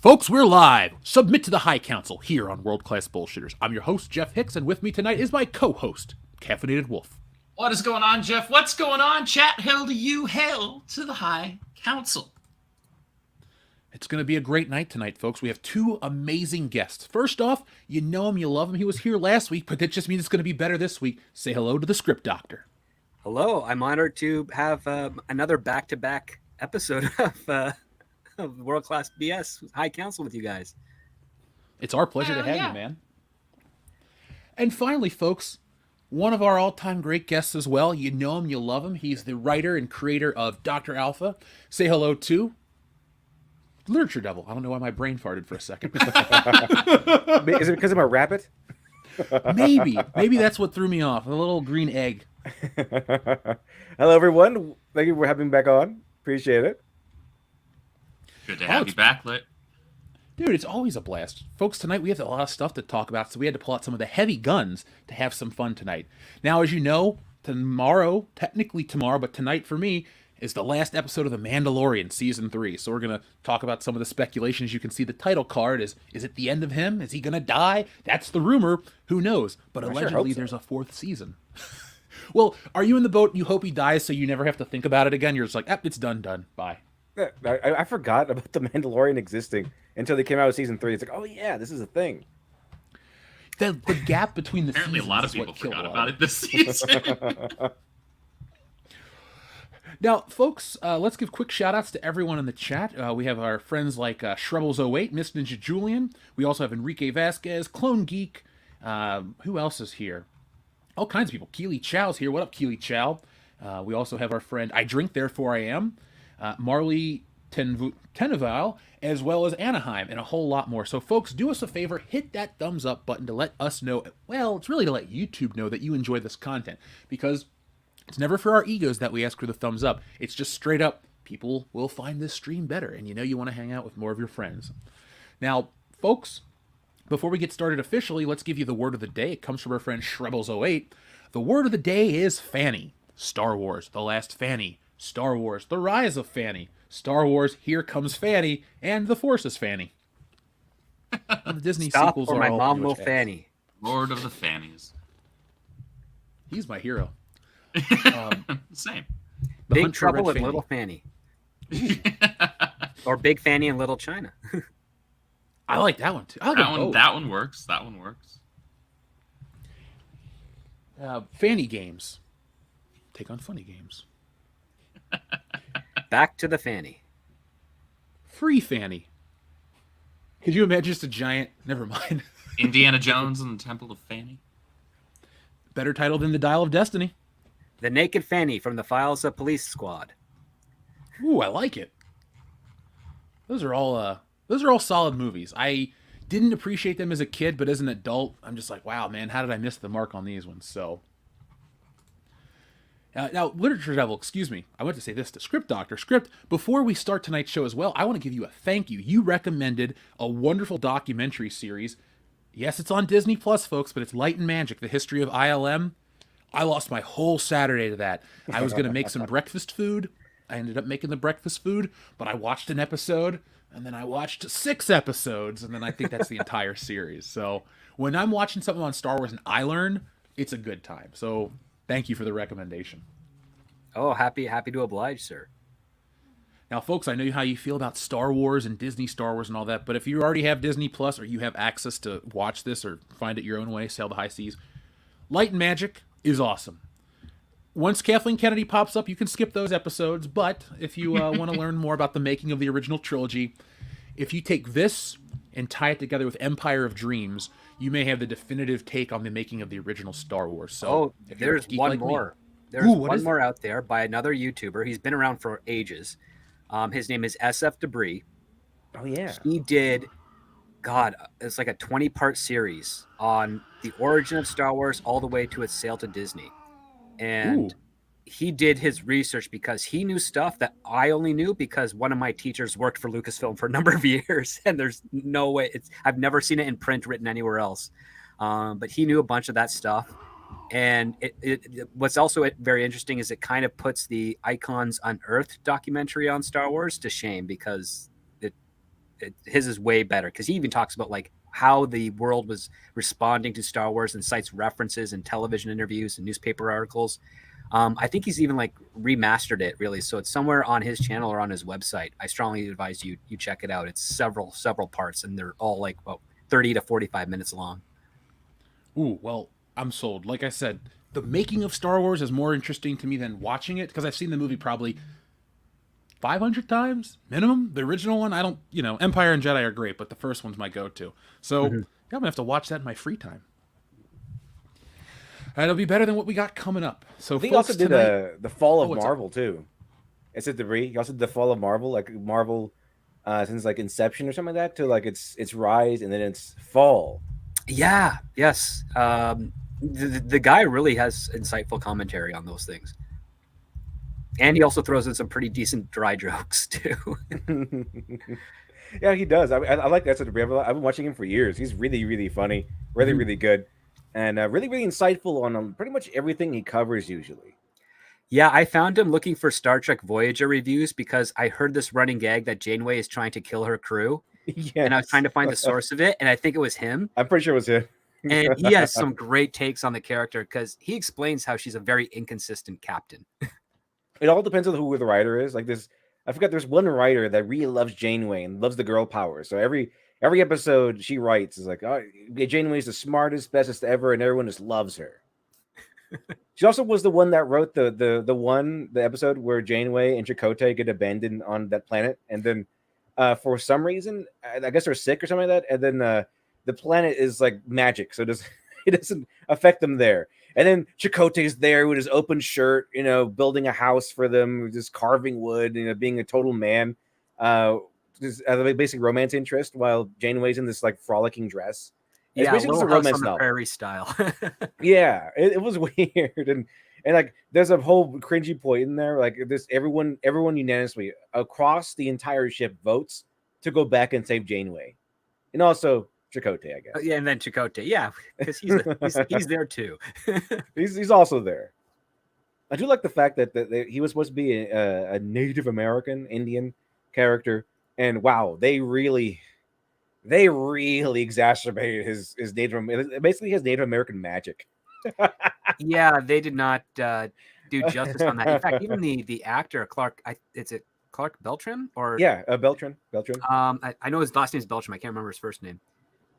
Folks, we're live. Submit to the High Council here on World Class Bullshitters. I'm your host, Jeff Hicks, and with me tonight is my co-host, Caffeinated Wolf. What is going on, Jeff? What's going on, chat? Hell to you, hell to the High Council. It's going to be a great night tonight, folks. We have two amazing guests. First off, you know him, you love him. He was here last week, but that just means it's going to be better this week. Say hello to the ScriptDoctor. Hello, I'm honored to have another back-to-back episode of World Class BS High Council with you guys. It's our pleasure to have you, man. And finally, folks, one of our all-time great guests as well. You know him, you love him. He's the writer and creator of Dr. Alpha. Say hello to Lit.Devil. I don't know why my brain farted for a second. Is it because I'm a rabbit? Maybe that's what threw me off. A little green egg. Hello, everyone. Thank you for having me back on. Appreciate it. Good to have you back, Lit. Dude, it's always a blast. Folks, tonight we have a lot of stuff to talk about, so we had to pull out some of the heavy guns to have some fun tonight. Now, as you know, technically tomorrow, but tonight for me, is the last episode of The Mandalorian, Season 3. So we're going to talk about some of the speculations. You can see the title card. Is it the end of him? Is he going to die? That's the rumor. Who knows? But allegedly there's a fourth season. Well, are you in the boat? You hope he dies so you never have to think about it again? You're just like, it's done, bye. I forgot about the Mandalorian existing until they came out with Season 3. It's like, oh yeah, this is a thing. The gap between the Apparently seasons a lot of is what people killed forgot a lot. about it this season. Now, folks, let's give quick shout-outs to everyone in the chat. We have our friends like Shrebbles08, Miss Ninja Julian. We also have Enrique Vasquez, Clone Geek. Who else is here? All kinds of people. Keely Chow's here. What up, Keely Chow? We also have our friend I Drink, Therefore I Am. Marley Teneval, as well as Anaheim, and a whole lot more. So, folks, do us a favor. Hit that thumbs up button to let us know. Well, it's really to let YouTube know that you enjoy this content, because it's never for our egos that we ask for the thumbs up. It's just straight up, people will find this stream better, and you want to hang out with more of your friends. Now, folks, before we get started officially, let's give you the word of the day. It comes from our friend Shrebbles08. The word of the day is Fanny. Star Wars, The Last Fanny. Star Wars, The Rise of Fanny. Star Wars, Here Comes Fanny. And The Force is Fanny. The Disney Stop sequels or are my all mom pretty will much fanny. Lord of the Fannies. He's my hero. Same. The Big Hunt for Trouble Red in Fanny. Little Fanny. Or Big Fanny in Little China. I like that one too. I like them both. That one works. That one works. Fanny games. Take on funny games. Back to the Fanny. Free Fanny. Could you imagine just a giant... Never mind. Indiana Jones and the Temple of Fanny. Better title than The Dial of Destiny. The Naked Fanny from the Files of Police Squad. Ooh, I like it. Those are all solid movies. I didn't appreciate them as a kid, but as an adult, I'm just like, wow, man, how did I miss the mark on these ones? So... now, Lit.Devil, excuse me, I want to say this to ScriptDoctor. Script, before we start tonight's show as well, I want to give you a thank you. You recommended a wonderful documentary series. Yes, it's on Disney Plus, folks, but it's Light and Magic, the history of ILM. I lost my whole Saturday to that. I was going to make some breakfast food. I ended up making the breakfast food, but I watched an episode, and then I watched 6 episodes, and then I think that's the entire series. So when I'm watching something on Star Wars and I learn, it's a good time. So... thank you for the recommendation. Oh, happy to oblige, sir. Now, folks, I know how you feel about Star Wars and Disney Star Wars and all that, but if you already have Disney Plus or you have access to watch this or find it your own way, sail the high seas, Light and Magic is awesome. Once Kathleen Kennedy pops up, you can skip those episodes, but if you want to learn more about the making of the original trilogy, if you take this and tie it together with Empire of Dreams, you may have the definitive take on the making of the original Star Wars. So, there's one more. There's one more out there by another YouTuber. He's been around for ages. His name is SF Debris. Oh yeah. He did, God, it's like a 20-part series on the origin of Star Wars all the way to its sale to Disney. And he did his research because he knew stuff that I only knew because one of my teachers worked for Lucasfilm for a number of years, and there's no way I've never seen it in print written anywhere else. But he knew a bunch of that stuff. And what's also very interesting is it kind of puts the Icons Unearthed documentary on Star Wars to shame because his is way better because he even talks about like how the world was responding to Star Wars and cites references in television interviews and newspaper articles. I think he's even like remastered it really. So it's somewhere on his channel or on his website. I strongly advise you check it out. It's several parts and they're all like about 30 to 45 minutes long. Ooh, well, I'm sold. Like I said, the making of Star Wars is more interesting to me than watching it because I've seen the movie probably 500 times minimum. The original one, I don't, Empire and Jedi are great, but the first one's my go-to. So yeah, I'm gonna have to watch that in my free time. It'll be better than what we got coming up. So He folks, also did tonight, the Fall of what's up? Marvel too. It's a debris. He also did the Fall of Marvel, like Marvel, since like Inception or something like that, to like its rise and then its fall. Yeah. Yes. The guy really has insightful commentary on those things. And he also throws in some pretty decent dry jokes too. Yeah, he does. I like that sort of Debris. I've been watching him for years. He's really, really funny, really, really good, and really, really insightful on pretty much everything he covers usually. Yeah, I found him looking for Star Trek Voyager reviews because I heard this running gag that Janeway is trying to kill her crew. Yeah, And I was trying to find the source of it, and I think it was him. I'm pretty sure it was him. And he has some great takes on the character because he explains how she's a very inconsistent captain. It all depends on who the writer is. Like this, I forgot. There's one writer that really loves Janeway and loves the girl power. So every episode she writes is like, oh, Janeway's the smartest, bestest ever, and everyone just loves her. She also was the one that wrote the episode where Janeway and Chakotay get abandoned on that planet, and then for some reason, I guess they're sick or something like that, and then the planet is like magic, so it doesn't affect them there. And then Chakotay's there with his open shirt, building a house for them, just carving wood, being a total man, just as a basic romance interest, while Janeway's in this like frolicking dress. It's basically just a romance on the novel. Prairie style. Yeah, it was weird, and like there's a whole cringy point in there. Like this, everyone unanimously across the entire ship votes to go back and save Janeway, and also Chakotay, I guess. Yeah, and then Chakotay, yeah, because he's there too. he's also there. I do like the fact that he was supposed to be a Native American Indian character, and wow, they really exacerbated his Native. Basically, his Native American magic. Yeah, they did not do justice on that. In fact, even the actor Clark, is it Clark Beltran or Beltran. I know his last name is Beltran. I can't remember his first name.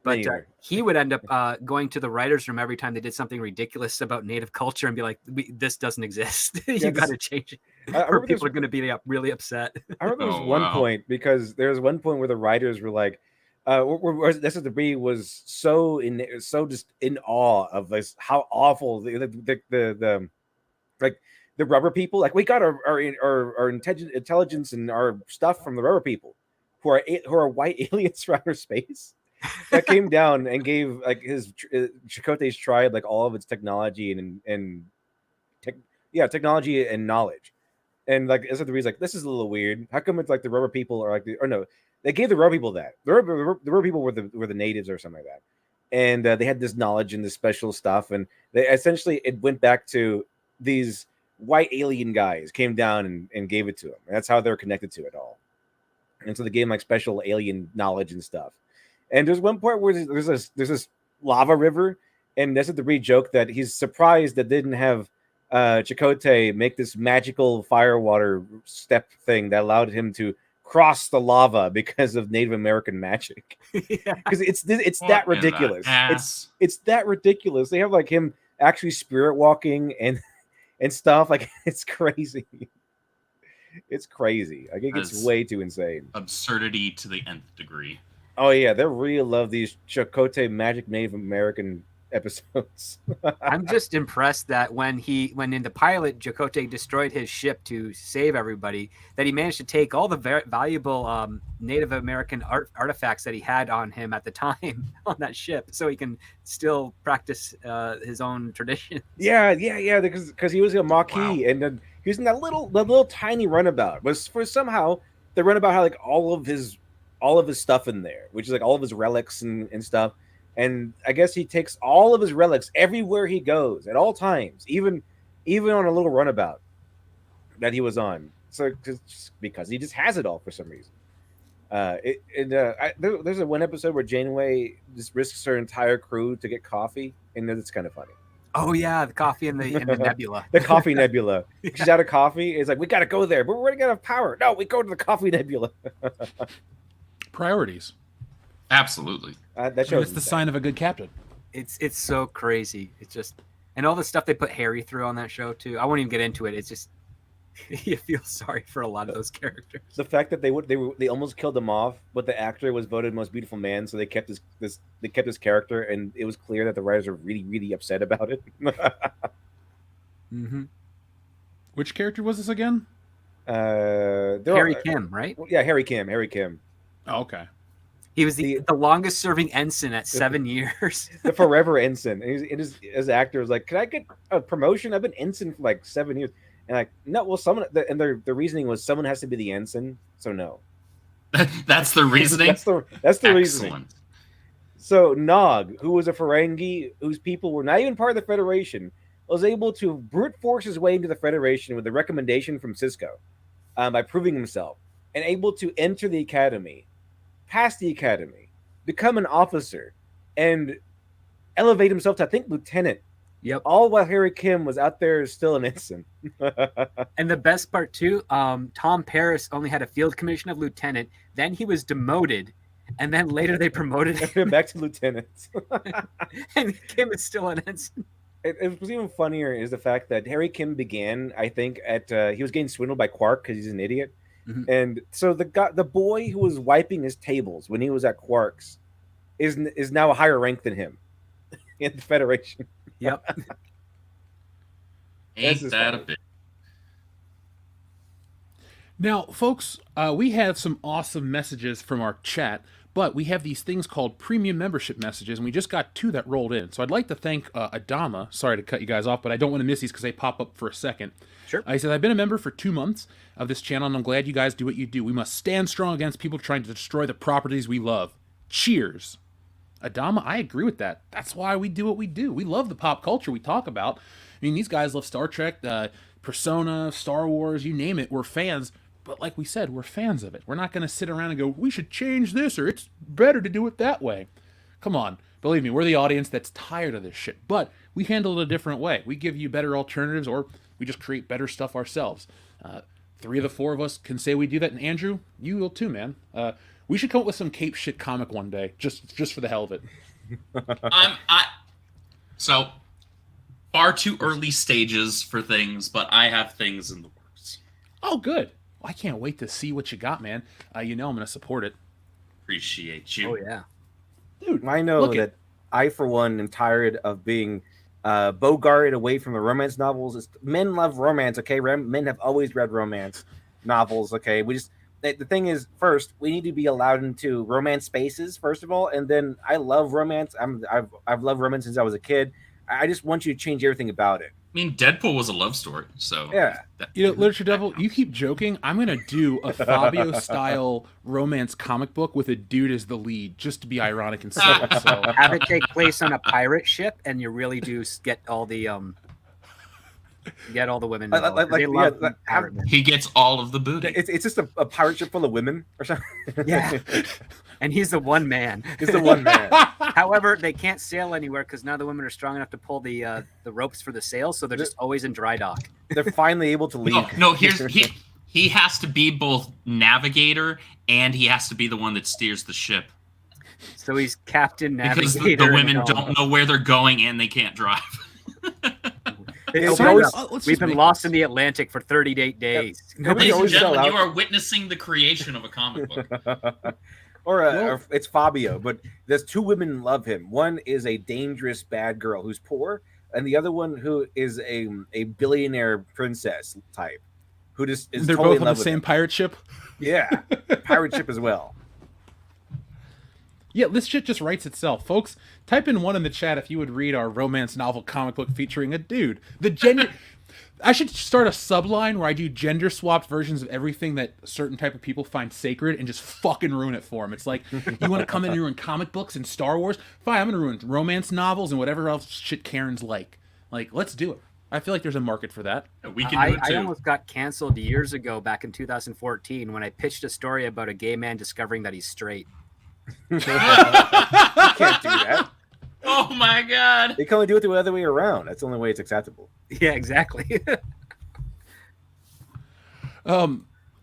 But he would end up going to the writer's room every time they did something ridiculous about Native culture and be like, "This doesn't exist. You got to change it, or people are going to be really upset." I remember there was one point because there was one point where the writers were like, this is the was so just in awe of this how awful the like the rubber people, like we got our intelligence and our stuff from the rubber people who are white aliens from outer space that came down and gave like his Chakotay's tribe like all of its technology and technology and knowledge. And like as the reason, like this is a little weird. How come it's like the rubber people are like they gave the rubber people that the rubber people were the natives or something like that, and they had this knowledge and this special stuff, and they essentially it went back to these white alien guys came down and gave it to them. And that's how they're connected to it all, and so they gave them like special alien knowledge and stuff. And there's one part where there's this lava river, and that's the Reed joke that he's surprised that they didn't have Chakotay make this magical fire water step thing that allowed him to cross the lava because of Native American magic. Because it's that ridiculous. It's that ridiculous. They have like him actually spirit walking and stuff. Like it's crazy. It's crazy. Like it gets way too insane. Absurdity to the nth degree. Oh yeah, they really love these Chakotay magic Native American episodes. I'm just impressed that when in the pilot Chakotay destroyed his ship to save everybody, that he managed to take all the valuable Native American artifacts that he had on him at the time on that ship, so he can still practice his own tradition. Yeah, because he was a Maquis, and then he was in that little tiny runabout. Was for somehow the runabout had like all of his stuff in there, which is like all of his relics and stuff. And I guess he takes all of his relics everywhere he goes at all times, even on a little runabout that he was on. So because he just has it all for some reason. There's a one episode where Janeway just risks her entire crew to get coffee, and it's kind of funny. Oh yeah, the coffee in the nebula. The coffee nebula. She's out of coffee. It's like, we got to go there, but we're running out of power. No, we go to the coffee nebula. Priorities. Absolutely. That shows It's the sign of a good captain. It's so crazy. It's just, and all the stuff they put Harry through on that show too. I won't even get into it. It's just you feel sorry for a lot of those characters. The fact that they almost killed him off, but the actor was voted most beautiful man, so they kept his character, and it was clear that the writers were really, really upset about it. Mm-hmm. Which character was this again? Harry Kim, right? Yeah, Harry Kim. Harry Kim. Oh, okay. He was the longest serving ensign at 7 years. The forever ensign. And his actor was like, "Can I get a promotion? I've been ensign for like 7 years." And like, no, well, someone. And the reasoning was someone has to be the ensign. So no. That's the reasoning. that's the reasoning. So Nog, who was a Ferengi, whose people were not even part of the Federation, was able to brute force his way into the Federation with a recommendation from Cisco, by proving himself, and able to enter the academy, pass the academy, become an officer, and elevate himself to, I think, lieutenant. Yep. All while Harry Kim was out there still an ensign. And the best part too, Tom Paris only had a field commission of lieutenant. Then he was demoted, and then later they promoted him back to lieutenant. And Kim is still an ensign. It was even funnier is the fact that Harry Kim began, I think, at he was getting swindled by Quark because he's an idiot. Mm-hmm. And so the boy who was wiping his tables when he was at Quark's is now a higher rank than him in the Federation. Yep. Ain't that a bit? Now, folks, we have some awesome messages from our chat, but we have these things called premium membership messages, and we just got 2 that rolled in. So I'd like to thank Adama. Sorry to cut you guys off, but I don't want to miss these because they pop up for a second. Sure. He said, I've been a member for 2 months of this channel, and I'm glad you guys do what you do. We must stand strong against people trying to destroy the properties we love. Cheers. Adama, I agree with that. That's why we do what we do. We love the pop culture we talk about. I mean, these guys love Star Trek, Persona, Star Wars, you name it. We're fans. But like we said, we're fans of it. We're not going to sit around and go, we should change this, or it's better to do it that way. Come on. Believe me, we're the audience that's tired of this shit. But we handle it a different way. We give you better alternatives, or we just create better stuff ourselves. 3 of the 4 of us can say we do that. And Andrew, you will too, man. We should come up with some Cape shit comic one day, just for the hell of it. So far too early stages for things, but I have things in the works. Oh, good. I can't wait to see what you got, man. I'm going to support it. Appreciate you. Oh, yeah. Dude, I know that I, for one, am tired of being bogarted away from the romance novels. Men love romance, okay? Men have always read romance novels, okay? The thing is, first, we need to be allowed into romance spaces, first of all, and then I love romance. I've loved romance since I was a kid. I just want you to change everything about it. I mean, Deadpool was a love story, so yeah. Lit.Devil, you keep joking. I'm gonna do a Fabio-style romance comic book with a dude as the lead, just to be ironic and silly. So have it take place on a pirate ship, and you really do get all the women. He gets all of the booty. It's just a pirate ship full of women or something. Yeah. And he's the one man. He's the one man. However, they can't sail anywhere because now the women are strong enough to pull the ropes for the sail, so they're just always in dry dock. They're finally able to leave. No, he has to be both navigator and he has to be the one that steers the ship. So he's captain, navigator. Because the women don't know where they're going and they can't drive. We've been lost in the Atlantic for 38 days. Yep. Ladies and gentlemen, you are witnessing the creation of a comic book. Or it's Fabio, but there's 2 women love him. One is a dangerous bad girl who's poor, and the other one who is a billionaire princess type who just is. They're totally both on the same pirate ship. Yeah, pirate ship as well. Yeah, this shit just writes itself, folks. Type in 1 in the chat if you would read our romance novel comic book featuring a dude. I should start a subline where I do gender-swapped versions of everything that a certain type of people find sacred and just fucking ruin it for them. It's like, you want to come in and ruin comic books and Star Wars? Fine, I'm going to ruin romance novels and whatever else shit Karen's like. Like, let's do it. I feel like there's a market for that. We can do it too. I almost got canceled years ago back in 2014 when I pitched a story about a gay man discovering that he's straight. You can't do that. Oh my god! They can only do it the other way around. That's the only way it's acceptable. Yeah, exactly.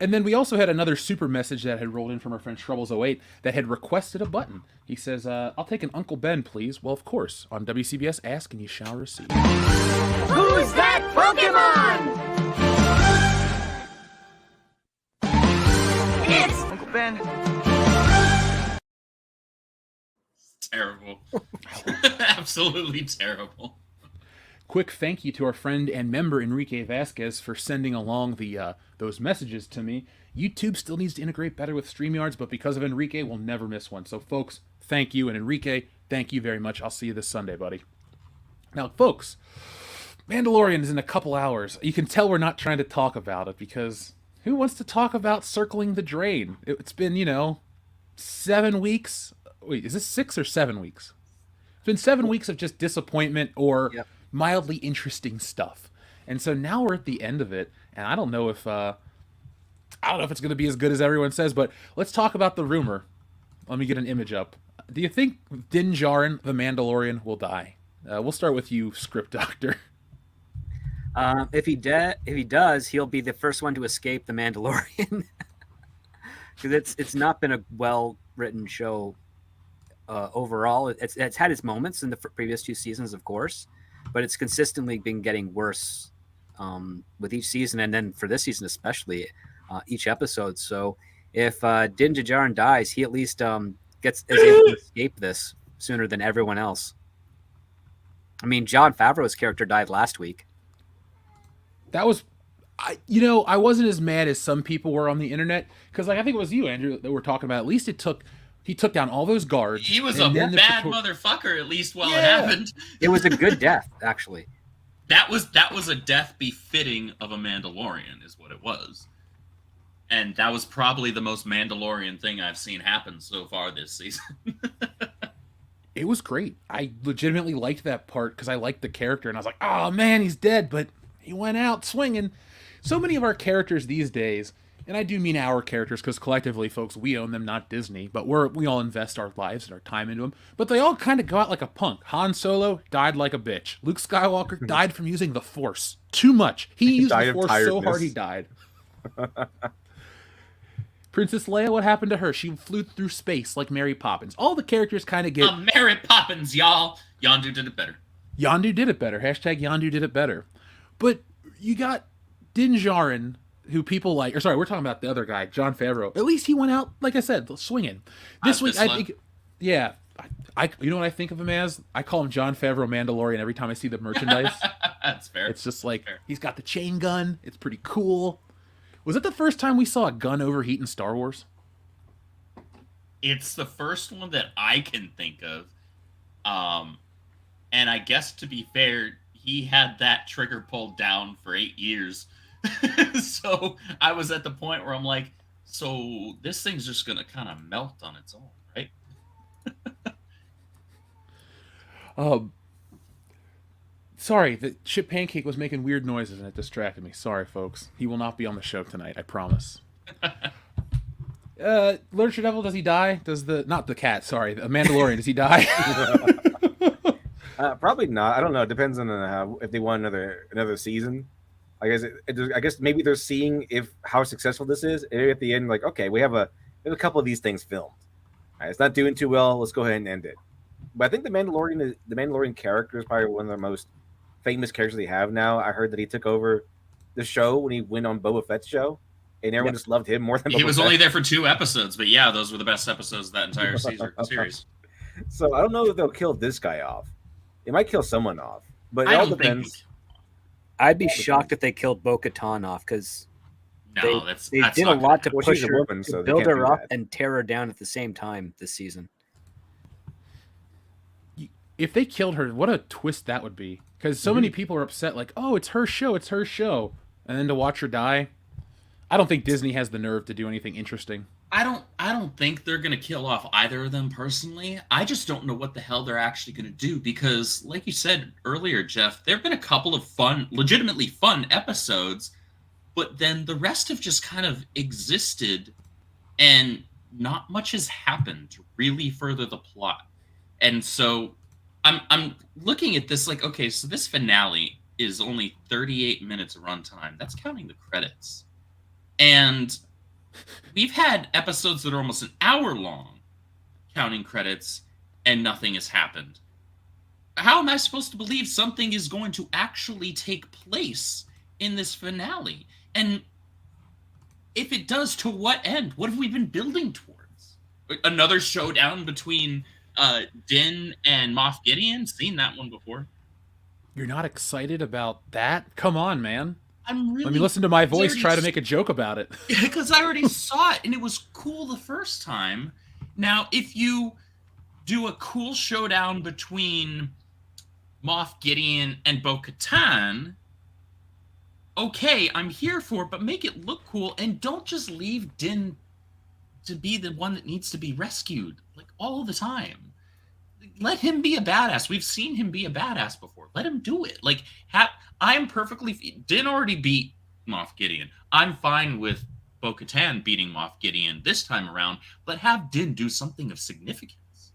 And then we also had another super message that had rolled in from our friend Troubles08 that had requested a button. He says, I'll take an Uncle Ben, please. Well, of course. On WCBS, ask and you shall receive. Who's that Pokemon? It's Uncle Ben. Terrible. Absolutely terrible. Quick thank you to our friend and member Enrique Vasquez for sending along the those messages to me. YouTube still needs to integrate better with StreamYards, but because of Enrique, we'll never miss one. So, folks, thank you. And Enrique, thank you very much. I'll see you this Sunday, buddy. Now, folks, Mandalorian is in a couple hours. You can tell we're not trying to talk about it because who wants to talk about circling the drain? It's been, 7 weeks. Wait, is this 6 or 7 weeks? It's been 7 weeks of just disappointment or mildly interesting stuff. And so now we're at the end of it, and I don't know if it's going to be as good as everyone says, but let's talk about the rumor. Let me get an image up. Do you think Din Djarin, the Mandalorian, will die? We'll start with you, ScriptDoctor. If he does, he'll be the first one to escape the Mandalorian. Because it's not been a well-written show overall. It's had its moments in the previous 2 seasons, of course, but it's consistently been getting worse with each season, and then for this season especially, each episode. So if Din Djarin dies, he at least is able to escape this sooner than everyone else. I mean, Jon Favreau's character died last week. That was, I wasn't as mad as some people were on the internet because, I think it was you, Andrew, that we're talking about. At least he took down all those guards. He was a bad motherfucker, at least while it happened. It was a good death, actually. That was a death befitting of a Mandalorian, is what it was. And that was probably the most Mandalorian thing I've seen happen so far this season. It was great. I legitimately liked that part because I liked the character, and I was like, oh man, he's dead, but he went out swinging. So many of our characters these days, and I do mean our characters because collectively, folks, we own them, not Disney, but we all invest our lives and our time into them. But they all kind of go out like a punk. Han Solo died like a bitch. Luke Skywalker died from using the Force too much. He used the Force so hard he died. Princess Leia, what happened to her? She flew through space like Mary Poppins. All the characters kind of get... Mary Poppins, y'all. Yondu did it better. Yondu did it better. Hashtag Yondu did it better. But you got Din Djarin, who people like... Or sorry, we're talking about the other guy, Jon Favreau. At least he went out, like I said, swinging. This week, I think... Yeah. You know what I think of him as? I call him Jon Favreau Mandalorian every time I see the merchandise. That's fair. It's just like, he's got the chain gun. It's pretty cool. Was it the first time we saw a gun overheat in Star Wars? It's the first one that I can think of. And I guess, to be fair, he had that trigger pulled down for 8 years. So I was at the point where I'm like, so this thing's just going to kind of melt on its own, right? Sorry, the Chip Pancake was making weird noises and it distracted me. Sorry, folks. He will not be on the show tonight, I promise. Lit.Devil, does he die? Not the cat, sorry. The Mandalorian, does he die? Probably not. I don't know. It depends on if they want another season. I guess maybe they're seeing how successful this is. And at the end, like, okay, we have a couple of these things filmed. All right, it's not doing too well. Let's go ahead and end it. But I think the Mandalorian character is probably one of the most famous characters they have now. I heard that he took over the show when he went on Boba Fett's show, and everyone just loved him more than Boba He was Fett. only there for 2 episodes, but yeah, those were the best episodes of that entire series. So I don't know if they'll kill this guy off. They might kill someone off, but it I all don't depends. think... I'd be shocked if they killed Bo-Katan off because they did a lot to push her, woman, so to they build can't her do up that. and tear her down at the same time this season. If they killed her, what a twist that would be. Because so many people are upset, like, oh, it's her show. And then to watch her die, I don't think Disney has the nerve to do anything interesting. I I don't think they're going to kill off either of them personally. I just don't know what the hell they're actually going to do because, like you said earlier, Jeff, there have been a couple of legitimately fun episodes, but then the rest have just kind of existed and not much has happened to really further the plot. And so I'm looking at this like, okay, so this finale is only 38 minutes of runtime. That's counting the credits. And we've had episodes that are almost an hour long, counting credits, and nothing has happened. How am I supposed to believe something is going to actually take place in this finale? And if it does, to what end? What have we been building towards? Another showdown between Din and Moff Gideon? Seen that one before. You're not excited about that? Come on, man. I'm really. Let me listen to my voice try to make a joke about it. Because I already saw it, and it was cool the first time. Now, if you do a cool showdown between Moff Gideon and Bo-Katan, okay, I'm here for it, but make it look cool, and don't just leave Din to be the one that needs to be rescued, like, all the time. Let him be a badass. We've seen him be a badass before. Let him do it. Like, I'm perfectly... Din already beat Moff Gideon. I'm fine with Bo-Katan beating Moff Gideon this time around, but have Din do something of significance.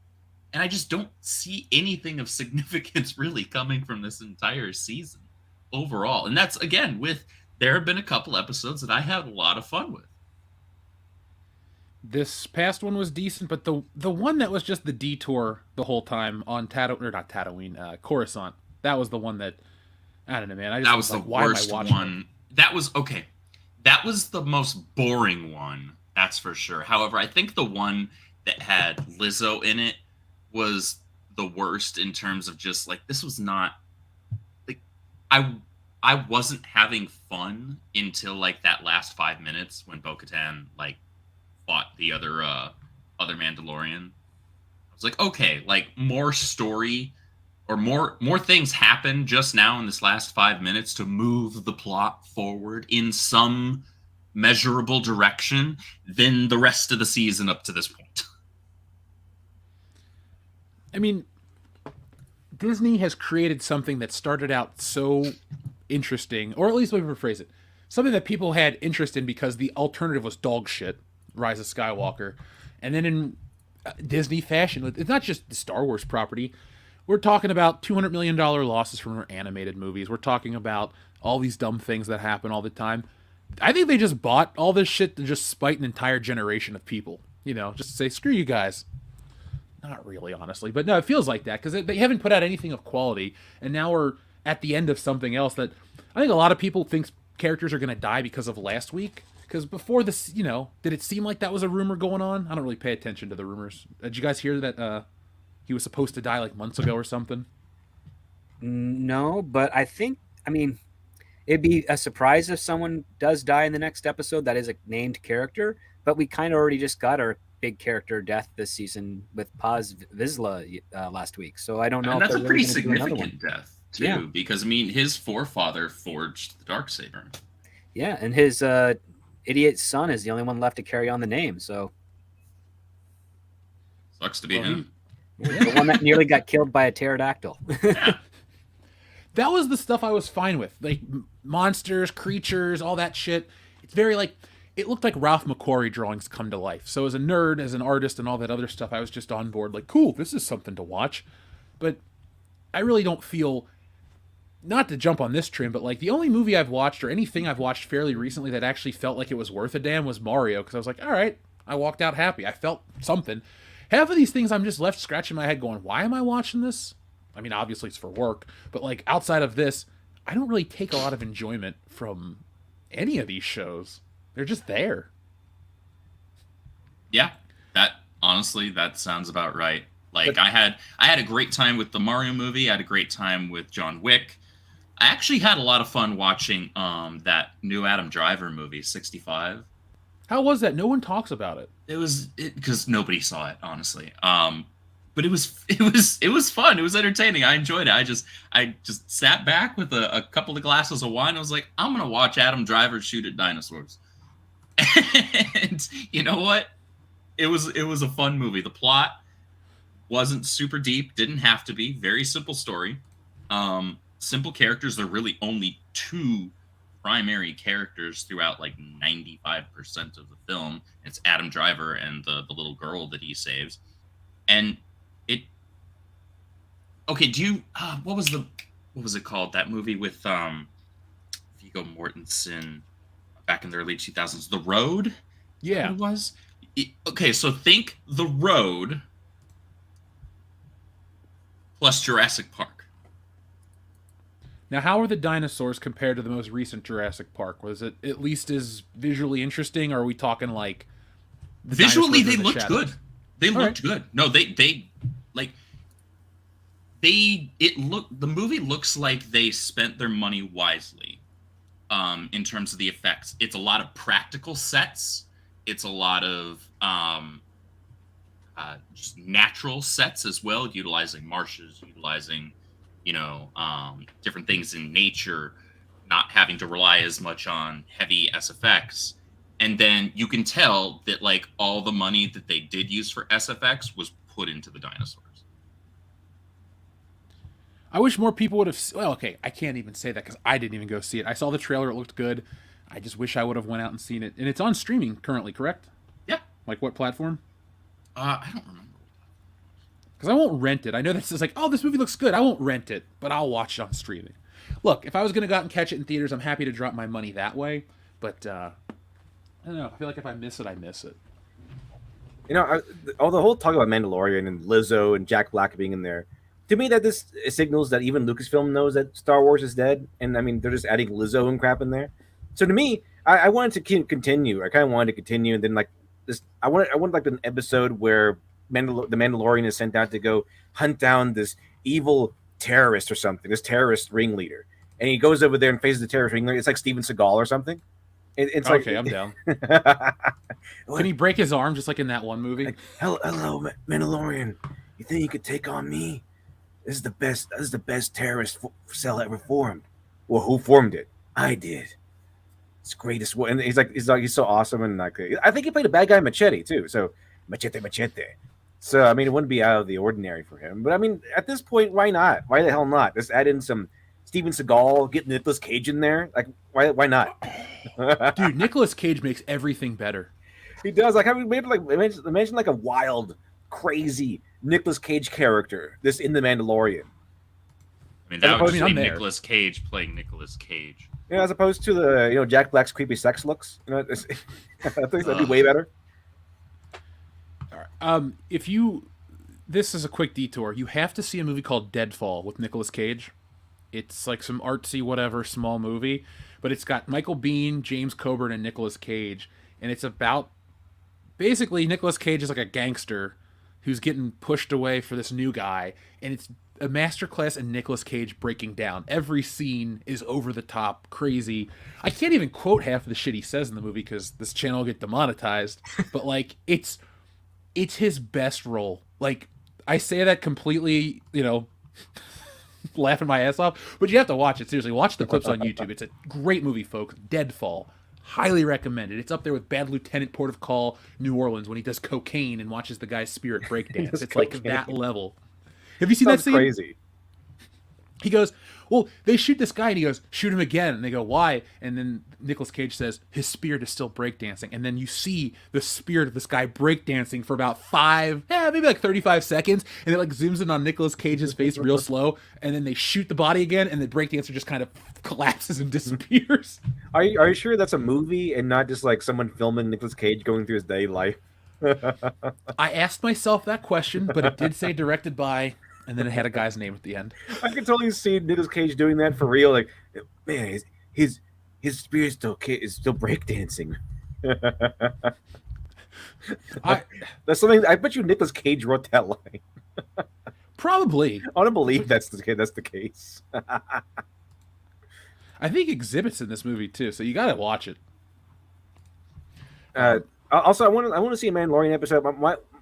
And I just don't see anything of significance really coming from this entire season overall. And that's, again, there have been a couple episodes that I had a lot of fun with. This past one was decent, but the one that was just the detour the whole time on Coruscant, that was the one that, I don't know, man. That was the worst one. That was, okay. That was the most boring one, that's for sure. However, I think the one that had Lizzo in it was the worst in terms of just, like, this was not, like, I wasn't having fun until, like, that last 5 minutes when Bo-Katan, like, fought the other Mandalorian. I was like, okay, like, more story or more things happen just now in this last 5 minutes to move the plot forward in some measurable direction than the rest of the season up to this point. I mean, Disney has created something that started out so interesting, or at least let me rephrase it, something that people had interest in because the alternative was dog shit. Rise of Skywalker, and then in Disney fashion, it's not just the Star Wars property. We're talking about $200 million losses from our animated movies. We're talking about all these dumb things that happen all the time. I think they just bought all this shit to just spite an entire generation of people. You know, just to say, screw you guys. Not really, honestly, but no, it feels like that because they haven't put out anything of quality, and now we're at the end of something else that I think a lot of people think characters are going to die because of last week. Because before this, you know, did it seem like that was a rumor going on? I don't really pay attention to the rumors. Did you guys hear that he was supposed to die like months ago or something? No, but I mean, it'd be a surprise if someone does die in the next episode that is a named character, but we kind of already just got our big character death this season with Paz Vizsla last week. So I don't know. And if that's a really pretty significant death, too, yeah. Because, I mean, his forefather forged the Darksaber. Yeah, and his idiot son is the only one left to carry on the name, so sucks to be him. The one that nearly got killed by a pterodactyl. Yeah. That was the stuff I was fine with, like monsters, creatures, all that shit. It's very like it looked like Ralph McQuarrie drawings come to life. So as a nerd, as an artist, and all that other stuff, I was just on board. Like, cool, this is something to watch. But I really don't feel. Not to jump on this train, but like the only movie I've watched or anything I've watched fairly recently that actually felt like it was worth a damn was Mario, because I was like, all right, I walked out happy. I felt something. Half of these things I'm just left scratching my head going, why am I watching this? I mean, obviously it's for work, but like outside of this, I don't really take a lot of enjoyment from any of these shows. They're just there. Yeah, that sounds about right. Like, I had a great time with the Mario movie. I had a great time with John Wick. I actually had a lot of fun watching that new Adam Driver movie, 65. How was that? No one talks about it. It was because nobody saw it, honestly. But it was fun. It was entertaining. I enjoyed it. I just sat back with a couple of glasses of wine. I was like, I'm gonna watch Adam Driver shoot at dinosaurs. And you know what? it was a fun movie. The plot wasn't super deep, didn't have to be. Very simple story. Simple characters. There are really only two primary characters throughout like 95% of the film. It's Adam Driver and the little girl that he saves. And it okay, do you what was it called? That movie with Viggo Mortensen back in the early 2000s, The Road? Yeah. It was? Okay, so think The Road plus Jurassic Park. Now, how are the dinosaurs compared to the most recent Jurassic Park? Was it at least as visually interesting, or are we talking like the Visually, dinosaurs they in the looked shadows? good. They looked right. good. No, the movie looks like they spent their money wisely in terms of the effects. It's a lot of practical sets. It's a lot of just natural sets as well, utilizing marshes, utilizing different things in nature, not having to rely as much on heavy SFX. And then you can tell that like all the money that they did use for SFX was put into the dinosaurs. I wish more people would have. Well, okay, I can't even say that because I didn't even go see it. I saw the trailer; it looked good. I just wish I would have went out and seen it. And it's on streaming currently, correct? Yeah. Like what platform? I don't remember. Because I won't rent it. I know this is like, oh, this movie looks good. I won't rent it, but I'll watch it on streaming. Look, if I was going to go out and catch it in theaters, I'm happy to drop my money that way. But I don't know. I feel like if I miss it, I miss it. You know, all the whole talk about Mandalorian and Lizzo and Jack Black being in there, to me, that this signals that even Lucasfilm knows that Star Wars is dead, and I mean they're just adding Lizzo and crap in there. So to me, I wanted to continue. I kind of wanted to continue, and then like this, I wanted like an episode where the Mandalorian is sent out to go hunt down this evil terrorist or something, this terrorist ringleader, and he goes over there and faces the terrorist ringleader. It's like Steven Seagal or something. It's like, okay, I'm down. Can he break his arm just like in that one movie? Like, hello, Mandalorian. You think you could take on me? This is the best. This is the best terrorist cell ever formed. Well, who formed it? I did. It's greatest. And he's so awesome, and like I think he played a bad guy in Machete too. So Machete. So I mean, it wouldn't be out of the ordinary for him. But I mean, at this point, why not? Why the hell not? Just add in some Steven Seagal, get Nicolas Cage in there. Like why not? Dude, Nicolas Cage makes everything better. He does. Like, I mean, maybe like imagine like a wild, crazy Nicolas Cage character this in The Mandalorian. I mean, that would just be I'm there. Nicolas Cage playing Nicolas Cage. You know, as opposed to the Jack Black's creepy sex looks. You know, I think that'd be way better. All right. This is a quick detour. You have to see a movie called Deadfall with Nicolas Cage. It's like some artsy whatever small movie, but it's got Michael Biehn, James Coburn, and Nicolas Cage, and it's about basically Nicolas Cage is like a gangster who's getting pushed away for this new guy, and it's a masterclass in Nicolas Cage breaking down. Every scene is over the top, crazy. I can't even quote half of the shit he says in the movie because this channel will get demonetized. But like, it's his best role. Like, I say that completely, laughing my ass off, but you have to watch it. Seriously, watch the clips on YouTube. It's a great movie, folks. Deadfall. Highly recommended. It's up there with Bad Lieutenant, Port of Call, New Orleans, when he does cocaine and watches the guy's spirit breakdance. It's like that level. Have you seen that scene? Crazy. He goes, well, they shoot this guy, and he goes, shoot him again. And they go, why? And then Nicolas Cage says, his spirit is still breakdancing. And then you see the spirit of this guy breakdancing for about maybe like 35 seconds. And it like zooms in on Nicolas Cage's face real slow. And then they shoot the body again, and the breakdancer just kind of collapses and disappears. Are you sure that's a movie and not just like someone filming Nicolas Cage going through his daily life? I asked myself that question, but it did say directed by, and then it had a guy's name at the end. I can totally see Nicolas Cage doing that for real. Like, man, his spirit is still breakdancing. That's something. I bet you Nicolas Cage wrote that line. Probably. I want to believe that's the case. I think Exhibit's in this movie too, so you gotta watch it. Also, I want to see a Mandalorian episode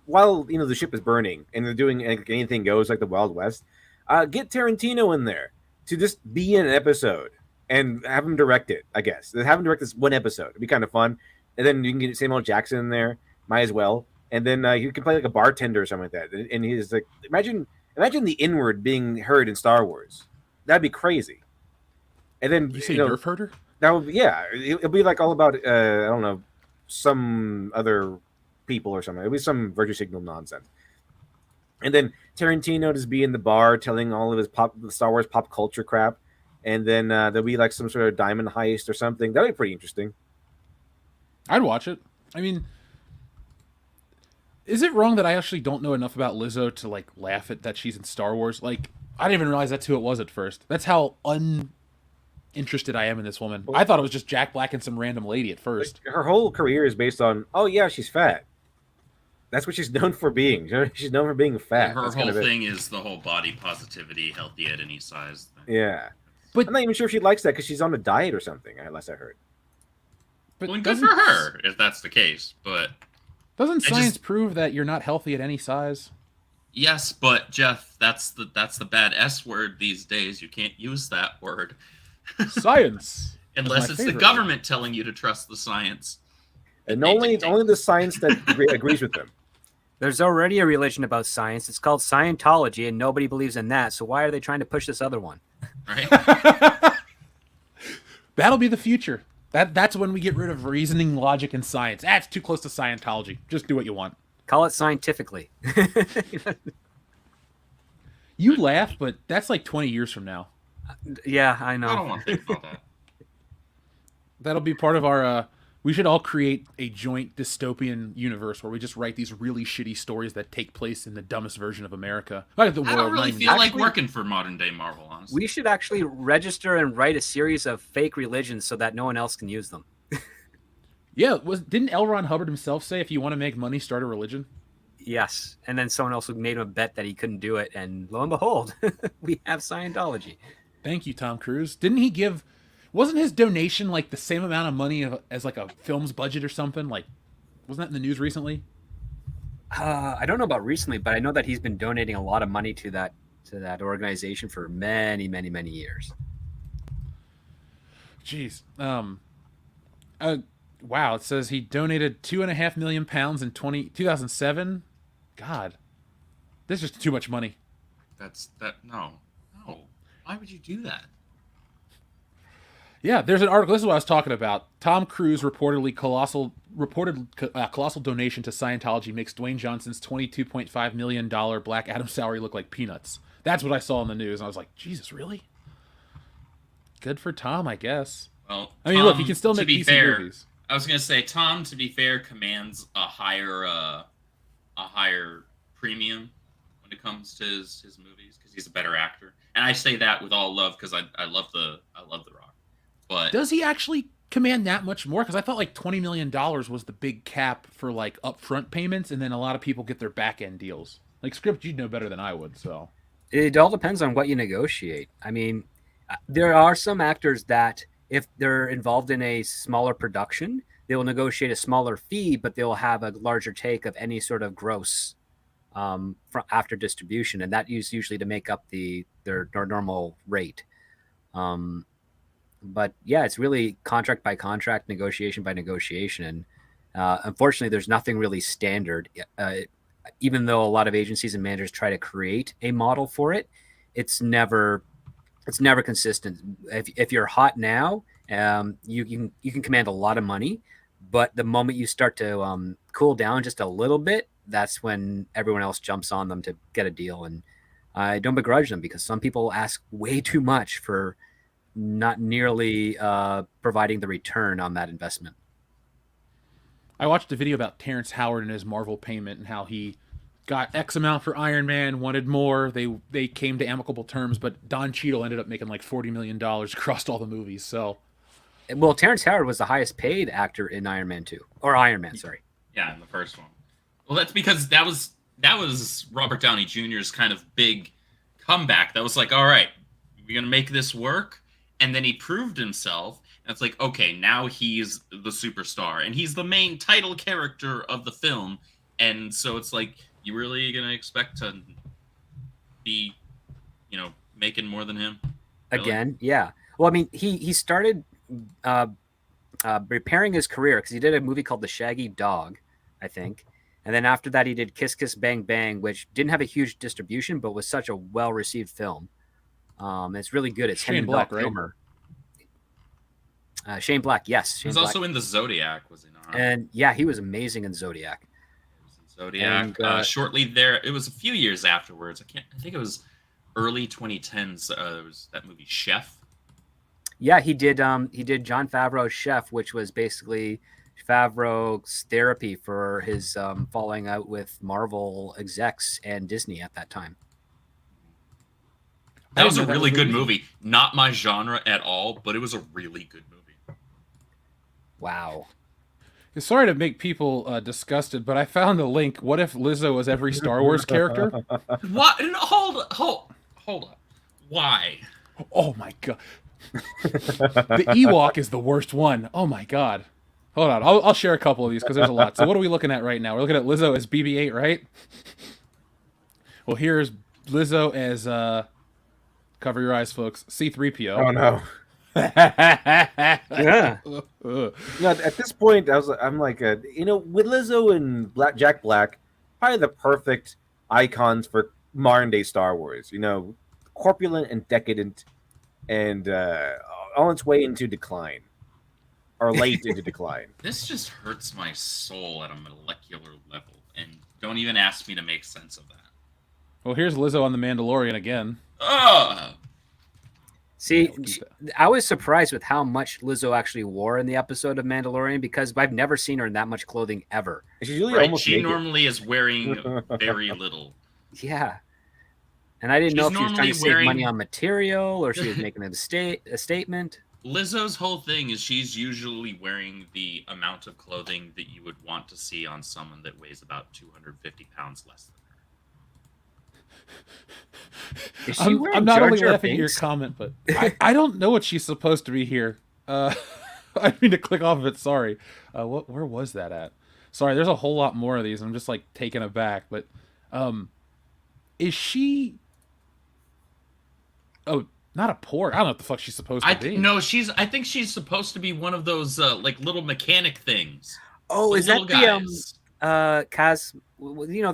while the ship is burning and they're doing like, anything goes like the Wild West. Get Tarantino in there to just be in an episode and have him direct it. I guess have him direct this one episode. It'd be kind of fun. And then you can get Samuel Jackson in there. Might as well. and then he can play like a bartender or something like that. And he's like, imagine the N-word being heard in Star Wars. That'd be crazy. And then You say nerf herder? That would, yeah, it'll be like all about I don't know, some other people or something. It'll be some virtue signal nonsense. And then Tarantino just be in the bar telling all of his Star Wars pop culture crap, and then there'll be like some sort of diamond heist or something. That'd be pretty interesting. I'd watch it. I mean, is it wrong that I actually don't know enough about Lizzo to like laugh at that she's in Star Wars? Like, I didn't even realize that's who it was at first. That's how uninterested I am in this woman. I thought it was just Jack Black and some random lady at first. Like, her whole career is based on, oh yeah, she's fat. That's what she's known for being. She's known for being fat. Her That's whole kind of thing is the whole body positivity, healthy at any size thing. Yeah. But I'm not even sure if she likes that because she's on a diet or something, unless I heard. But Well, good for her if that's the case. But doesn't science prove that you're not healthy at any size? yes, but Jeff, that's the bad S word these days. You can't use that word Science. unless it's the government telling you to trust the science. And only the science that agrees with them. There's already a religion about science. It's called Scientology, and nobody believes in that. So why are they trying to push this other one? Right? That'll be the future. That's when we get rid of reasoning, logic, and science. It's too close to Scientology. Just do what you want. Call it scientifically. You laugh, but that's like 20 years from now. Yeah, I know. I don't want to think about that. That'll be part of our... we should all create a joint dystopian universe where we just write these really shitty stories that take place in the dumbest version of America. Like the I world, don't really not feel like Actually- working for modern day Marvel, honestly. We should actually register and write a series of fake religions so that no one else can use them. Yeah, didn't L. Ron Hubbard himself say if you want to make money, start a religion? Yes. And then someone else made him a bet that he couldn't do it. And lo and behold, we have Scientology. Thank you, Tom Cruise. Didn't he give... Wasn't his donation like the same amount of money as like a film's budget or something? Like, wasn't that in the news recently? I don't know about recently, but I know that he's been donating a lot of money to that organization for many, many, many years. Jeez. Wow. It says he donated £2.5 million in 2007. God, this is just too much money. No. Why would you do that? Yeah, there's an article. This is what I was talking about. Tom Cruise reported colossal donation to Scientology makes Dwayne Johnson's $22.5 million Black Adam salary look like peanuts. That's what I saw in the news, and I was like, Jesus, really? Good for Tom, I guess. Well, I mean, Tom, look, he can still to make be decent fair, movies. I was gonna say Tom, to be fair, commands a higher premium when it comes to his movies because he's a better actor. And I say that with all love because I love the Rock. But Does he actually command that much more? Because I thought like $20 million was the big cap for like upfront payments, and then a lot of people get their back end deals. Like Script, you'd know better than I would. So It all depends on what you negotiate. I mean, there are some actors that if they're involved in a smaller production, they will negotiate a smaller fee, but they'll have a larger take of any sort of gross from after distribution, and that is usually to make up their normal rate. But yeah, it's really contract by contract, negotiation by negotiation, and unfortunately, there's nothing really standard. Even though a lot of agencies and managers try to create a model for it, it's never consistent. If you're hot now, you can command a lot of money, but the moment you start to cool down just a little bit, that's when everyone else jumps on them to get a deal. And I don't begrudge them because some people ask way too much for not nearly providing the return on that investment. I watched a video about Terrence Howard and his Marvel payment and how he got X amount for Iron Man, wanted more. They came to amicable terms, but Don Cheadle ended up making like $40 million across all the movies. So, well, Terrence Howard was the highest paid actor in Iron Man 2, or Iron Man, sorry. yeah, in the first one. Well, that's because that was Robert Downey Jr.'s kind of big comeback. That was like, all right, we're gonna make this work, and then he proved himself. And it's like, okay, now he's the superstar, and he's the main title character of the film, and so it's like, you really gonna expect to be, making more than him? Really? Again, yeah. Well, I mean, he started repairing his career because he did a movie called The Shaggy Dog, I think, And then after that, he did Kiss Kiss Bang Bang, which didn't have a huge distribution, but was such a well-received film. It's really good. It's Shane him and Black, Val right? Kilmer. Shane Black, yes. Shane He's Black. also in the Zodiac, was he not? And yeah, he was amazing in Zodiac. Zodiac. And, Shortly there, it was a few years afterwards. I think it was early 2010s. There was that movie Chef. Yeah, he did. He did Jon Favreau's Chef, which was basically Favreau's therapy for his falling out with Marvel execs and Disney at that time. That was a really good movie. Not my genre at all, but it was a really good movie. Wow. Sorry to make people disgusted, but I found the link. What if Lizzo was every Star Wars character? What? No, hold up. Why? Oh my god. The Ewok is the worst one. Oh my god. Hold on. I'll share a couple of these because there's a lot. So what are we looking at right now? We're looking at Lizzo as BB-8, right? Well, here's Lizzo as cover your eyes, folks. C-3PO. Oh no. Yeah. No, at this point, I'm like, with Lizzo and Jack Black, probably the perfect icons for modern day Star Wars. Corpulent and decadent, and on its way into decline, or late into decline. This just hurts my soul at a molecular level, and don't even ask me to make sense of that. Well, here's Lizzo on The Mandalorian again. Ugh! See, I was surprised with how much Lizzo actually wore in the episode of Mandalorian because I've never seen her in that much clothing ever. She's really Right, almost she naked. normally is wearing very little. Yeah. And I didn't know if she was trying normally to save wearing- money on material or she was making a statement. Lizzo's whole thing is she's usually wearing the amount of clothing that you would want to see on someone that weighs about 250 pounds less than her. Is she I'm wearing not Jar only Jar laughing at your Binks? comment, but I don't know what she's supposed to be here. I mean to click off of it. Sorry. Where was that at? Sorry, there's a whole lot more of these. I'm just like taken aback. But is she? Oh, not a pork. I don't know what the fuck she's supposed to be. No, I think she's supposed to be one of those like little mechanic things. Oh, The is that little the guys. Kaz? The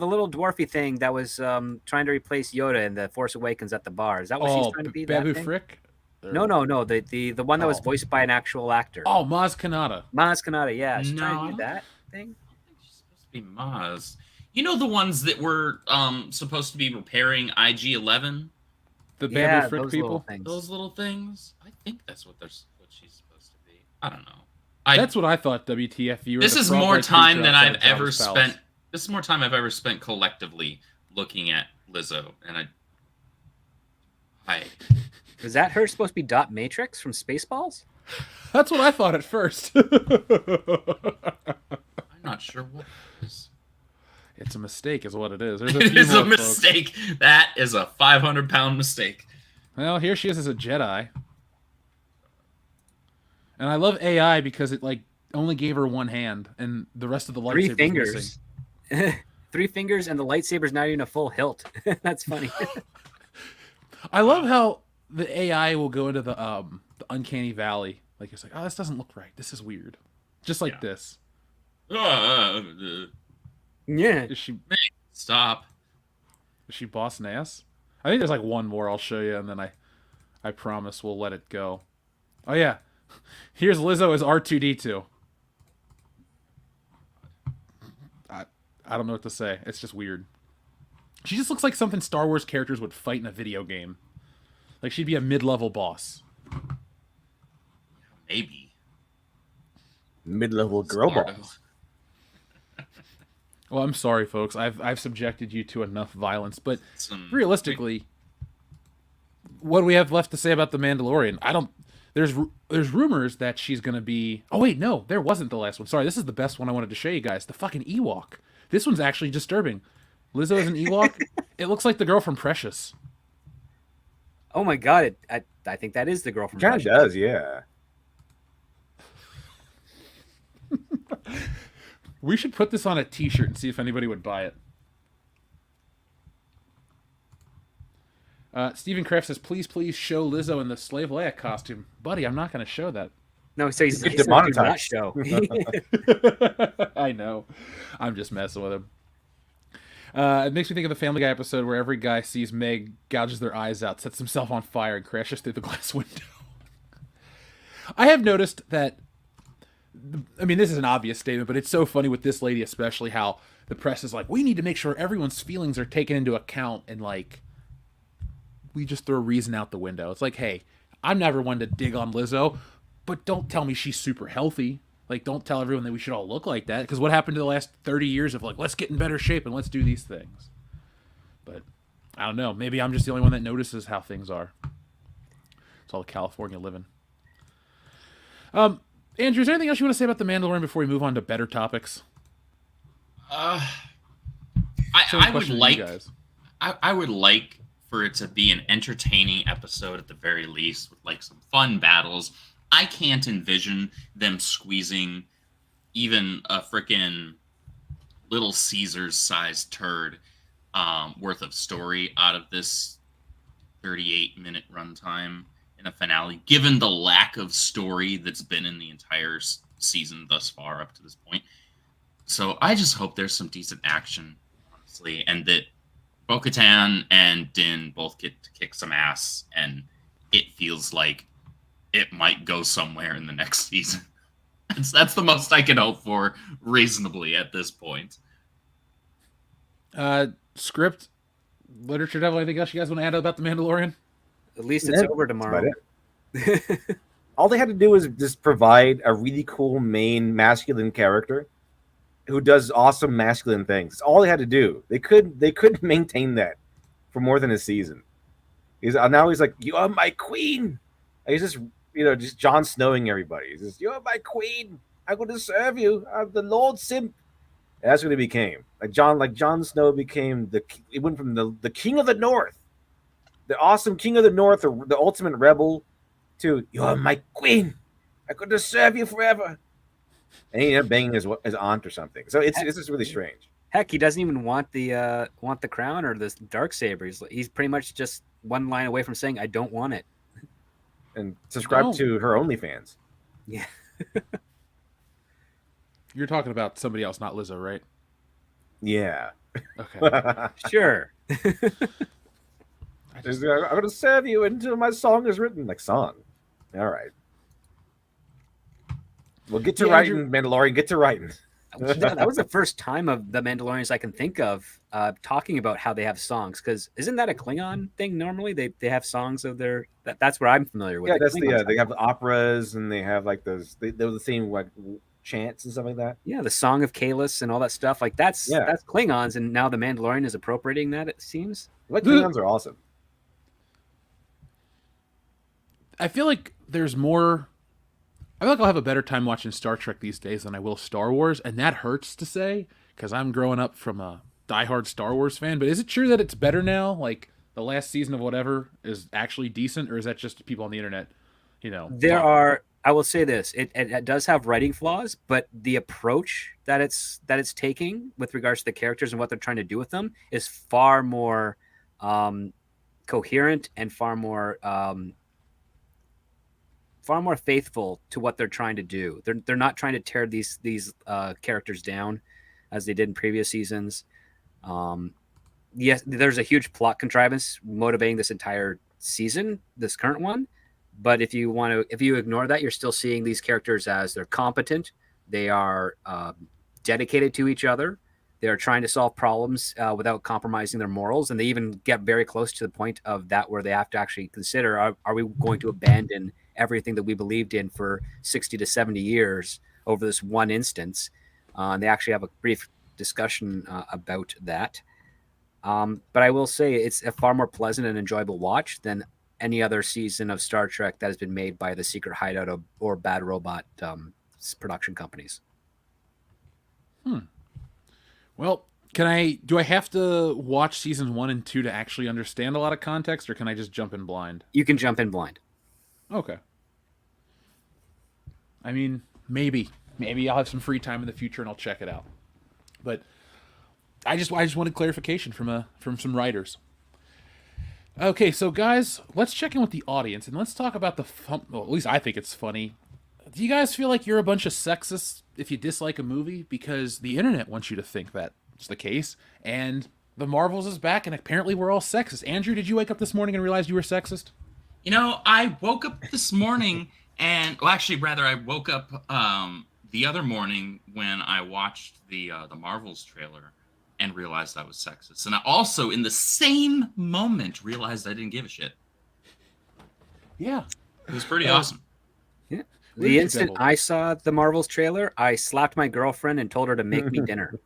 little dwarfy thing that was trying to replace Yoda in the Force Awakens at the bar. Is that what she's trying to be? Babu that thing? Frick? No. The one that was voiced by an actual actor. Oh, Maz Kanata. Maz Kanata. Yeah, she's trying to No. do that thing. I think she's supposed to be Maz. You know the ones that were supposed to be repairing IG-11? The Babu Yeah, Frick those people. little things. Those little things? I think that's what she's supposed to be. I don't know. That's what I thought. WTF? You were This the is frog-like more time creature than outside I've of ever Jabba's palace. spent. This is more time I've ever spent collectively looking at Lizzo, and I. Is that her supposed to be Dot Matrix from Spaceballs? That's what I thought at first. I'm not sure what it is. It's a mistake, is what it is. There's a It few is a more, folks. mistake. That is a 500-pound mistake. Well, here she is as a Jedi. And I love AI because it only gave her one hand and the rest of the lightsaber 3 fingers. 3 fingers and the lightsaber's not even a full hilt. That's funny. I love how the AI will go into the uncanny valley. Like it's like, oh, this doesn't look right. This is weird. Just like Yeah. this. Yeah. Is she Stop. boss Nass? I think there's like one more I'll show you, and then I promise we'll let it go. Oh yeah. Here's Lizzo as R2D2. I don't know what to say. It's just weird. She just looks like something Star Wars characters would fight in a video game. Like she'd be a mid-level boss. Maybe. Mid-level girl Sparto. boss. Well, I'm sorry, folks. I've subjected you to enough violence, but Some- realistically, what do we have left to say about the Mandalorian? There's rumors that she's gonna be. Oh wait, no, there wasn't the last one. Sorry, this is the best one I wanted to show you guys. The fucking Ewok. This one's actually disturbing. Lizzo is an Ewok. It looks like the girl from Precious. Oh my god! I think that is the girl from. Kind of Precious. does, yeah. We should put this on a T-shirt and see if anybody would buy it. Stephen Kraft says, please show Lizzo in the Slave Leia costume. Buddy, I'm not going to show that. No, so he's It's not demonetized. show. I know. I'm just messing with him. It makes me think of the Family Guy episode where every guy sees Meg, gouges their eyes out, sets himself on fire, and crashes through the glass window. I have noticed that, I mean, this is an obvious statement, but it's so funny with this lady especially, how the press is like, we need to make sure everyone's feelings are taken into account, and like, we just throw reason out the window. It's like, hey, I'm never one to dig on Lizzo, but don't tell me she's super healthy. Like, don't tell everyone that we should all look like that, because what happened to the last 30 years of, like, let's get in better shape and let's do these things? But, I don't know. Maybe I'm just the only one that notices how things are. It's all the California living. Andrew, is there anything else you want to say about The Mandalorian before we move on to better topics? I would like for it to be an entertaining episode at the very least, with like some fun battles. I can't envision them squeezing even a freaking Little Caesars sized turd worth of story out of this 38-minute runtime in a finale, given the lack of story that's been in the entire season thus far up to this point. So I just hope there's some decent action, honestly, and that Bo-Katan and Din both get to kick some ass, and it feels like it might go somewhere in the next season. That's the most I can hope for reasonably at this point. Script, literature devil, anything else you guys want to add about The Mandalorian? At least it's over tomorrow. All they had to do was just provide a really cool main masculine character who does awesome masculine things. That's all they had to do. They couldn't maintain that for more than a season. He's like, "You are my queen." And he's just just Jon Snowing everybody. He's just, "You are my queen. I'm going to serve you. I'm the Lord Simp." And that's what he became. Like Jon Snow became it went from the King of the North, the awesome King of the North, the ultimate rebel, to "You are my queen. I'm going to serve you forever." And he ended up banging his aunt or something. So it's just really strange. Heck, he doesn't even want the crown or this Darksaber. He's pretty much just one line away from saying, "I don't want it." And subscribe to her OnlyFans. Yeah. You're talking about somebody else, not Lizzo, right? Yeah. Okay. Sure. I'm going to serve you until my song is written. Like, song. All right. Well, get to writing, Andrew. Mandalorian. Get to writing. That was the first time of the Mandalorians I can think of talking about how they have songs. Because isn't that a Klingon thing? Normally, they have songs of their. That's what I'm familiar with. Yeah, that's they have the operas and they have like those. They're the same like chants and stuff like that. Yeah, the Song of Kalis and all that stuff. Like that's Klingons, and now the Mandalorian is appropriating that. It seems like Klingons are awesome. I feel like there's more. I feel like I'll have a better time watching Star Trek these days than I will Star Wars, and that hurts to say because I'm growing up from a diehard Star Wars fan. But is it true that it's better now? Like the last season of whatever is actually decent, or is that just people on the internet? There are. I will say this: it does have writing flaws, but the approach that it's taking with regards to the characters and what they're trying to do with them is far more coherent and far more faithful to what they're trying to do. They're not trying to tear these characters down as they did in previous seasons. Yes, there's a huge plot contrivance motivating this entire season, this current one. But if you ignore that, you're still seeing these characters as they're competent. They are dedicated to each other. They're trying to solve problems without compromising their morals. And they even get very close to the point of that where they have to actually consider, are we going to abandon everything that we believed in for 60 to 70 years over this one instance? They actually have a brief discussion about that. But I will say it's a far more pleasant and enjoyable watch than any other season of Star Trek that has been made by the Secret Hideout or Bad Robot production companies. Well, do I have to watch seasons 1 and 2 to actually understand a lot of context, or can I just jump in blind? You can jump in blind. Okay. I mean, maybe I'll have some free time in the future and I'll check it out. But I just wanted clarification from some writers. Okay, so guys, let's check in with the audience and let's talk about well, at least I think it's funny. Do you guys feel like you're a bunch of sexists if you dislike a movie? Because the internet wants you to think that's the case, and The Marvels is back, and apparently we're all sexist. Andrew, did you wake up this morning and realize you were sexist? You know, I woke up this morning and, well, actually, rather, I woke up the other morning when I watched the Marvels trailer and realized I was sexist. And I also, in the same moment, realized I didn't give a shit. Yeah. It was pretty awesome. Yeah. The instant I saw the Marvels trailer, I slapped my girlfriend and told her to make me dinner.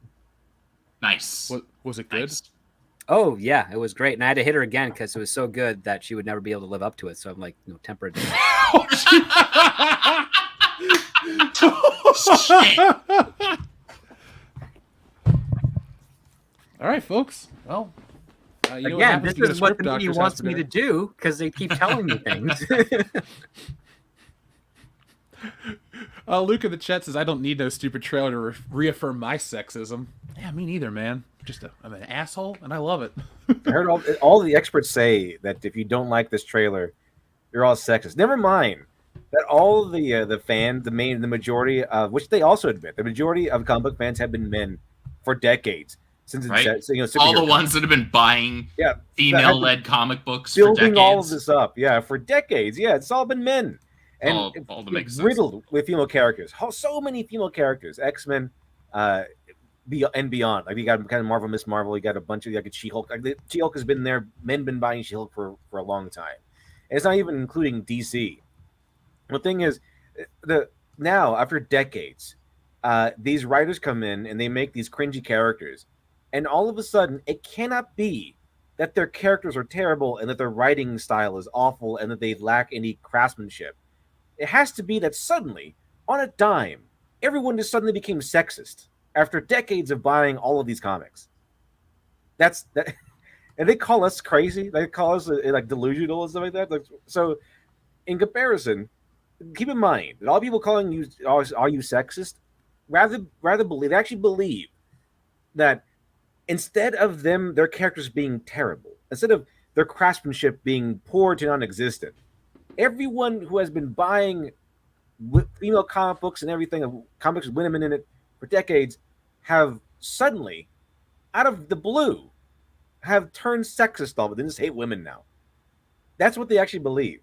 Nice. Was it good? Nice. Oh, yeah, it was great. And I had to hit her again because it was so good that she would never be able to live up to it. So I'm like, temper it down. Shit. All right, folks. Well, you know Again, what this is what the ScriptDoctor's media house wants for me to dinner? do because they keep telling me things. Luke in the chat says, I don't need no stupid trailer to reaffirm my sexism. Yeah, me neither, man. I'm an asshole, and I love it. I heard all the experts say that if you don't like this trailer, you're all sexist. Never mind that all the fans, the majority of which they also admit, the majority of comic book fans have been men for decades since Right? superhero All the comics. ones that have been buying female-led comic books for building decades. all of this up, for decades. Yeah, it's all been men, and all that makes sense. riddled with female characters. So many female characters, X-Men, and beyond. Like you got kind of Marvel, Miss Marvel. You got a bunch of like She-Hulk. Like She-Hulk has been there. Men been buying She-Hulk for a long time, and it's not even including DC. The thing is, now after decades, these writers come in and they make these cringy characters, and all of a sudden, it cannot be that their characters are terrible and that their writing style is awful and that they lack any craftsmanship. It has to be that suddenly, on a dime, everyone just suddenly became sexist after decades of buying all of these comics. That's that, and they call us crazy. They call us like delusional and stuff like that. So, in comparison, keep in mind that all people calling you are you sexist, rather believe, they actually believe that instead of their characters being terrible, instead of their craftsmanship being poor to non-existent, everyone who has been buying female comic books and everything, comics with women in it for decades, have suddenly, out of the blue, have turned sexist all of it. They just hate women now. That's what they actually believe.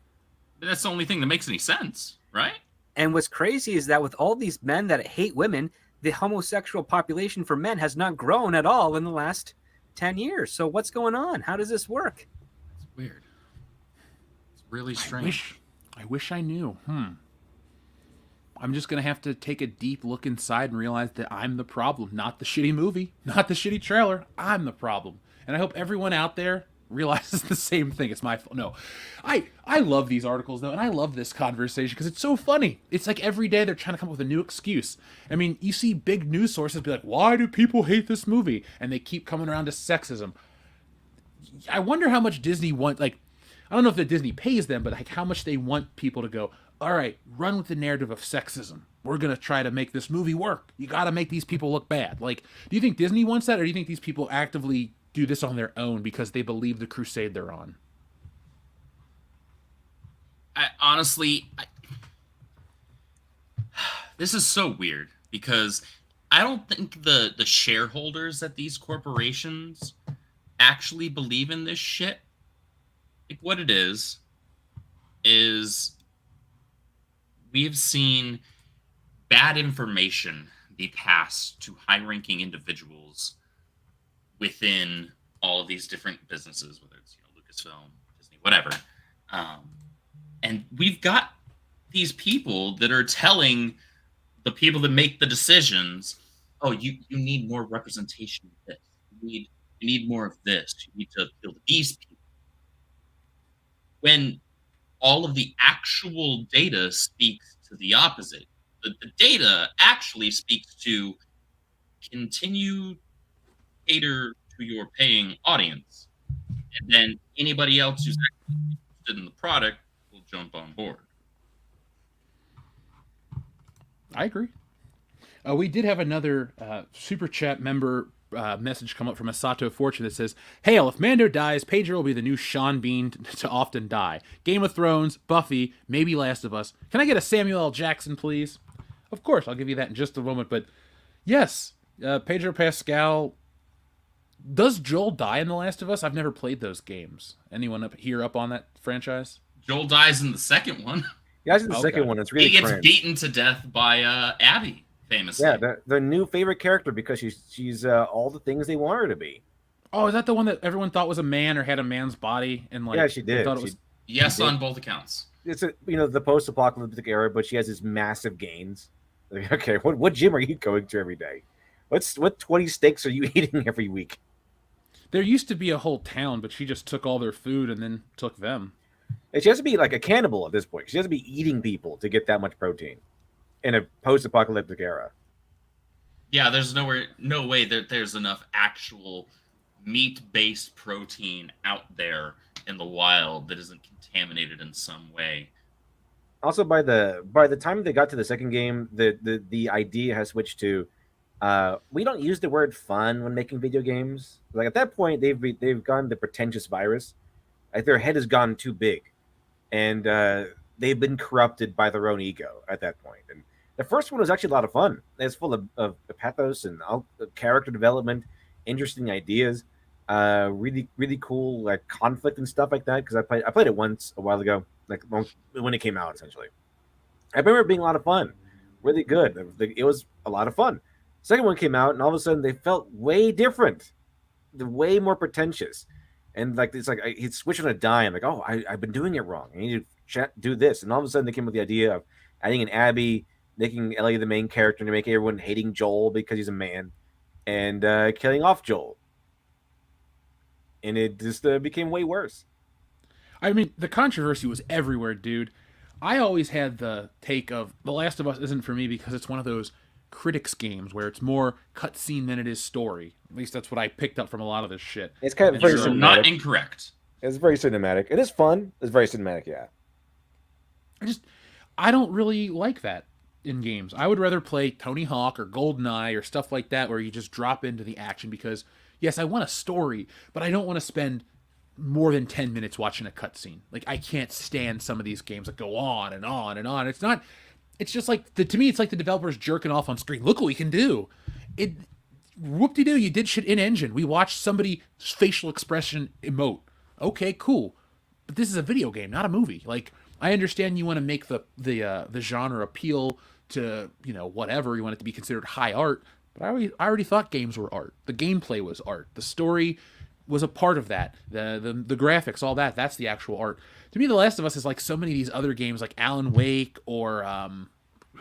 But that's the only thing that makes any sense, right? And what's crazy is that with all these men that hate women, the homosexual population for men has not grown at all in the last 10 years. So what's going on? How does this work? It's weird. It's really strange. I wish I knew. I'm just going to have to take a deep look inside and realize that I'm the problem, not the shitty movie, not the shitty trailer. I'm the problem. And I hope everyone out there realizes the same thing. It's my fault. No, I love these articles though, and I love this conversation because it's so funny. It's like every day they're trying to come up with a new excuse. I mean, you see big news sources be like, why do people hate this movie? And they keep coming around to sexism. I wonder how much Disney wants, like, I don't know if the Disney pays them, but like how much they want people to go, all right, run with the narrative of sexism. We're going to try to make this movie work. You got to make these people look bad. Like, do you think Disney wants that, or do you think these people actively do this on their own because they believe the crusade they're on? This is so weird because I don't think the shareholders at these corporations actually believe in this shit. Like, what it is we've seen bad information be passed to high-ranking individuals within all of these different businesses, whether it's Lucasfilm, Disney, whatever. And we've got these people that are telling the people that make the decisions, oh, you need more representation of this. You need more of this. You need to appeal to these people. When all of the actual data speaks to the opposite. The data actually speaks to continue cater to your paying audience, and then anybody else who's actually interested in the product will jump on board. I agree. We did have another super chat member message come up from Asato Fortune that says, "Hail, if Mando dies, Pedro will be the new Sean Bean to often die. Game of Thrones, Buffy, maybe Last of Us. Can I get a Samuel L. Jackson, please?" Of course, I'll give you that in just a moment. But yes, Pedro Pascal, Does Joel die in The Last of Us? I've never played those games. Anyone up on that franchise? Joel dies in the second one. Yeah, in the Okay. second one, it's really He gets cringe. beaten to death by Abby, famously. Yeah, the new favorite character because she's all the things they want her to be. Oh, is that the one that everyone thought was a man or had a man's body? And like, Yeah, she did. Thought it was... Yes, on both accounts. It's the post-apocalyptic era, but she has these massive gains. Like, okay, what gym are you going to every day? What 20 steaks are you eating every week? There used to be a whole town, but she just took all their food and then took them. And she has to be like a cannibal at this point. She has to be eating people to get that much protein in a post-apocalyptic era. Yeah, there's no way that there's enough actual meat-based protein out there in the wild that isn't contaminated in some way. Also, by the time they got to the second game, the idea has switched to we don't use the word fun when making video games. Like at that point, they've gone the pretentious virus. Like their head has gone too big, and they've been corrupted by their own ego at that point. And the first one was actually a lot of fun. It's full of pathos and character development, interesting ideas, really cool like conflict and stuff like that. Because I played it once a while ago, like when it came out. Essentially, I remember it being a lot of fun, really good. It was a lot of fun. Second one came out, and all of a sudden they felt way different, way more pretentious, and like it's like he'd switch on a dime. Like, oh, I've been doing it wrong. I need to do this, and all of a sudden they came with the idea of adding an Abby, making Ellie the main character, to make everyone hating Joel because he's a man, and killing off Joel, and it just became way worse. I mean, the controversy was everywhere, dude. I always had the take of The Last of Us isn't for me because it's one of those critics games where it's more cutscene than it is story. At least that's what I picked up from a lot of this shit. It's kind of very You're cinematic. not incorrect. It's very cinematic. It is fun. It's very cinematic, yeah. I don't really like that in games. I would rather play Tony Hawk or GoldenEye or stuff like that where you just drop into the action because, yes, I want a story, but I don't want to spend more than 10 minutes watching a cutscene. Like, I can't stand some of these games that go on and on and on. It's just like, to me, it's like the developers jerking off on screen. Look what we can do. Whoop-de-doo, you did shit in engine. We watched somebody's facial expression emote. Okay, cool. But this is a video game, not a movie. Like, I understand you want to make the genre appeal to, whatever. You want it to be considered high art. But I already thought games were art. The gameplay was art. The story was a part of that. The graphics, all that, that's the actual art. To me, The Last of Us is like so many of these other games like Alan Wake or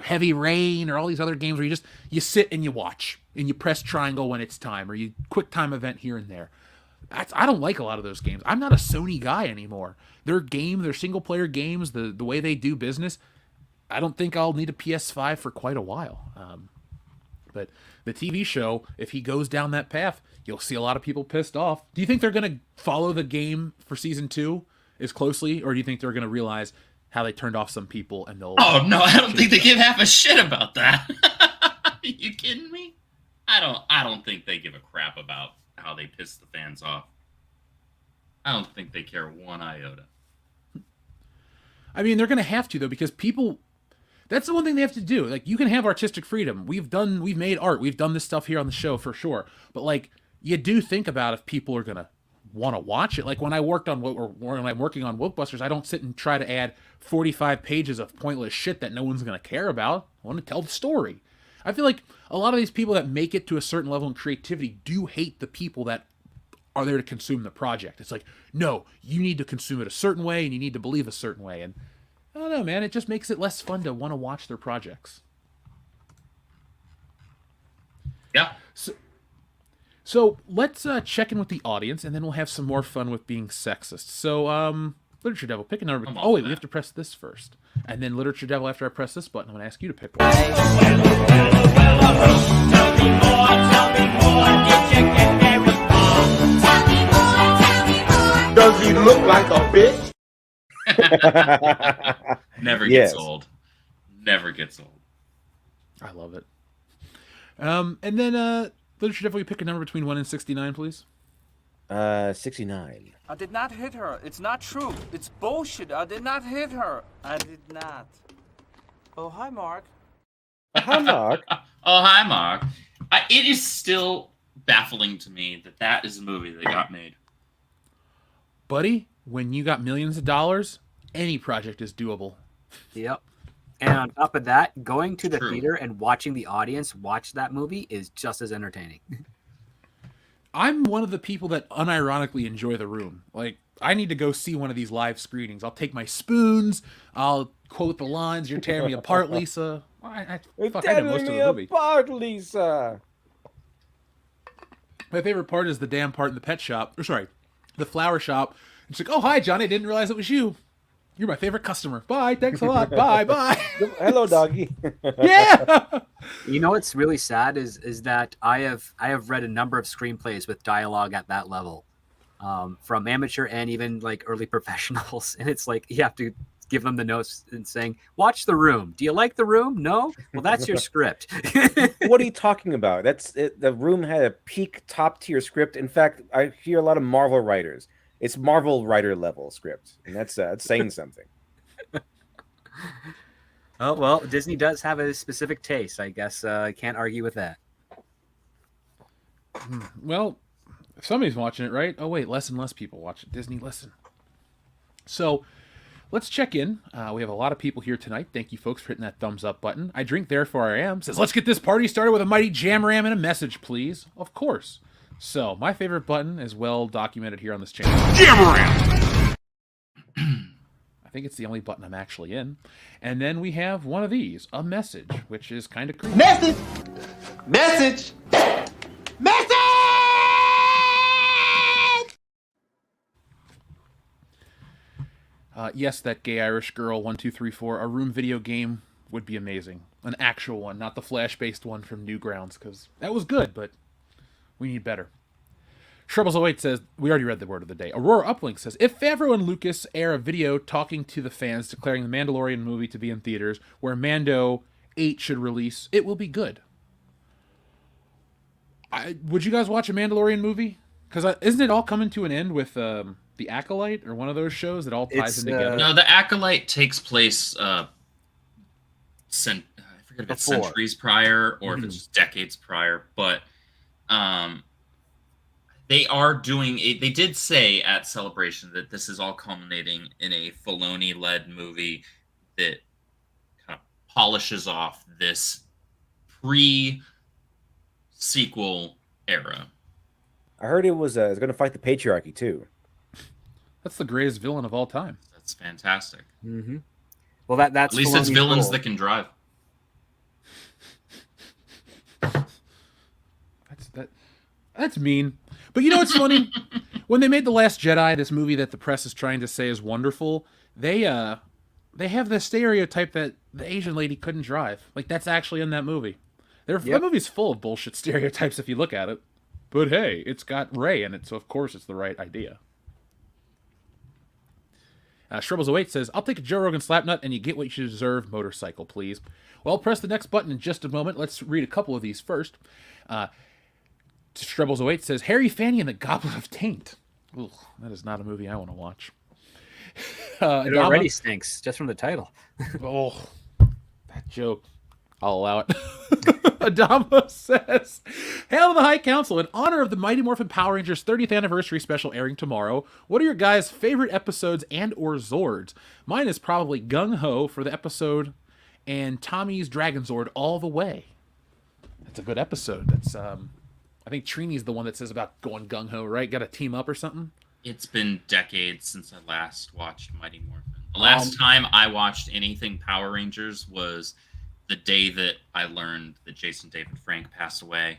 Heavy Rain or all these other games where you sit and you watch and you press triangle when it's time or you quick time event here and there. I don't like a lot of those games. I'm not a Sony guy anymore. Their single player games, the way they do business, I don't think I'll need a PS5 for quite a while. But the TV show, if he goes down that path, you'll see a lot of people pissed off. Do you think they're going to follow the game for season 2 as closely, or do you think they're going to realize how they turned off some people and they'll... Oh, no, I don't think they give half a shit about that. Are you kidding me? I don't think they give a crap about how they piss the fans off. I don't think they care one iota. I mean, they're going to have to, though, because people... That's the one thing they have to do. Like, you can have artistic freedom. We've made art. We've done this stuff here on the show for sure. But, like, you do think about if people are going to want to watch it. Like, when I'm working on Wokebusters, I don't sit and try to add 45 pages of pointless shit that no one's going to care about. I want to tell the story. I feel like a lot of these people that make it to a certain level in creativity do hate the people that are there to consume the project. It's like, no, you need to consume it a certain way and you need to believe a certain way. And I don't know, man. It just makes it less fun to want to watch their projects. Yeah. So let's check in with the audience, and then we'll have some more fun with being sexist. So, Literature Devil, pick a number. Oh, wait, we have to press this first. And then Literature Devil, after I press this button, I'm going to ask you to pick one. Tell me more, did you get very far? Tell me more. Does he look like a bitch? Never gets old. Never gets old. I love it. And then, Literature Devil, you pick a number between 1 and 69, please. 69. I did not hit her. It's not true. It's bullshit. I did not hit her. I did not. Oh, hi, Mark. Hi, Mark. Oh, hi, Mark. It is still baffling to me that that is a movie that got made. Buddy, when you got millions of dollars, any project is doable. Yep. And on top of that, going to the True. theater and watching the audience watch that movie is just as entertaining. I'm one of the people that unironically enjoy The Room. Like, I need to go see one of these live screenings. I'll take my spoons. I'll quote the lines. You're tearing me apart, Lisa. I know most of the movie. Apart, Lisa. My favorite part is the damn part in the pet shop. Or sorry, the flower shop. It's like, oh, hi, Johnny. I didn't realize it was you. You're my favorite customer. Bye. Thanks a lot. Bye. Bye. Hello, doggy. Yeah. You know what's really sad is that I have read a number of screenplays with dialogue at that level, from amateur and even like early professionals, and it's like you have to give them the notes and saying, "Watch The Room. Do you like The Room? No? Well, that's your script." What are you talking about? That's it. The Room had a peak top tier script. In fact, I hear a lot of Marvel writers. It's Marvel writer level script, and that's saying something. Oh well, Disney does have a specific taste. I guess I can't argue with that. Well, somebody's watching it, right? Oh, wait. Less and less people watch it. Disney, listen. So let's check in. We have a lot of people here tonight. Thank you, folks, for hitting that thumbs up button. I drink, therefore I am. Says, let's get this party started with a mighty jam ram and a message, please. Of course. So my favorite button is well documented here on this channel. Jam ram! I think it's the only button I'm actually in. And then we have one of these, a message, which is kind of creepy. Message! Message! Message! Yes, that gay Irish girl 1234. A Room video game would be amazing. An actual one, not the Flash-based one from Newgrounds, because that was good, but we need better. Shrubbles08 says, we already read the word of the day. Aurora Uplink says, if Favreau and Lucas air a video talking to the fans declaring the Mandalorian movie to be in theaters, where Mando 8 should release, it will be good. Would you guys watch a Mandalorian movie? Because isn't it all coming to an end with The Acolyte, or one of those shows that all ties in together? No, The Acolyte takes place, I forget if it's Before. centuries prior or if it's just decades prior, but they are doing it. They did say at Celebration that this is all culminating in a Filoni-led movie that kind of polishes off this pre-sequel era. I heard it was going to fight the patriarchy too. That's the greatest villain of all time. That's fantastic. Mm-hmm. Well, that's At least it's Filoni's villains goal. that can drive. That's mean. But you know what's funny? When they made The Last Jedi, this movie that the press is trying to say is wonderful, they have the stereotype that the Asian lady couldn't drive. Like, that's actually in that movie. That movie's full of bullshit stereotypes if you look at it. But hey, it's got Rey in it, so of course it's the right idea. Shrubbles08 says, I'll take a Joe Rogan slapnut and you get what you deserve, motorcycle, please. Well, I'll press the next button in just a moment. Let's read a couple of these first. Shrubbles08 says, Harry, Fanny, and the Goblet of Taint. Ugh, that is not a movie I want to watch. It already stinks just from the title. Oh, that joke. I'll allow it. Adamo says, Hail to the High Council. In honor of the Mighty Morphin Power Rangers 30th anniversary special airing tomorrow, what are your guys' favorite episodes and or Zords? Mine is probably Gung Ho for the episode and Tommy's Dragon Zord all the way. That's a good episode. That's I think Trini's the one that says about going gung ho, right? Got to team up or something. It's been decades since I last watched Mighty Morphin. The last time I watched anything Power Rangers was the day that I learned that Jason David Frank passed away,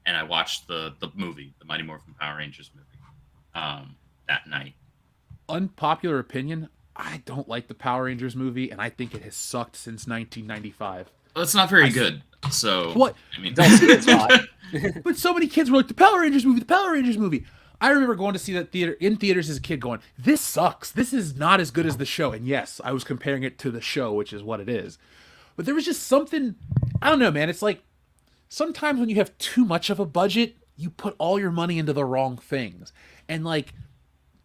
and I watched the movie, the Mighty Morphin Power Rangers movie, that night. Unpopular opinion, I don't like the Power Rangers movie, and I think it has sucked since 1995. Well, it's not very good. So What? I mean, It's not. But so many kids were like, the Power Rangers movie, the Power Rangers movie. I remember going to see that in theaters as a kid going, this sucks. This is not as good as the show. And yes, I was comparing it to the show, which is what it is. But there was just something, I don't know, man. It's like sometimes when you have too much of a budget, you put all your money into the wrong things. And like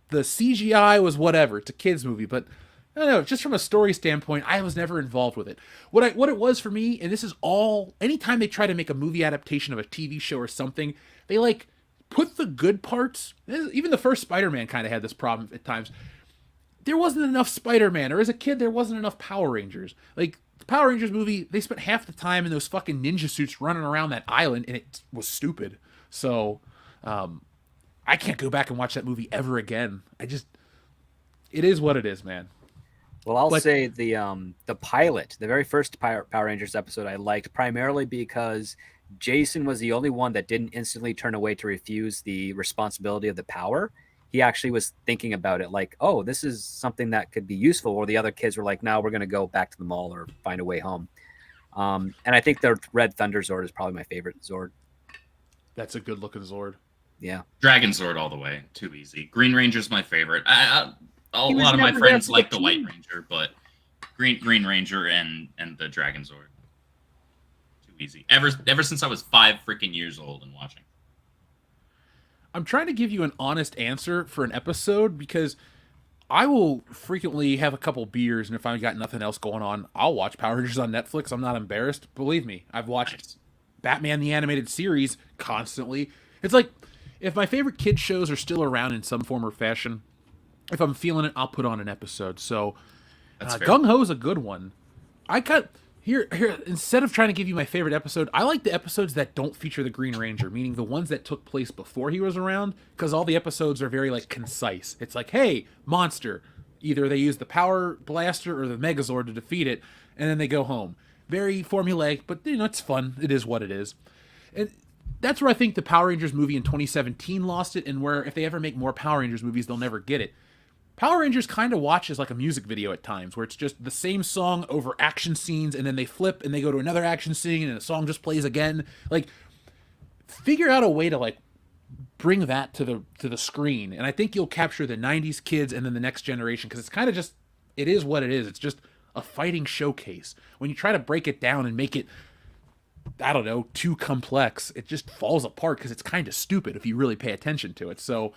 the CGI was whatever. It's a kid's movie. But I don't know, just from a story standpoint, I was never involved with it. What it was for me, and this is all, anytime they try to make a movie adaptation of a TV show or something, they like put the good parts. Even the first Spider-Man kind of had this problem at times. There wasn't enough Spider-Man, or as a kid, there wasn't enough Power Rangers. Like the Power Rangers movie, they spent half the time in those fucking ninja suits running around that island, and it was stupid. So, I can't go back and watch that movie ever again. It is what it is, man. Well, I'll say the pilot, the very first Power Rangers episode, I liked primarily because Jason was the only one that didn't instantly turn away to refuse the responsibility of the power. He actually was thinking about it like, oh, this is something that could be useful. Or the other kids were like, no, we're going to go back to the mall or find a way home. And I think the Red Thunder Zord is probably my favorite Zord. That's a good looking Zord. Yeah. Dragon Zord all the way. Too easy. Green Ranger's my favorite. A He was lot of my never friends there for like the the White team. Ranger, but Green Ranger and the Dragon Zord. Too easy. Ever since I was 5 freaking years old and watching. I'm trying to give you an honest answer for an episode because I will frequently have a couple beers, and if I've got nothing else going on, I'll watch Power Rangers on Netflix. I'm not embarrassed. Believe me, I've watched Batman the Animated Series constantly. It's like, if my favorite kid shows are still around in some form or fashion, if I'm feeling it, I'll put on an episode. So, Gung Ho is a good one. I cut here. Instead of trying to give you my favorite episode, I like the episodes that don't feature the Green Ranger, meaning the ones that took place before he was around, because all the episodes are very like concise. It's like, hey, monster. Either they use the Power Blaster or the Megazord to defeat it, and then they go home. Very formulaic, but it's fun. It is what it is. And that's where I think the Power Rangers movie in 2017 lost it, and where if they ever make more Power Rangers movies, they'll never get it. Power Rangers kind of watches like a music video at times, where it's just the same song over action scenes, and then they flip and they go to another action scene, and the song just plays again. Like, figure out a way to like bring that to the screen, and I think you'll capture the '90s kids and then the next generation, because it's kind of just, it is what it is. It's just a fighting showcase. When you try to break it down and make it, I don't know, too complex, it just falls apart because it's kind of stupid if you really pay attention to it. So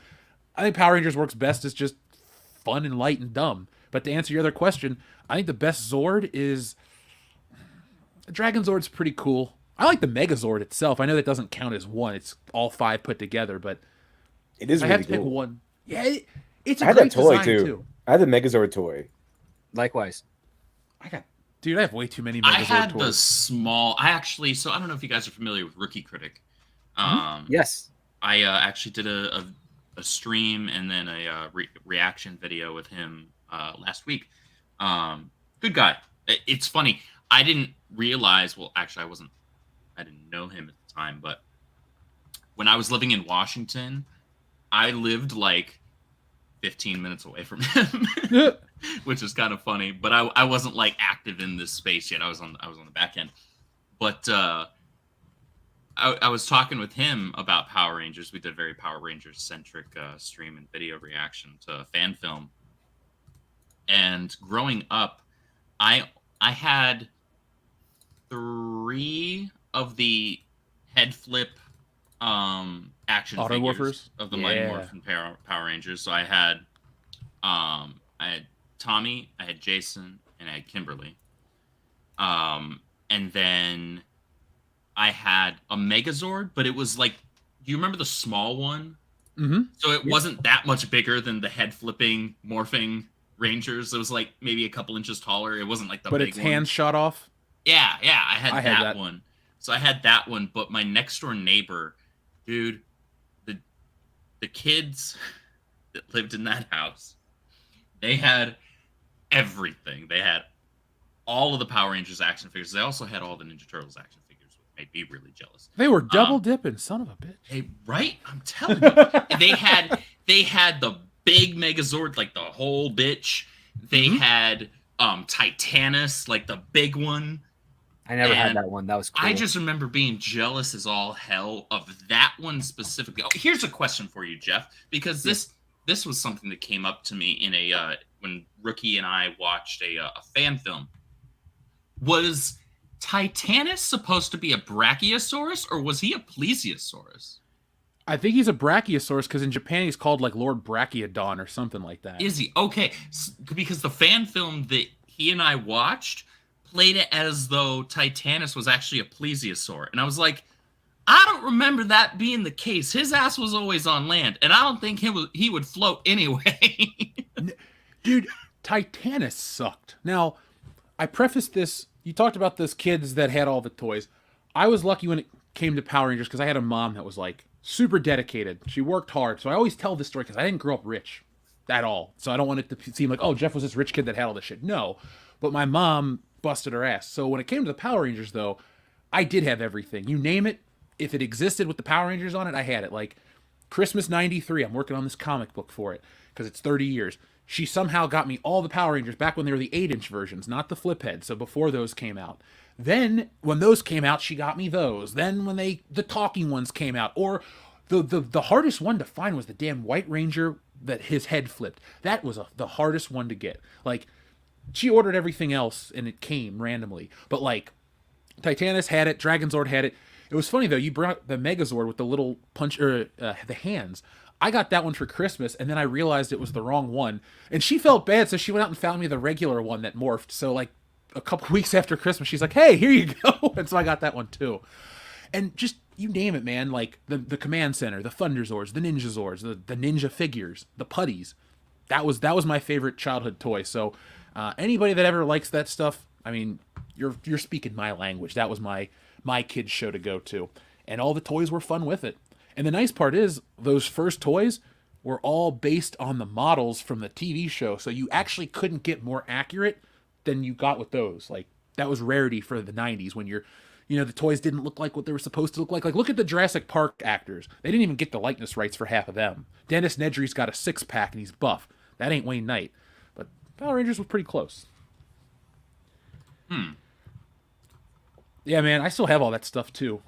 I think Power Rangers works best as just fun and light and dumb. But to answer your other question, I think the best Zord is Dragon Zord's pretty cool. I like the Megazord itself. I know that doesn't count as one. It's all 5 put together, but It is I really have to pick cool. one. Yeah, it's a I had great that toy design too. I had the Megazord toy. Likewise. Dude, I have way too many Megazord I had toys. the small. So I don't know if you guys are familiar with Rookie Critic. Yes. I actually did a stream and then a reaction video with him last week. Good guy. It's funny. I didn't realize. Well, actually, I didn't know him at the time. But when I was living in Washington, I lived like 15 minutes away from him, which is kind of funny. But I wasn't like active in this space yet. I was on the back end. But I was talking with him about Power Rangers. We did a very Power Rangers centric stream and video reaction to a fan film. And growing up, I had 3 of the head flip action Auto figures Morphers? of the Mighty Yeah. Morphin Power Rangers. So I had Tommy, I had Jason, and I had Kimberly. And then I had a Megazord, but it was like, do you remember the small one? Mm-hmm. So it wasn't that much bigger than the head flipping morphing Rangers. It was like maybe a couple inches taller. It wasn't like the But big its one. hands shot off. Yeah, I had had that one. So I had that one, but my next door neighbor, dude, the kids that lived in that house, they had everything. They had all of the Power Rangers action figures. They also had all the Ninja Turtles action figures, which made me really jealous. They were double dipping, son of a bitch. Hey, right? I'm telling you. they had the big Megazord, like the whole bitch. They had Titanus, like the big one. I never had And that one. That was cool. I just remember being jealous as all hell of that one specifically. Oh, here's a question for you, Jeff, because this was something that came up to me in a when Rookie and I watched a fan film. Was Titanus supposed to be a Brachiosaurus or was he a Plesiosaurus? I think he's a Brachiosaurus because in Japan he's called like Lord Brachiodon or something like that. Is he? Okay. Because the fan film that he and I watched played it as though Titanus was actually a plesiosaur. And I was like, I don't remember that being the case. His ass was always on land, and I don't think he would float anyway. Dude, Titanus sucked. Now, I prefaced this. You talked about those kids that had all the toys. I was lucky when it came to Power Rangers because I had a mom that was like super dedicated. She worked hard. So I always tell this story because I didn't grow up rich at all. So I don't want it to seem like, oh, Jeff was this rich kid that had all this shit. No. But my mom busted her ass. So when it came to the Power Rangers, though, I did have everything. You name it. If it existed with the Power Rangers on it, I had it. Like Christmas 93, I'm working on this comic book for it because it's 30 years. She somehow got me all the Power Rangers back when they were the 8-inch versions, not the flip head. So before those came out. Then when those came out, she got me those. Then when the talking ones came out, or the hardest one to find was the damn White Ranger that his head flipped. That was the hardest one to get. Like she ordered everything else and it came randomly. But like Titanus had it, Dragonzord had it. It was funny though, you brought the Megazord with the little punch or the hands. I got that one for Christmas, and then I realized it was the wrong one. And she felt bad, so she went out and found me the regular one that morphed. So like a couple weeks after Christmas, she's like, hey, here you go. And so I got that one too. And just, you name it, man. Like the Command Center, the Thunderzords, the Ninjazords, the Ninja figures, the putties. That was my favorite childhood toy. So anybody that ever likes that stuff, I mean, you're speaking my language. That was my kids' show to go to. And all the toys were fun with it. And the nice part is, those first toys were all based on the models from the TV show. So you actually couldn't get more accurate than you got with those. Like, that was rarity for the 90s when the toys didn't look like what they were supposed to look like. Like, look at the Jurassic Park actors. They didn't even get the likeness rights for half of them. Dennis Nedry's got a 6-pack and he's buff. That ain't Wayne Knight. But Power Rangers was pretty close. Yeah, man, I still have all that stuff too.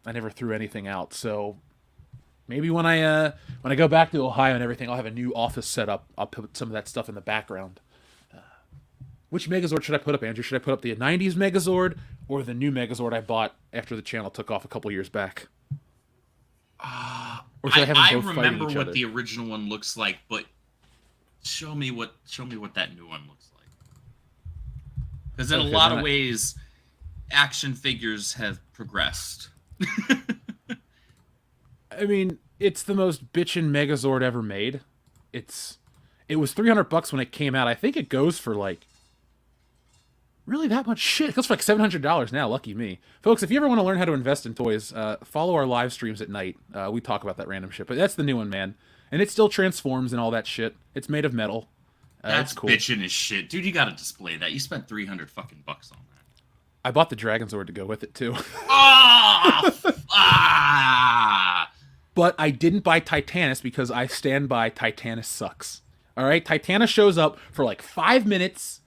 I never threw anything out, so maybe when I go back to Ohio and everything, I'll have a new office set up. I'll put some of that stuff in the background. Which Megazord should I put up, Andrew? Should I put up the 90s Megazord or the new Megazord I bought after the channel took off a couple years back? Or should I have them both fighting remember each what other? the original one looks like, but show me what that new one looks like. Because in a lot of ways, action figures have progressed. I mean, it's the most bitchin' Megazord ever made. It was $300 when it came out. I think it goes for like really that much shit. It goes for like $700 now. Lucky me, folks. If you ever want to learn how to invest in toys, follow our live streams at night. We talk about that random shit. But that's the new one, man, and it still transforms and all that shit. It's made of metal. That's it's cool. bitchin' as shit, dude. You gotta display that. You spent $300 fucking bucks on that. I bought the Dragonzord to go with it too. But I didn't buy Titanus because I stand by Titanus sucks. All right, Titanus shows up for like 5 minutes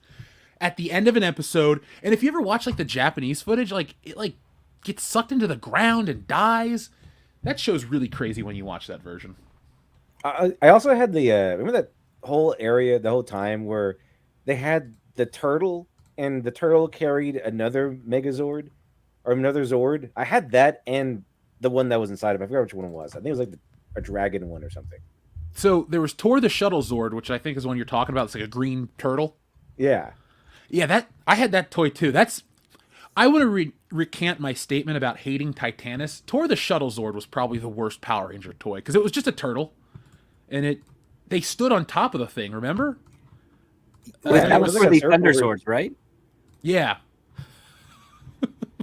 at the end of an episode, and if you ever watch like the Japanese footage, like it like gets sucked into the ground and dies. That show's really crazy when you watch that version. I also had the remember that whole area the whole time where they had the turtle and the turtle carried another Megazord or another Zord. I had that and the one that was inside of it. I forgot which one it was. I think it was like a dragon one or something. So there was Tor the Shuttle Zord, which I think is the one you're talking about. It's like a green turtle. Yeah. Yeah, that I had that toy too. I want to recant my statement about hating Titanus. Tor the Shuttle Zord was probably the worst Power Ranger toy because it was just a turtle, and they stood on top of the thing. Remember? That was for like the circle Thunderzords, right? Yeah.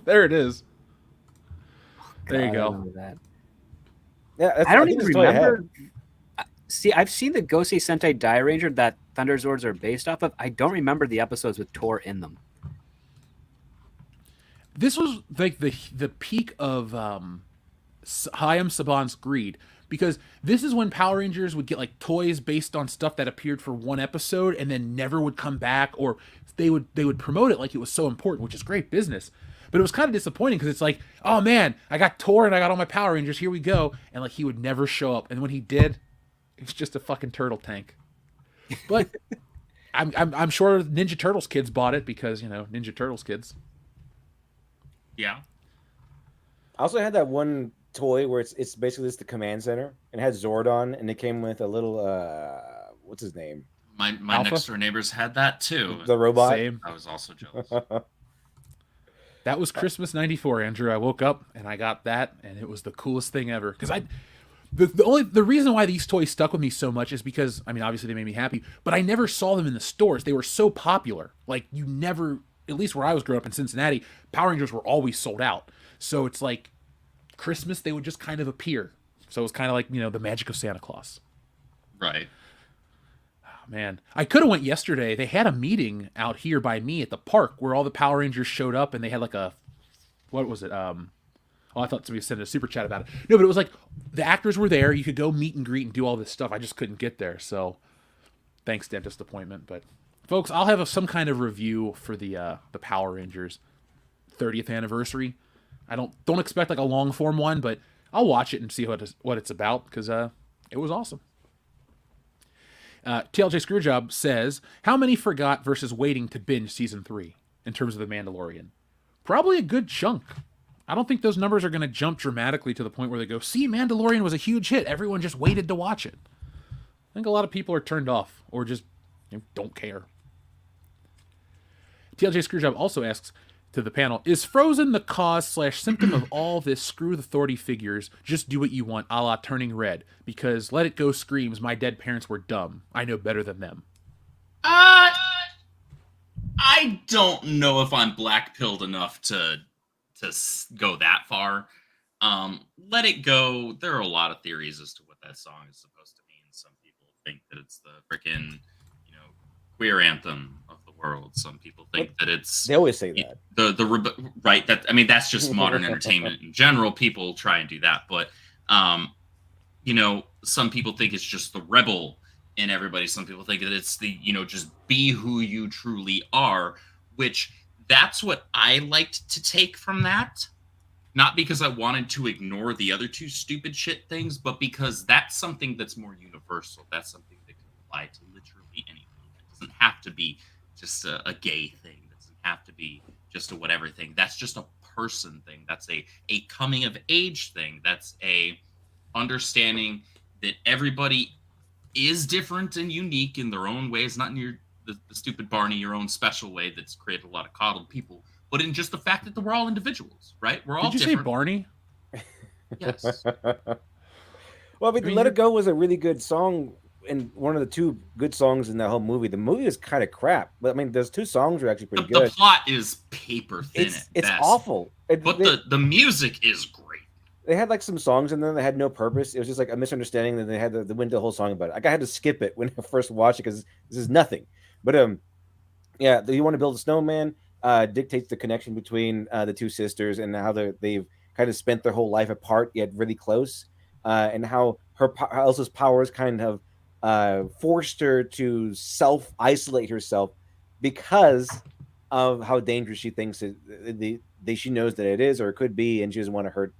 There it is. There you God, I go. remember that. Yeah, I don't think even that's the toy I had. remember. See, I've seen the Gosei Sentai Die Ranger that Thunderzords are based off of. I don't remember the episodes with Tor in them. This was like the peak of Hayam Saban's greed, because this is when Power Rangers would get like toys based on stuff that appeared for one episode and then never would come back, or they would promote it like it was so important, which is great business. But it was kind of disappointing because it's like, oh man, I got Tor and I got all my Power Rangers, here we go, and like he would never show up, and when he did, it was just a fucking turtle tank. But I'm sure Ninja Turtles kids bought it because Ninja Turtles kids. Yeah. I also had that one toy where it's basically just the command center and it had Zordon, and it came with a little what's his name? My Alpha? next door neighbors had that too. The robot. Same. I was also jealous. That was Christmas '94, Andrew. I woke up and I got that, and it was the coolest thing ever. Because the reason why these toys stuck with me so much is because, I mean, obviously they made me happy, but I never saw them in the stores. They were so popular. Like, you never, at least where I was growing up in Cincinnati, Power Rangers were always sold out. So it's like Christmas, they would just kind of appear. So it was kind of like, the magic of Santa Claus. Right. Man, I could have went yesterday. They had a meeting out here by me at the park where all the Power Rangers showed up, and they had like what was it? Oh, I thought somebody sent a super chat about it. No, but it was like the actors were there. You could go meet and greet and do all this stuff. I just couldn't get there. So thanks, dentist appointment. But folks, I'll have some kind of review for the Power Rangers 30th anniversary. I don't expect like a long form one, but I'll watch it and see what it's about, because it was awesome. TLJ Screwjob says, how many forgot versus waiting to binge season 3 in terms of The Mandalorian? Probably a good chunk. I don't think those numbers are going to jump dramatically to the point where they go, see, Mandalorian was a huge hit. Everyone just waited to watch it. I think a lot of people are turned off or just don't care. TLJ Screwjob also asks to the panel, is Frozen the cause/symptom of all this screw the authority figures, just do what you want, a la Turning Red? Because Let It Go screams, my dead parents were dumb. I know better than them. I don't know if I'm black-pilled enough to go that far. Let It Go, there are a lot of theories as to what that song is supposed to mean. Some people think that it's the frickin', queer anthem of the world. Some people think that it's... They always say that. Right, that's just modern entertainment in general. People try and do that. But, some people think it's just the rebel in everybody. Some people think that it's the, just be who you truly are, which that's what I liked to take from that. Not because I wanted to ignore the other two stupid shit things, but because that's something that's more universal. That's something that can apply to literally anything. It doesn't have to be just a gay thing. It doesn't have to be just a whatever thing. That's just a person thing. That's a coming of age thing. That's a understanding that everybody is different and unique in their own ways, not in the stupid Barney, your own special way that's created a lot of coddled people, but in just the fact that we're all individuals, right? We're all Did you different. say Barney? Yes. Well, but Let It Go was a really good song, and one of the two good songs in that whole movie. The movie is kind of crap, but I mean, those two songs are actually pretty good. The plot is paper thin. It's best, awful. But the music is great. They had like some songs in there that had no purpose. It was just like a misunderstanding that they had the went the whole song about it. Like I had to skip it when I first watched it because this is nothing. But yeah, You Want to Build a Snowman dictates the connection between the two sisters and how they've kind of spent their whole life apart yet really close, and how Elsa's powers kind of forced her to self-isolate herself because of how dangerous she thinks she knows that it is or it could be, and she doesn't want to hurt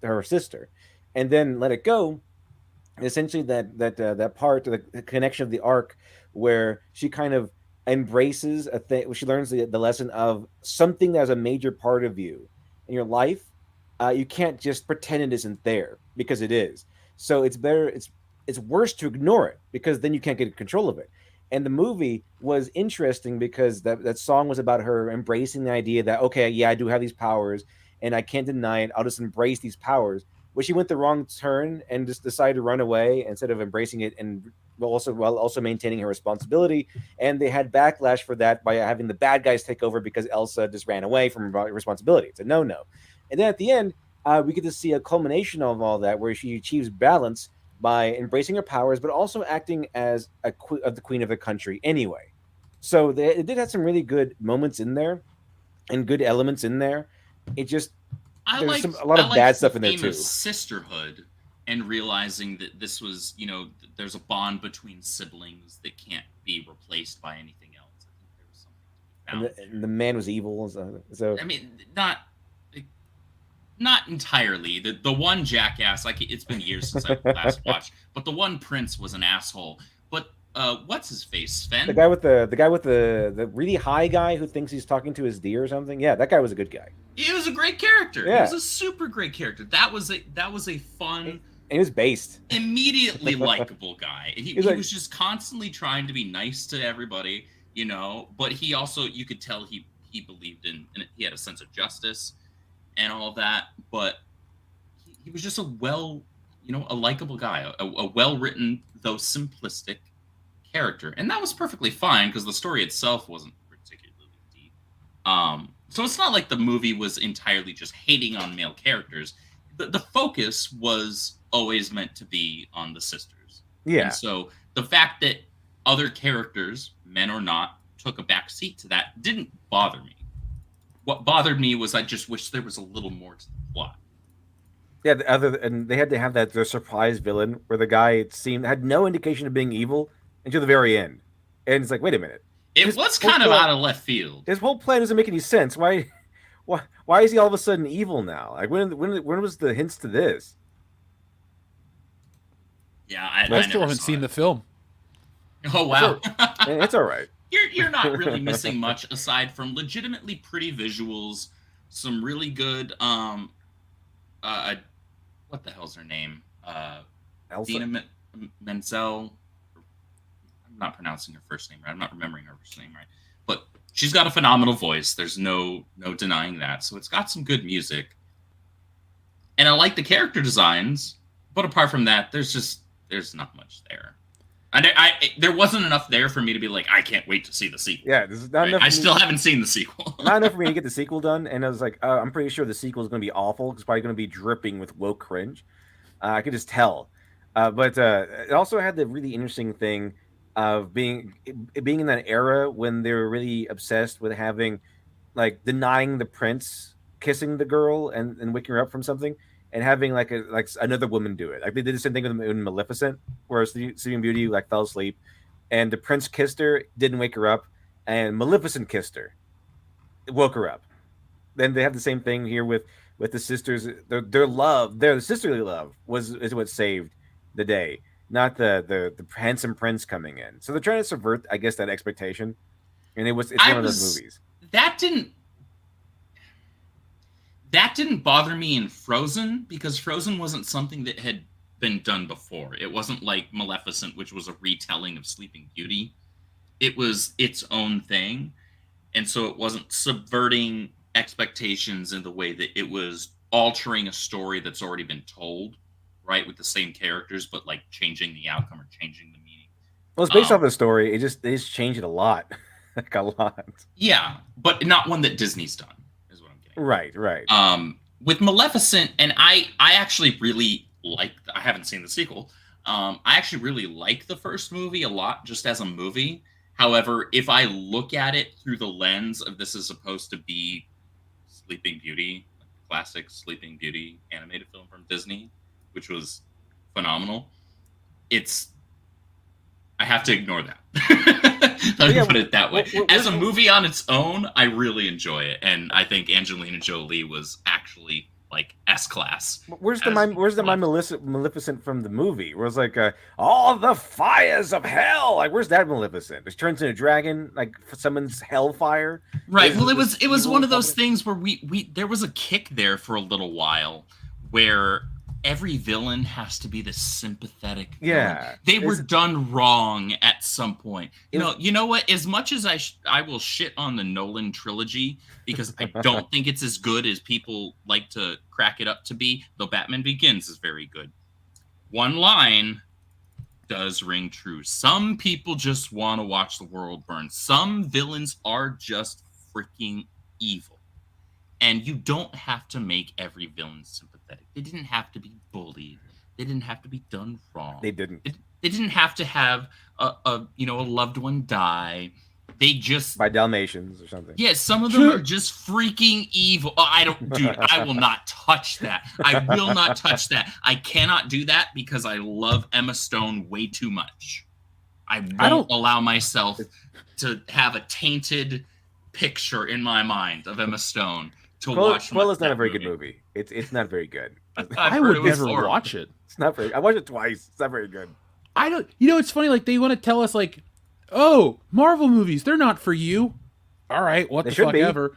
her sister. And then Let It Go, essentially that part of the connection of the arc where she kind of embraces a thing. She learns the lesson of something that's a major part of you in your life. You can't just pretend it isn't there, because it is. So it's better. It's worse to ignore it, because then you can't get control of it. And the movie was interesting because that song was about her embracing the idea that, okay, yeah, I do have these powers and I can't deny it. I'll just embrace these powers. But she went the wrong turn and just decided to run away instead of embracing it, and while also maintaining her responsibility. And they had backlash for that by having the bad guys take over because Elsa just ran away from her responsibility. It's a no-no. And then at the end, we get to see a culmination of all that, where she achieves balance by embracing her powers, but also acting as the queen of the country anyway. So it did have some really good moments in there and good elements in there. It just, there's a lot of bad stuff in there too. Sisterhood, and realizing that this was, there's a bond between siblings that can't be replaced by anything else. I think there was something to be found and the man was evil. So I mean, not entirely. The one jackass, like, it's been years since I last watched, but the one prince was an asshole. But what's his face, Sven? The guy with the really high guy who thinks he's talking to his deer or something. Yeah, that guy was a good guy. He was a great character. Yeah. He was a super great character. That was a fun, And he was based. immediately likable guy. He like, was just constantly trying to be nice to everybody, but he also, you could tell he believed in, and he had a sense of justice and all of that. But he was just a likable guy, a well-written, though simplistic character. And that was perfectly fine because the story itself wasn't particularly deep. So it's not like the movie was entirely just hating on male characters. The focus was always meant to be on the sisters. Yeah. And so the fact that other characters, men or not, took a back seat to that didn't bother me. What bothered me was I just wish there was a little more to the plot. Yeah, and they had to have their surprise villain where the guy had no indication of being evil until the very end. And it's like, wait a minute. It was kind of out of left field. His whole plan doesn't make any sense. Why is he all of a sudden evil now? Like when was the hints to this? Yeah, I still haven't seen the film. Oh wow, it's all right. You're not really missing much aside from legitimately pretty visuals, some really good what the hell's her name? Dina Menzel. I'm not pronouncing her first name right. I'm not remembering her first name right. But she's got a phenomenal voice. There's no denying that. So it's got some good music. And I like the character designs, but apart from that, there's not much there. There wasn't enough there for me to be like, I can't wait to see the sequel. Yeah, this is not enough. I still haven't seen the sequel. Not enough for me to get the sequel done, and I was like, I'm pretty sure the sequel is going to be awful. It's probably going to be dripping with woke cringe. I could just tell. But it also had the really interesting thing of being in that era when they were really obsessed with having, like, denying the prince kissing the girl and waking her up from something, and having like another woman do it. Like they did the same thing in Maleficent, where Sleeping Beauty like fell asleep, and the prince kissed her, didn't wake her up, and Maleficent kissed her, woke her up. Then they have the same thing here with the sisters. Their sisterly love is what saved the day, not the handsome prince coming in. So they're trying to subvert, I guess, that expectation, and it's one of those movies. That didn't bother me in Frozen because Frozen wasn't something that had been done before. It wasn't like Maleficent, which was a retelling of Sleeping Beauty. It was its own thing. And so it wasn't subverting expectations in the way that it was altering a story that's already been told, right? With the same characters, but like changing the outcome or changing the meaning. Well, it's based off the story. They just changed it a lot. Like a lot. Yeah, but not one that Disney's done. Right. With Maleficent, and I actually really like. I haven't seen the sequel. I actually really like the first movie a lot, just as a movie. However, if I look at it through the lens of this is supposed to be Sleeping Beauty, like the classic Sleeping Beauty animated film from Disney, which was phenomenal, I have to ignore that. Let me put it that way. As a movie on its own, I really enjoy it, and I think Angelina Jolie was actually like S-class. Where's the Maleficent from the movie? Where it's like all the fires of hell. Like, where's that Maleficent? It turns into a dragon, like summons hellfire. Right. Well, it was one of those things where we there was a kick there for a little while where every villain has to be the sympathetic villain. They were done wrong at some point. You know what? As much as I will shit on the Nolan trilogy because I don't think it's as good as people like to crack it up to be, though Batman Begins is very good. One line does ring true. Some people just want to watch the world burn. Some villains are just freaking evil. And you don't have to make every villain sympathetic. They didn't have to be bullied. They didn't have to be done wrong. They didn't. They didn't have to have a loved one die. They just by Dalmatians or something. Yeah, some of them are just freaking evil. Oh, I will not touch that. I will not touch that. I cannot do that because I love Emma Stone way too much. I won't allow myself to have a tainted picture in my mind of Emma Stone. Cruella's not a very good movie. It's not very good. I would never watch it. It's not very. I watched it twice. It's not very good. I don't. You know, it's funny. Like they want to tell us, like, oh, Marvel movies, they're not for you. All right, what They the should fuck be. ever.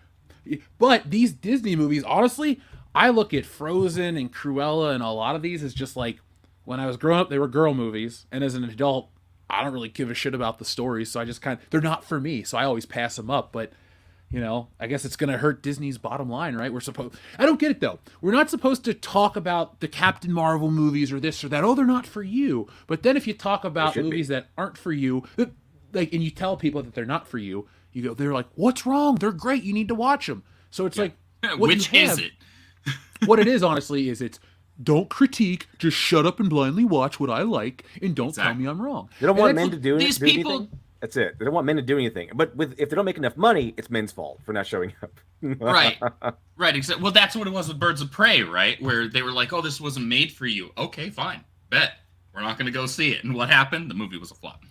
But these Disney movies, honestly, I look at Frozen and Cruella and a lot of these as just like when I was growing up, they were girl movies, and as an adult, I don't really give a shit about the stories, so I just they're not for me, so I always pass them up. But you know, I guess it's gonna hurt Disney's bottom line, right? I don't get it though. We're not supposed to talk about the Captain Marvel movies or this or that. Oh, they're not for you. But then if you talk about movies that aren't for you, like, and you tell people that they're not for you, they're like, what's wrong? They're great. You need to watch them. So it's like, which is it? What it is, honestly, is it's don't critique, just shut up and blindly watch what I like, and don't tell me I'm wrong. They don't want men to do these people. Anything. That's it. They don't want men to do anything. But if they don't make enough money, it's men's fault for not showing up. Right. Except, well, that's what it was with Birds of Prey, right? Where they were like, "Oh, this wasn't made for you." Okay, fine, bet we're not going to go see it. And what happened? The movie was a flop.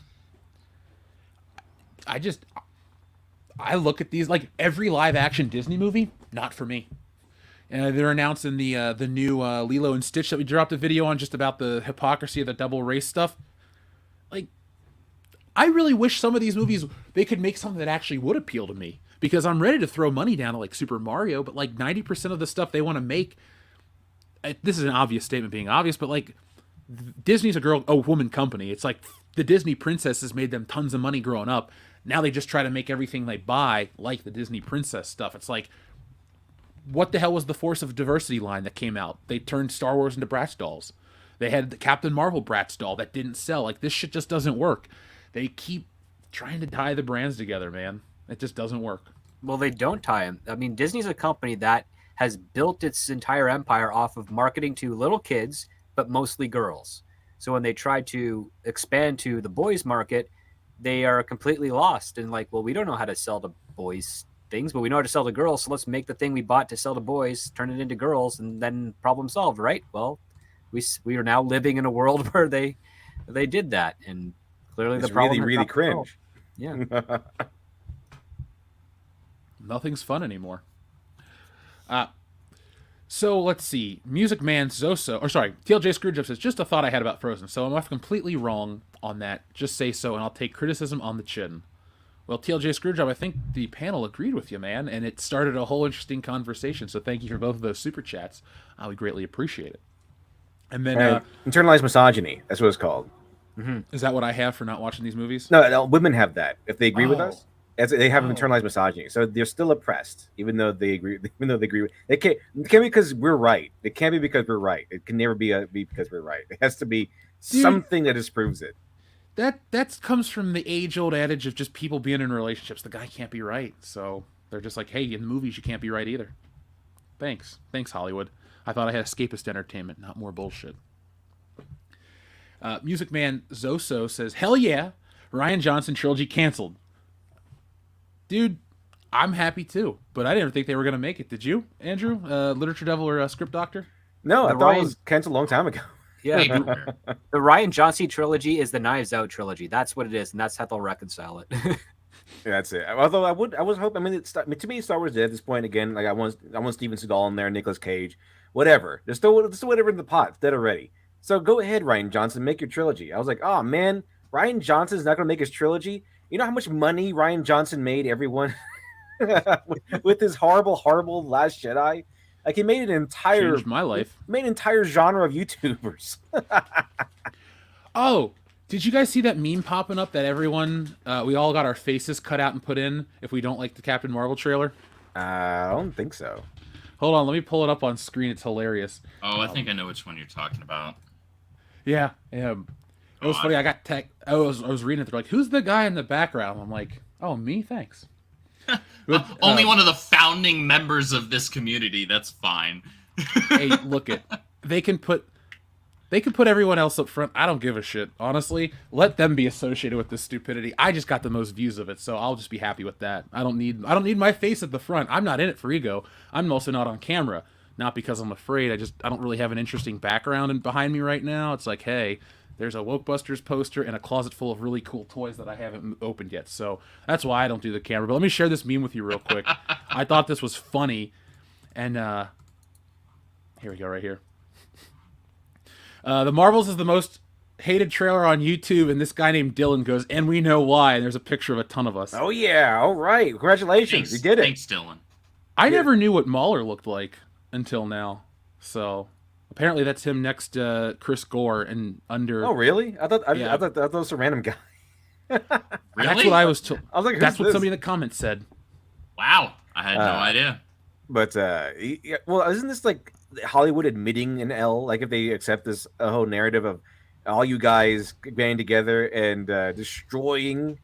I look at these like every live action Disney movie, not for me. And they're announcing the new Lilo and Stitch that we dropped a video on just about the hypocrisy of the double race stuff. Like, I really wish some of these movies, they could make something that actually would appeal to me. Because I'm ready to throw money down at like Super Mario, but like 90% of the stuff they want to make, this is an obvious statement being obvious, but like Disney's a woman company. It's like the Disney princesses made them tons of money growing up. Now they just try to make everything they buy like the Disney princess stuff. It's like, what the hell was the Force of Diversity line that came out? They turned Star Wars into Bratz dolls. They had the Captain Marvel Bratz doll that didn't sell. Like, this shit just doesn't work. They keep trying to tie the brands together, man. It just doesn't work. Well, they don't tie them. I mean, Disney's a company that has built its entire empire off of marketing to little kids, but mostly girls. So when they try to expand to the boys market, they are completely lost. And like, well, we don't know how to sell to boys things, but we know how to sell to girls. So let's make the thing we bought to sell to boys, turn it into girls, and then problem solved, right? Well, we are now living in a world where they did that, and clearly it's the problem really cringe. Yeah. Nothing's fun anymore. So let's see. Music Man Zoso, or sorry, TLJ Screwjob says, just a thought I had about Frozen. So I'm completely wrong on that. Just say so, and I'll take criticism on the chin. Well, TLJ Screwjob, I think the panel agreed with you, man, and it started a whole interesting conversation. So thank you for both of those super chats. We greatly appreciate it. And then internalized misogyny. That's what it's called. Is that what I have for not watching these movies? No, women have that. If they agree with us, they have internalized misogyny. So they're still oppressed, even though they agree. Even though they agree, it can't be because we're right. It can't be because we're right. It can never be because we're right. It has to be something that disproves it. That comes from the age-old adage of just people being in relationships. The guy can't be right, so they're just like, hey, in movies you can't be right either. Thanks, Hollywood. I thought I had escapist entertainment, not more bullshit. Music Man Zoso says, hell yeah, Rian Johnson trilogy canceled. Dude, I'm happy too, but I didn't think they were going to make it. Did you, Andrew? Lit.Devil or ScriptDoctor? No, I thought it was canceled a long time ago. Yeah, the Rian Johnson trilogy is the Knives Out trilogy. That's what it is, and that's how they'll reconcile it. That's it. Although I was hoping. I mean, to me, Star Wars did at this point again. Like I want Steven Seagal in there, Nicolas Cage, whatever. There's still whatever in the pot. It's dead already. So go ahead, Rian Johnson, make your trilogy. I was like, oh man, Rian Johnson's not going to make his trilogy. You know how much money Rian Johnson made everyone with his horrible Last Jedi. Like he made an Changed my life. Made an entire genre of YouTubers. Oh, did you guys see that meme popping up that everyone, we all got our faces cut out and put in if we don't like the Captain Marvel trailer? I don't think so. Hold on, let me pull it up on screen. It's hilarious. Oh, I think I know which one you're talking about. Yeah. It was funny. I got I was reading it. They're like, "Who's the guy in the background?" I'm like, "Oh, me, thanks." Only one of the founding members of this community. That's fine. Hey, look it. They can put everyone else up front. I don't give a shit. Honestly, let them be associated with this stupidity. I just got the most views of it, so I'll just be happy with that. I don't need my face at the front. I'm not in it for ego. I'm also not on camera. Not because I'm afraid. I don't really have an interesting background behind me right now. It's like, hey, there's a Wokebusters poster and a closet full of really cool toys that I haven't opened yet. So that's why I don't do the camera. But let me share this meme with you real quick. I thought this was funny. And here we go right here. The Marvels is the most hated trailer on YouTube, and this guy named Dylan goes, and we know why. And there's a picture of a ton of us. Oh yeah, all right. Congratulations, you did it. Thanks, Dylan. I never knew what Mahler looked like until now. So apparently that's him next to Chris Gore and under. Oh really? I thought that was a random guy. Really? That's what I was told. I was like, that's who's what this? somebody in the comments said. Wow, I had no idea. But well, isn't this like Hollywood admitting an L? Like if they accept this whole narrative of all you guys banding together and destroying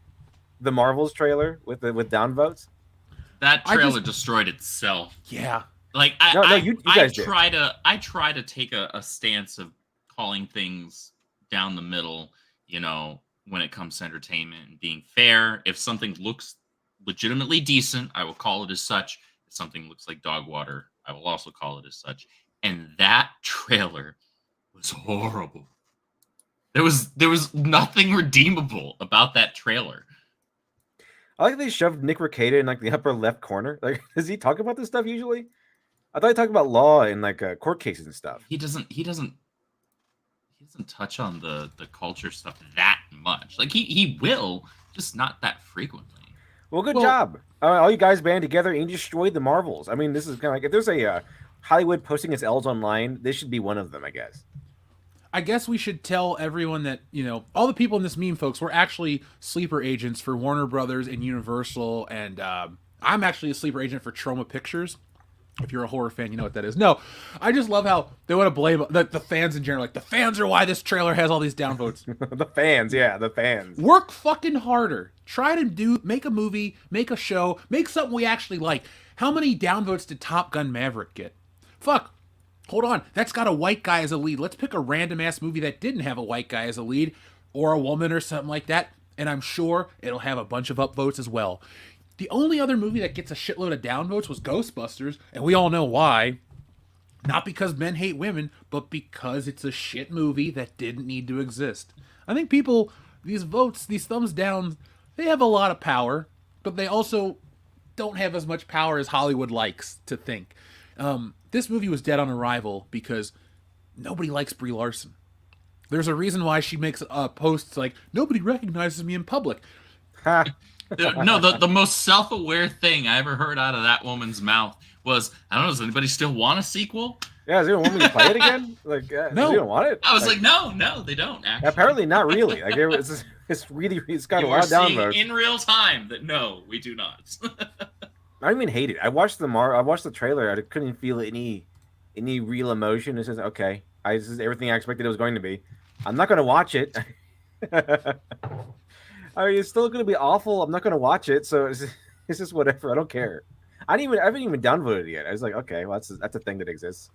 the Marvels trailer with downvotes. That trailer destroyed itself. Yeah. Like you guys did. I try to take a stance of calling things down the middle, you know, when it comes to entertainment and being fair. If something looks legitimately decent, I will call it as such. If something looks like dog water, I will also call it as such. And that trailer was horrible. There was nothing redeemable about that trailer. I like they shoved Nick Rekieta in like the upper left corner. Like, does he talk about this stuff usually? I thought he talked about law and like court cases and stuff. He doesn't touch on the culture stuff that much. Like he will, just not that frequently. Well, good job. All you guys band together and you destroyed the Marvels. I mean, this is kind of like if there's a Hollywood posting its L's online, this should be one of them, I guess. I guess we should tell everyone that, you know, all the people in this meme, folks, we're actually sleeper agents for Warner Brothers and Universal, and I'm actually a sleeper agent for Troma Pictures. If you're a horror fan, you know what that is. No, I just love how they want to blame the fans in general. Like, the fans are why this trailer has all these downvotes. The fans. Work fucking harder. Try to make a movie, make a show, make something we actually like. How many downvotes did Top Gun Maverick get? Fuck. Hold on, that's got a white guy as a lead. Let's pick a random-ass movie that didn't have a white guy as a lead, or a woman or something like that, and I'm sure it'll have a bunch of upvotes as well. The only other movie that gets a shitload of downvotes was Ghostbusters, and we all know why. Not because men hate women, but because it's a shit movie that didn't need to exist. I think people, these votes, these thumbs down, they have a lot of power, but they also don't have as much power as Hollywood likes to think. This movie was dead on arrival because nobody likes Brie Larson. There's a reason why she makes posts like, nobody recognizes me in public. No, the most self-aware thing I ever heard out of that woman's mouth was, I don't know, does anybody still want a sequel? Yeah, does anyone want me to play it again? Like, no. They don't want it. I was like, no, they don't, actually. Apparently not really. Like, it's got a lot of downvotes. In real time that no, we do not. I don't even hate it. I watched the trailer. I couldn't feel any real emotion. It's just okay. This is everything I expected it was going to be. I'm not going to watch it. I mean, it's still going to be awful. I'm not going to watch it. So it's just whatever. I don't care. I haven't even downvoted yet. I was like, okay, well that's a thing that exists.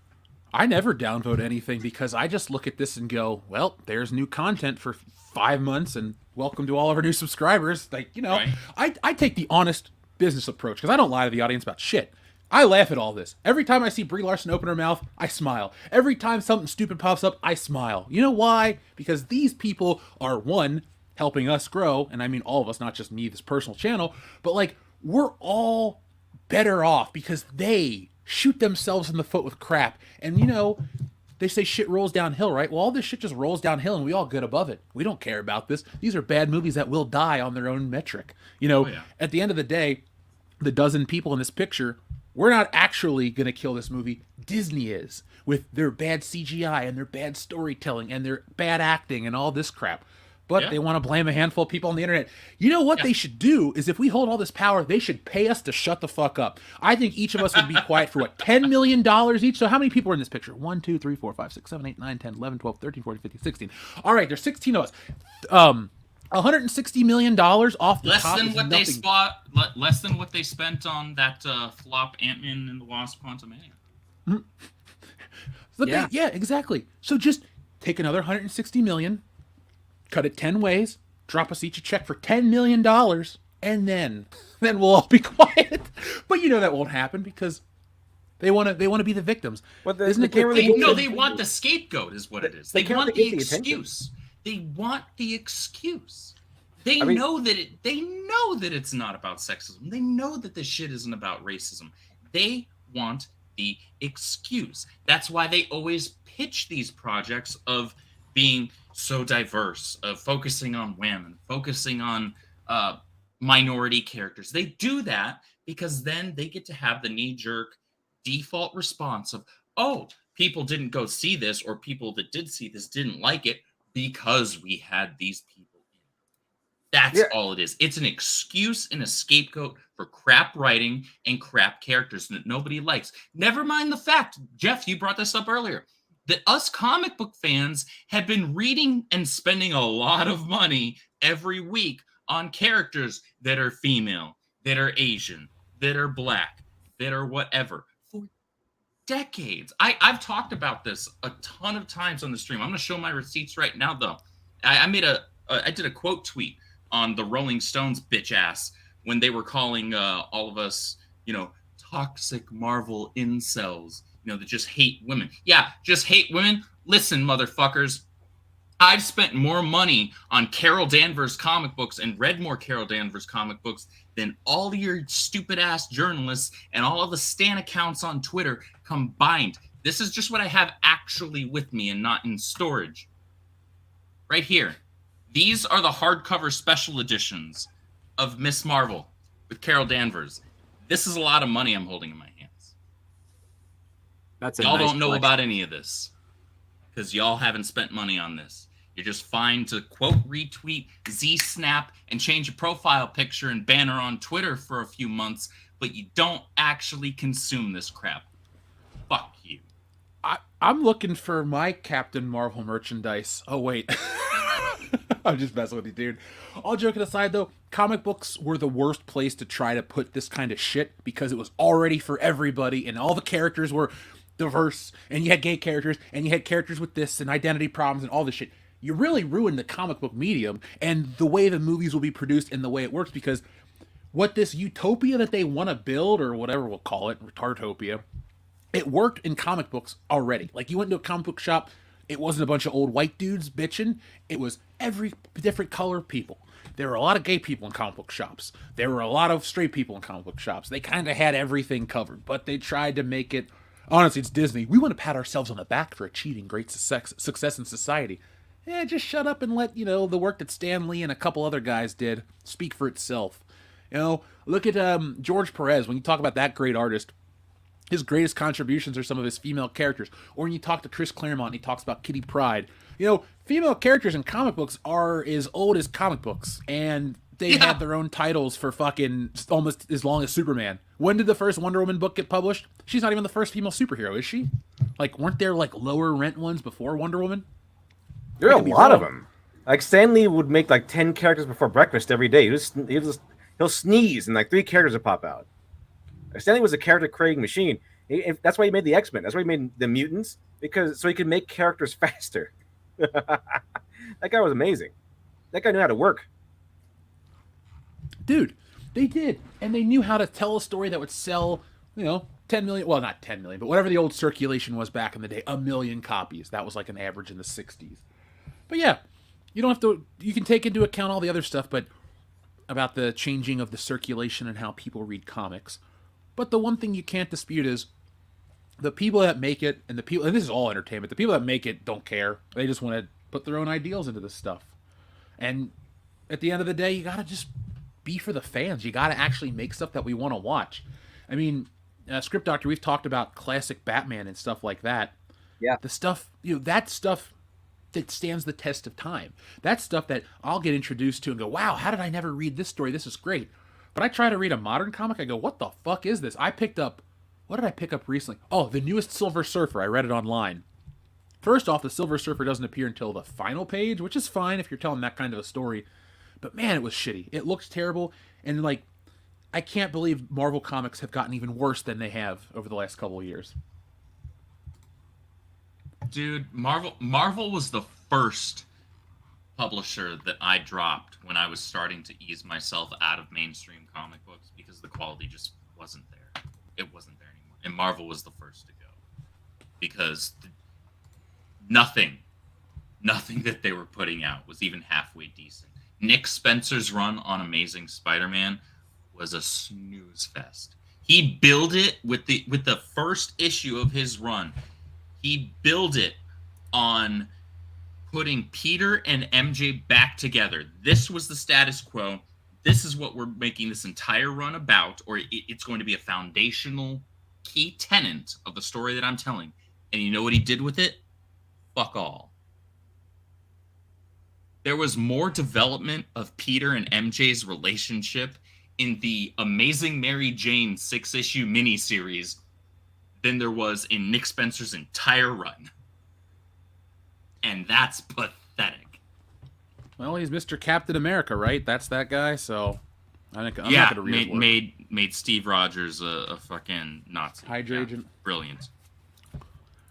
I never downvote anything because I just look at this and go, well, there's new content for 5 months, and welcome to all of our new subscribers. Like, you know, right. I take the honest business approach because I don't lie to the audience about shit. I laugh at all this. Every time I see Brie Larson open her mouth, I smile. Every time something stupid pops up, I smile. You know why? Because these people are, one, helping us grow, and I mean all of us, not just me, this personal channel, but like, we're all better off because they shoot themselves in the foot with crap. And you know, they say shit rolls downhill, right? Well, all this shit just rolls downhill and we all get above it. We don't care about this. These are bad movies that will die on their own metric. You know, At the end of the day, the dozen people in this picture, we're not actually going to kill this movie. Disney is, with their bad CGI and their bad storytelling and their bad acting and all this crap. But they want to blame a handful of people on the internet. You know what they should do is, if we hold all this power, they should pay us to shut the fuck up. I think each of us would be quiet for, what, $10 million each? So how many people are in this picture? 1, 2, 3, 4, 5, 6, 7, 8, 9, 10, 11, 12, 13, 14, 15, 16. All right, there's 16 of us. $160 million off the top is nothing. Less than what they spent on that flop Ant-Man and the Wasp Quantumania. Mm-hmm. Yeah, exactly. So just take another $160 million, cut it 10 ways, drop us each a check for $10 million, and then we'll all be quiet. But you know that won't happen because they want to be the victims. Isn't it? They want the scapegoat, is what it is. They want the excuse. They want the excuse. They know that it's not about sexism. They know that this shit isn't about racism. They want the excuse. That's why they always pitch these projects of being so diverse, of focusing on women, focusing on minority characters. They do that because then they get to have the knee-jerk default response of, oh, people didn't go see this, or people that did see this didn't like it because we had these people in. That's all it is. It's an excuse and a scapegoat for crap writing and crap characters that nobody likes. Never mind the fact, Jeff, you brought this up earlier, that us comic book fans have been reading and spending a lot of money every week on characters that are female, that are Asian, that are black, that are whatever for decades. I've talked about this a ton of times on the stream. I'm going to show my receipts right now, though. I did a quote tweet on the Rolling Stones bitch ass when they were calling all of us, toxic Marvel incels, that just hate women. Yeah, just hate women. Listen, motherfuckers. I've spent more money on Carol Danvers comic books and read more Carol Danvers comic books than all your stupid ass journalists and all of the stan accounts on Twitter combined. This is just what I have actually with me and not in storage. Right here. These are the hardcover special editions of Miss Marvel with Carol Danvers. This is a lot of money I'm holding in my hands. Y'all don't know about any of this because y'all haven't spent money on this. You're just fine to quote, retweet, Z-snap, and change your profile picture and banner on Twitter for a few months, but you don't actually consume this crap. Fuck you. I'm looking for my Captain Marvel merchandise. Oh, wait. I'm just messing with you, dude. All joking aside, though, comic books were the worst place to try to put this kind of shit because it was already for everybody, and all the characters were diverse, and you had gay characters, and you had characters with this, and identity problems, and all this shit. You really ruined the comic book medium, and the way the movies will be produced, and the way it works, because what this utopia that they want to build, or whatever we'll call it, retardtopia, it worked in comic books already. Like, you went to a comic book shop, it wasn't a bunch of old white dudes bitching, it was every different color people. There were a lot of gay people in comic book shops. There were a lot of straight people in comic book shops. They kind of had everything covered, but they tried to make it, honestly, it's Disney. We want to pat ourselves on the back for achieving great success in society. Yeah, just shut up and let, the work that Stan Lee and a couple other guys did speak for itself. Look at George Perez. When you talk about that great artist, his greatest contributions are some of his female characters. Or when you talk to Chris Claremont, he talks about Kitty Pryde. Female characters in comic books are as old as comic books, and they had their own titles for fucking almost as long as Superman. When did the first Wonder Woman book get published? She's not even the first female superhero, is she? Like, weren't there lower rent ones before Wonder Woman? There are a lot of them. Like, Stan Lee would make 10 characters before breakfast every day. He'll sneeze and 3 characters will pop out. Stan Lee was a character creating machine. That's why he made the X-Men. That's why he made the mutants, so he could make characters faster. That guy was amazing. That guy knew how to work. Dude, they did. And they knew how to tell a story that would sell, 10 million. Well, not 10 million, but whatever the old circulation was back in the day. 1 million copies. That was an average in the 60s. But yeah, you don't have to. You can take into account all the other stuff, but about the changing of the circulation and how people read comics. But the one thing you can't dispute is the people that make it, and this is all entertainment, the people that make it don't care. They just want to put their own ideals into this stuff. And at the end of the day, you got to just be for the fans. You got to actually make stuff that we want to watch. I mean, ScriptDoctor, we've talked about classic Batman and stuff like that. Yeah. The stuff, that stuff that stands the test of time. That's stuff that I'll get introduced to and go, wow, how did I never read this story? This is great. But I try to read a modern comic, I go, what the fuck is this? What did I pick up recently? Oh, the newest Silver Surfer. I read it online. First off, the Silver Surfer doesn't appear until the final page, which is fine if you're telling that kind of a story. But man, it was shitty. It looks terrible. And I can't believe Marvel Comics have gotten even worse than they have over the last couple of years. Dude, Marvel was the first publisher that I dropped when I was starting to ease myself out of mainstream comic books because the quality just wasn't there. It wasn't there anymore. And Marvel was the first to go because nothing that they were putting out was even halfway decent. Nick Spencer's run on Amazing Spider-Man was a snooze fest. He built it with the first issue of his run. He built it on putting Peter and MJ back together. This was the status quo. This is what we're making this entire run about, or it's going to be a foundational key tenet of the story that I'm telling. And you know what he did with it? Fuck all. There was more development of Peter and MJ's relationship in the Amazing Mary Jane 6-issue miniseries than there was in Nick Spencer's entire run. And that's pathetic. Well, he's Mr. Captain America, right? That's that guy, so I'm not going to read his work. made Steve Rogers a fucking Nazi. Hydra agent. Brilliant.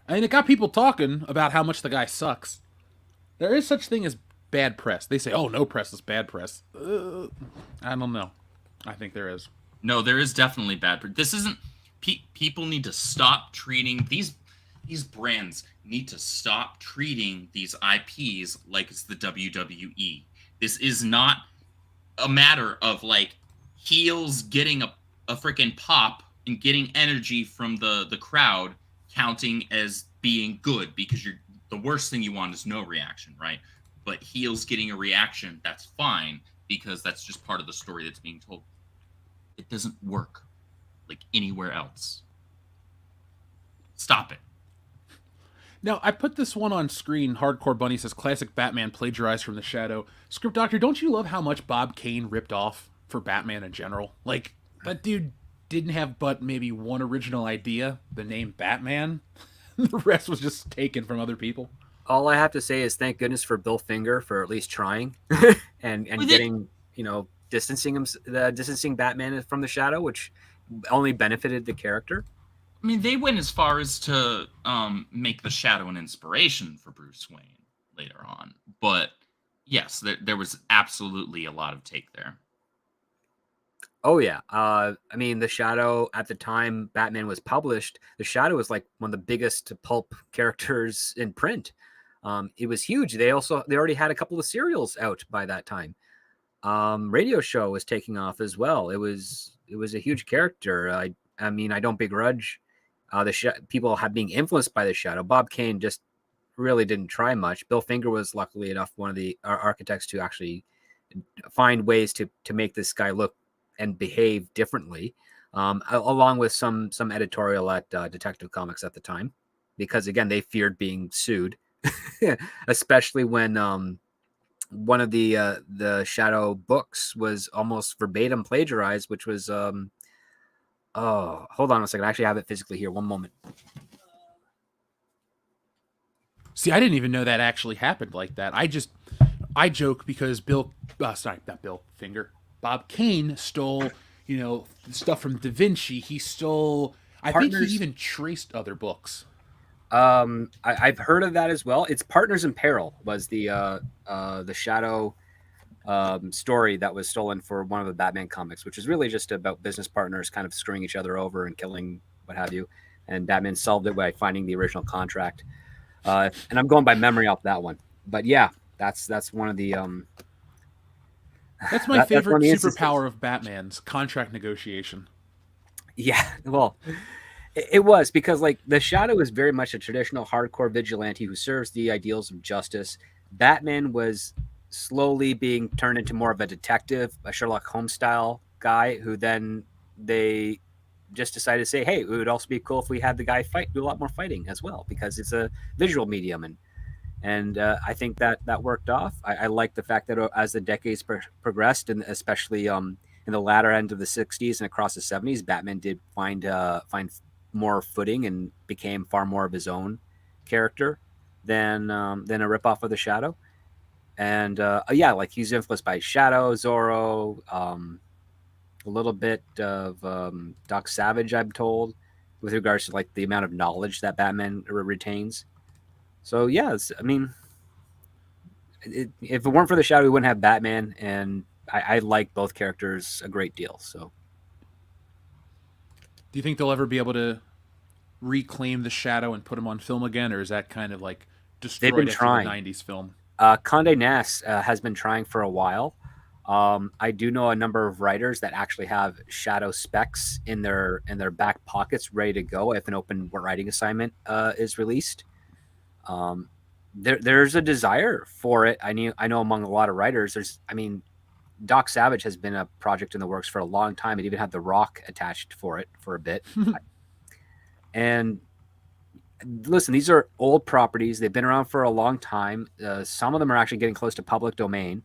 And it got people talking about how much the guy sucks. There is such thing as bad press. They say, oh, no press is bad press. I don't know. I think there is. No, there is definitely bad press. This isn't... people need to stop treating... These brands need to stop treating these IPs like it's the WWE. This is not a matter of, like, heels getting a freaking pop and getting energy from the crowd counting as being good, because the worst thing you want is no reaction, right? But heels getting a reaction, that's fine, because that's just part of the story that's being told. It doesn't work like anywhere else. Stop it. Now, I put this one on screen. Hardcore Bunny says, classic Batman plagiarized from the Shadow. ScriptDoctor, don't you love how much Bob Kane ripped off for Batman in general? Like, that dude didn't have but maybe one original idea, the name Batman. The rest was just taken from other people. All I have to say is thank goodness for Bill Finger for at least trying and getting, distancing Batman from the Shadow, which only benefited the character. I mean, they went as far as to make the Shadow an inspiration for Bruce Wayne later on. But yes, there was absolutely a lot of take there. Oh, yeah. I mean, the Shadow, at the time Batman was published, the Shadow was like one of the biggest pulp characters in print. It was huge. They already had a couple of serials out by that time. Radio show was taking off as well. It was a huge character. I mean, I don't begrudge people have being influenced by the Shadow. Bob Kane just really didn't try much. Bill Finger was luckily enough one of the architects to actually find ways to make this guy look and behave differently, along with some editorial at Detective Comics at the time, because again they feared being sued, especially when one of the Shadow books was almost verbatim plagiarized, which was oh, hold on a second. I actually have it physically here. One moment. See, I didn't even know that actually happened like that. I joke because Bob Kane stole, stuff from Da Vinci. He stole, I think he even traced other books. I've heard of that as well. It's Partners in Peril was the Shadow story that was stolen for one of the Batman comics, which is really just about business partners kind of screwing each other over and killing what have you. And Batman solved it by finding the original contract. And I'm going by memory off that one. But yeah, that's one of the... That's my favorite superpower of Batman's, contract negotiation. Yeah, well, it was because like the Shadow is very much a traditional hardcore vigilante who serves the ideals of justice. Batman was slowly being turned into more of a detective, a Sherlock Holmes style guy who then they just decided to say, hey, it would also be cool if we had the guy do a lot more fighting as well, because it's a visual medium. And I think that worked off. I like the fact that as the decades progressed, and especially in the latter end of the 60s and across the 70s, Batman did find more footing and became far more of his own character than a ripoff of the Shadow. And yeah, like he's influenced by Shadow, Zorro, a little bit of Doc Savage, I'm told, with regards to like the amount of knowledge that Batman retains. So yeah, I mean, if it weren't for the Shadow, we wouldn't have Batman, and I like both characters a great deal. So, do you think they'll ever be able to reclaim the Shadow and put him on film again, or is that kind of like destroyed after the 90s film? Condé Nast has been trying for a while. I do know a number of writers that actually have Shadow specs in their back pockets ready to go if an open writing assignment is released. there's a desire for it. I know among a lot of writers. Doc Savage has been a project in the works for a long time. It even had The Rock attached for it for a bit. And listen, these are old properties. They've been around for a long time. Some of them are actually getting close to public domain.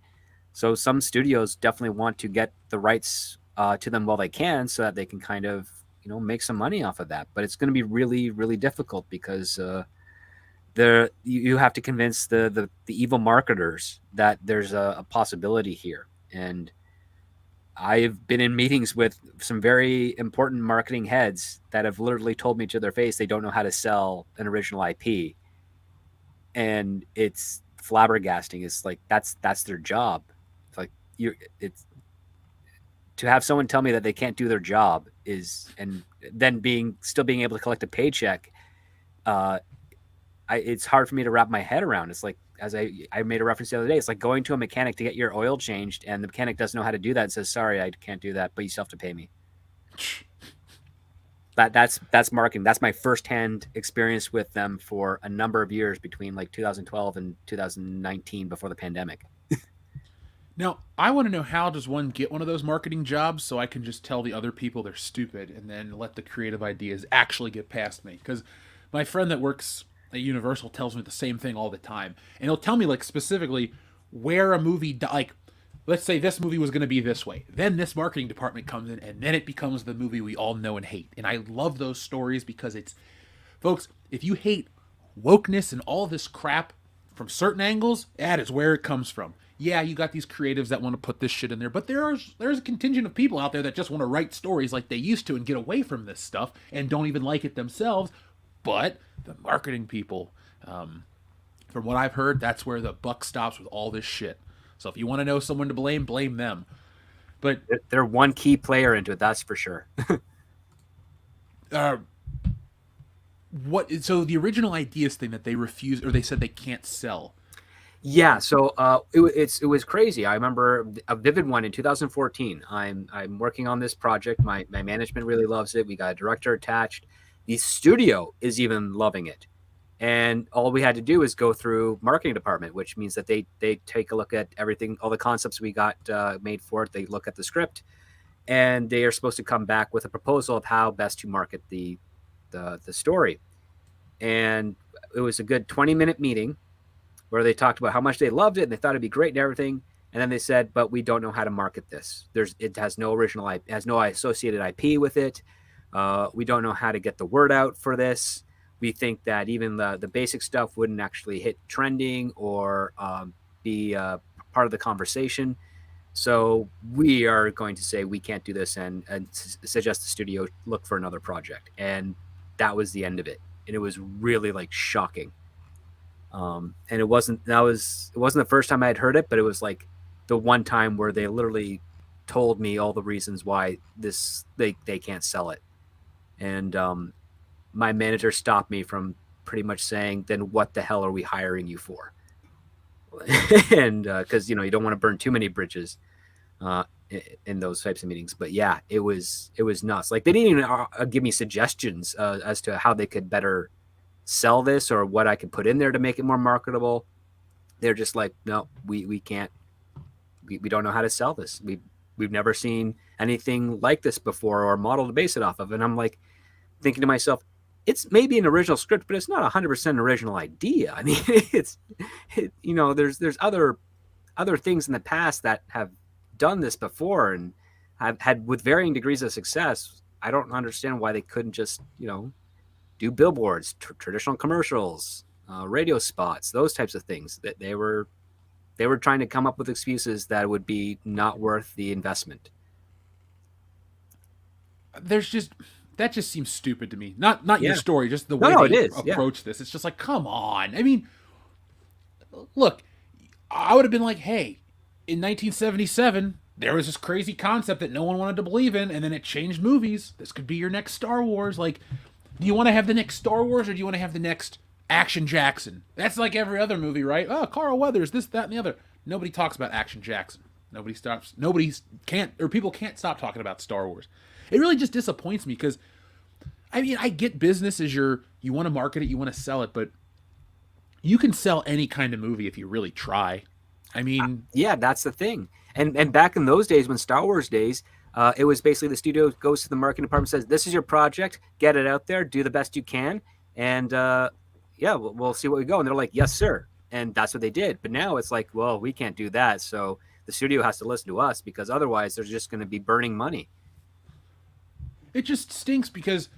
So some studios definitely want to get the rights to them while they can, so that they can kind of, make some money off of that. But it's going to be really, really difficult because you have to convince the evil marketers that there's a possibility here. And I've been in meetings with some very important marketing heads that have literally told me to their face they don't know how to sell an original IP. And it's flabbergasting. It's like that's their job. It's like it's to have someone tell me that they can't do their job and then still being able to collect a paycheck. It's hard for me to wrap my head around. It's like, as I made a reference the other day, it's like going to a mechanic to get your oil changed, and the mechanic doesn't know how to do that and says, sorry, I can't do that, but you still have to pay me. That's marketing. That's my firsthand experience with them for a number of years between like 2012 and 2019 before the pandemic. Now, I want to know, how does one get one of those marketing jobs so I can just tell the other people they're stupid and then let the creative ideas actually get past me? Because my friend that works at Universal tells me the same thing all the time. And he'll tell me, like, specifically where a movie, like, let's say this movie was going to be this way. Then this marketing department comes in, and then it becomes the movie we all know and hate. And I love those stories because it's, folks, if you hate wokeness and all this crap from certain angles, that is where it comes from. Yeah, you got these creatives that want to put this shit in there, but there's a contingent of people out there that just want to write stories like they used to and get away from this stuff and don't even like it themselves. But the marketing people, from what I've heard, that's where the buck stops with all this shit. So if you want to know someone to blame them. But they're one key player into it, that's for sure. So the original ideas thing that they refused, or they said they can't sell. Yeah, so it was crazy. I remember a vivid one in 2014. I'm working on this project. My management really loves it. We got a director attached. The studio is even loving it. And all we had to do is go through marketing department, which means that they take a look at everything, all the concepts we got made for it. They look at the script, and they are supposed to come back with a proposal of how best to market the story. And it was a good 20-minute meeting where they talked about how much they loved it and they thought it'd be great and everything. And then they said, but we don't know how to market this. It has no original IP, has no associated IP with it. We don't know how to get the word out for this. We think that even the basic stuff wouldn't actually hit trending or be part of the conversation. So we are going to say we can't do this and suggest the studio look for another project. And that was the end of it. And it was really like shocking. And it wasn't the first time I had heard it, but it was like the one time where they literally told me all the reasons why they can't sell it. And my manager stopped me from pretty much saying, then what the hell are we hiring you for? And because you don't want to burn too many bridges in those types of meetings. But yeah, it was nuts. Like, they didn't even give me suggestions as to how they could better sell this or what I could put in there to make it more marketable. They're just like, no, we can't. We don't know how to sell this. We've never seen anything like this before or model to base it off of. And I'm like thinking to myself, it's maybe an original script, but it's not 100% an original idea. I mean, there's other things in the past that have done this before and have had with varying degrees of success. I don't understand why they couldn't just, do billboards, traditional commercials, radio spots, those types of things. That they were trying to come up with excuses that would be not worth the investment. That just seems stupid to me. Not your story, just the way they approach this. It's just like, come on. I mean, look, I would have been like, hey, in 1977, there was this crazy concept that no one wanted to believe in, and then it changed movies. This could be your next Star Wars. Like, do you want to have the next Star Wars, or do you want to have the next Action Jackson? That's like every other movie, right? Oh, Carl Weathers, this, that, and the other. Nobody talks about Action Jackson. People can't stop talking about Star Wars. It really just disappoints me because, I mean, I get business as you want to market it, you want to sell it, but you can sell any kind of movie if you really try. I mean, yeah, that's the thing. And back in those days, when Star Wars days, it was basically the studio goes to the marketing department, says, "This is your project. Get it out there. Do the best you can, and yeah, we'll see what we go." And they're like, "Yes, sir." And that's what they did. But now it's like, well, we can't do that. So the studio has to listen to us because otherwise they're just going to be burning money. it just stinks because,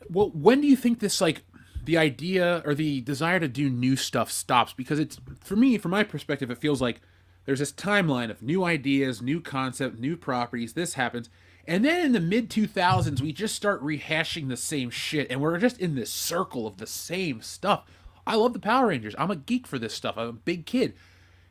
well, when do you think this, like, the idea or the desire to do new stuff stops? Because it's, for me, from my perspective, it feels like there's this timeline of new ideas, new concept, new properties. This happens. And then in the mid 2000s, we just start rehashing the same shit. And we're just in this circle of the same stuff. I love the Power Rangers. I'm a geek for this stuff. I'm a big kid.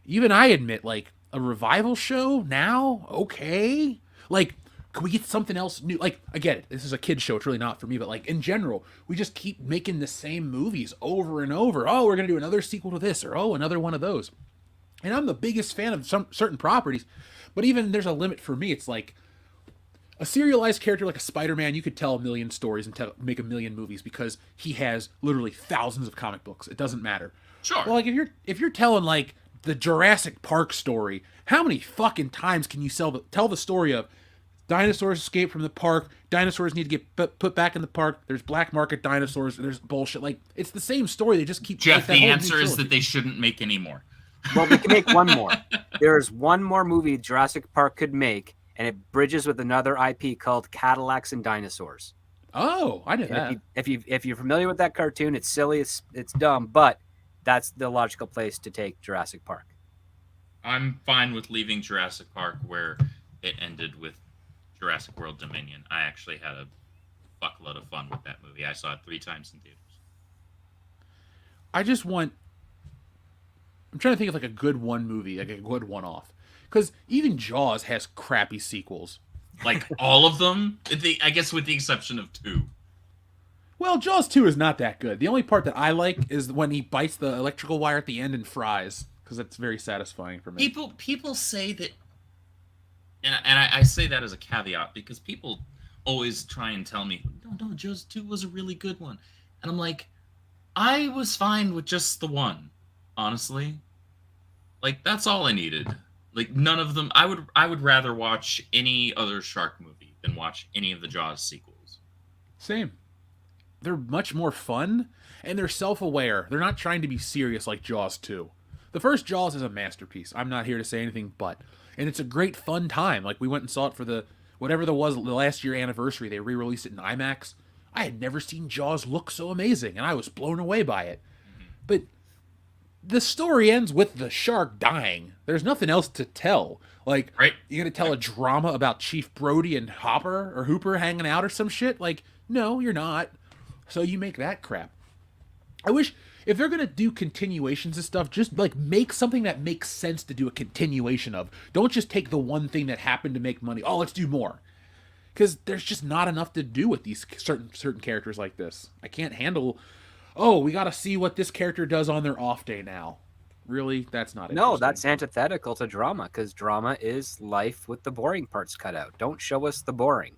Even I admit, like, a revival show now? Okay. Like, can we get something else new? Like, I get it. This is a kid's show. It's really not for me. But, like, in general, we just keep making the same movies over and over. Oh, we're going to do another sequel to this. Or, oh, another one of those. And I'm the biggest fan of some certain properties. But even there's a limit for me. It's like, a serialized character like a Spider-Man, you could tell a million stories and make a million movies because he has literally thousands of comic books. It doesn't matter. Sure. Well, like if you're telling like the Jurassic Park story, how many fucking times can you tell the story of dinosaurs escape from the park, dinosaurs need to get put back in the park, there's black market dinosaurs, there's bullshit. Like, it's the same story. They just keep... Jeff, the answer is that they shouldn't make any more. Well, they can make one more. There's one more movie Jurassic Park could make, and it bridges with another IP called Cadillacs and Dinosaurs. Oh, I did that. If you're familiar with that cartoon, it's silly, it's dumb, but that's the logical place to take Jurassic Park. I'm fine with leaving Jurassic Park where it ended with Jurassic World Dominion. I actually had a fuckload of fun with that movie. I saw it 3 times in theaters. I'm trying to think of like a good one movie, like a good one-off. Because even Jaws has crappy sequels. Like, all of them? I guess with the exception of 2. Well, Jaws 2 is not that good. The only part that I like is when he bites the electrical wire at the end and fries. Because that's very satisfying for me. People say that... And I say that as a caveat, because people always try and tell me, no, Jaws 2 was a really good one. And I'm like, I was fine with just the one, honestly. Like, that's all I needed. Like, none of them... I would rather watch any other shark movie than watch any of the Jaws sequels. Same. They're much more fun, and they're self-aware. They're not trying to be serious like Jaws 2. The first Jaws is a masterpiece. I'm not here to say anything but. And it's a great fun time. Like, we went and saw it for the last year anniversary. They re-released it in IMAX. I had never seen Jaws look so amazing, and I was blown away by it. Mm-hmm. But the story ends with the shark dying. There's nothing else to tell. Like, right? You're going to tell a drama about Chief Brody and Hooper hanging out or some shit? Like, no, you're not. So you make that crap. I wish, if they're going to do continuations and stuff, just, like, make something that makes sense to do a continuation of. Don't just take the one thing that happened to make money. Oh, let's do more. Because there's just not enough to do with these certain characters like this. I can't handle... Oh, we got to see what this character does on their off day now. Really? That's not No, that's antithetical to drama, because drama is life with the boring parts cut out. Don't show us the boring.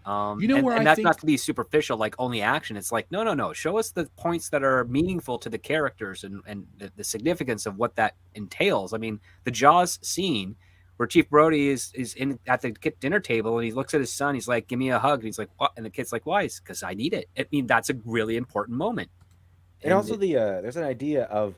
That's not to be superficial, like only action. It's like, no. Show us the points that are meaningful to the characters and the significance of what that entails. I mean, the Jaws scene where Chief Brody is in at the dinner table and he looks at his son. He's like, "Give me a hug." And he's like, "What?" And the kid's like, "Why?" Because I need it. I mean, that's a really important moment. And also there's an idea of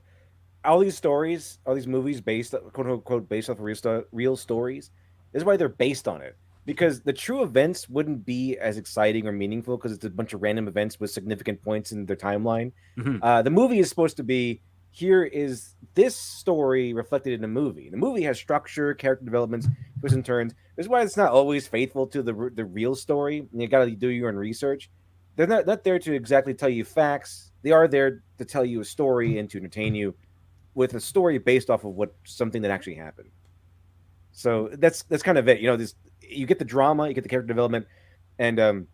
all these stories, all these movies based, quote unquote, based off real stories. This is why they're based on it. Because the true events wouldn't be as exciting or meaningful because it's a bunch of random events with significant points in their timeline. Mm-hmm. The movie is supposed to be, here is this story reflected in a movie. The movie has structure, character developments, twists and turns. This is why it's not always faithful to the real story. And you got to do your own research. They're not there to exactly tell you facts. They are there to tell you a story and to entertain you with a story based off of something that actually happened. So that's kind of it. You know, you get the drama, you get the character development, and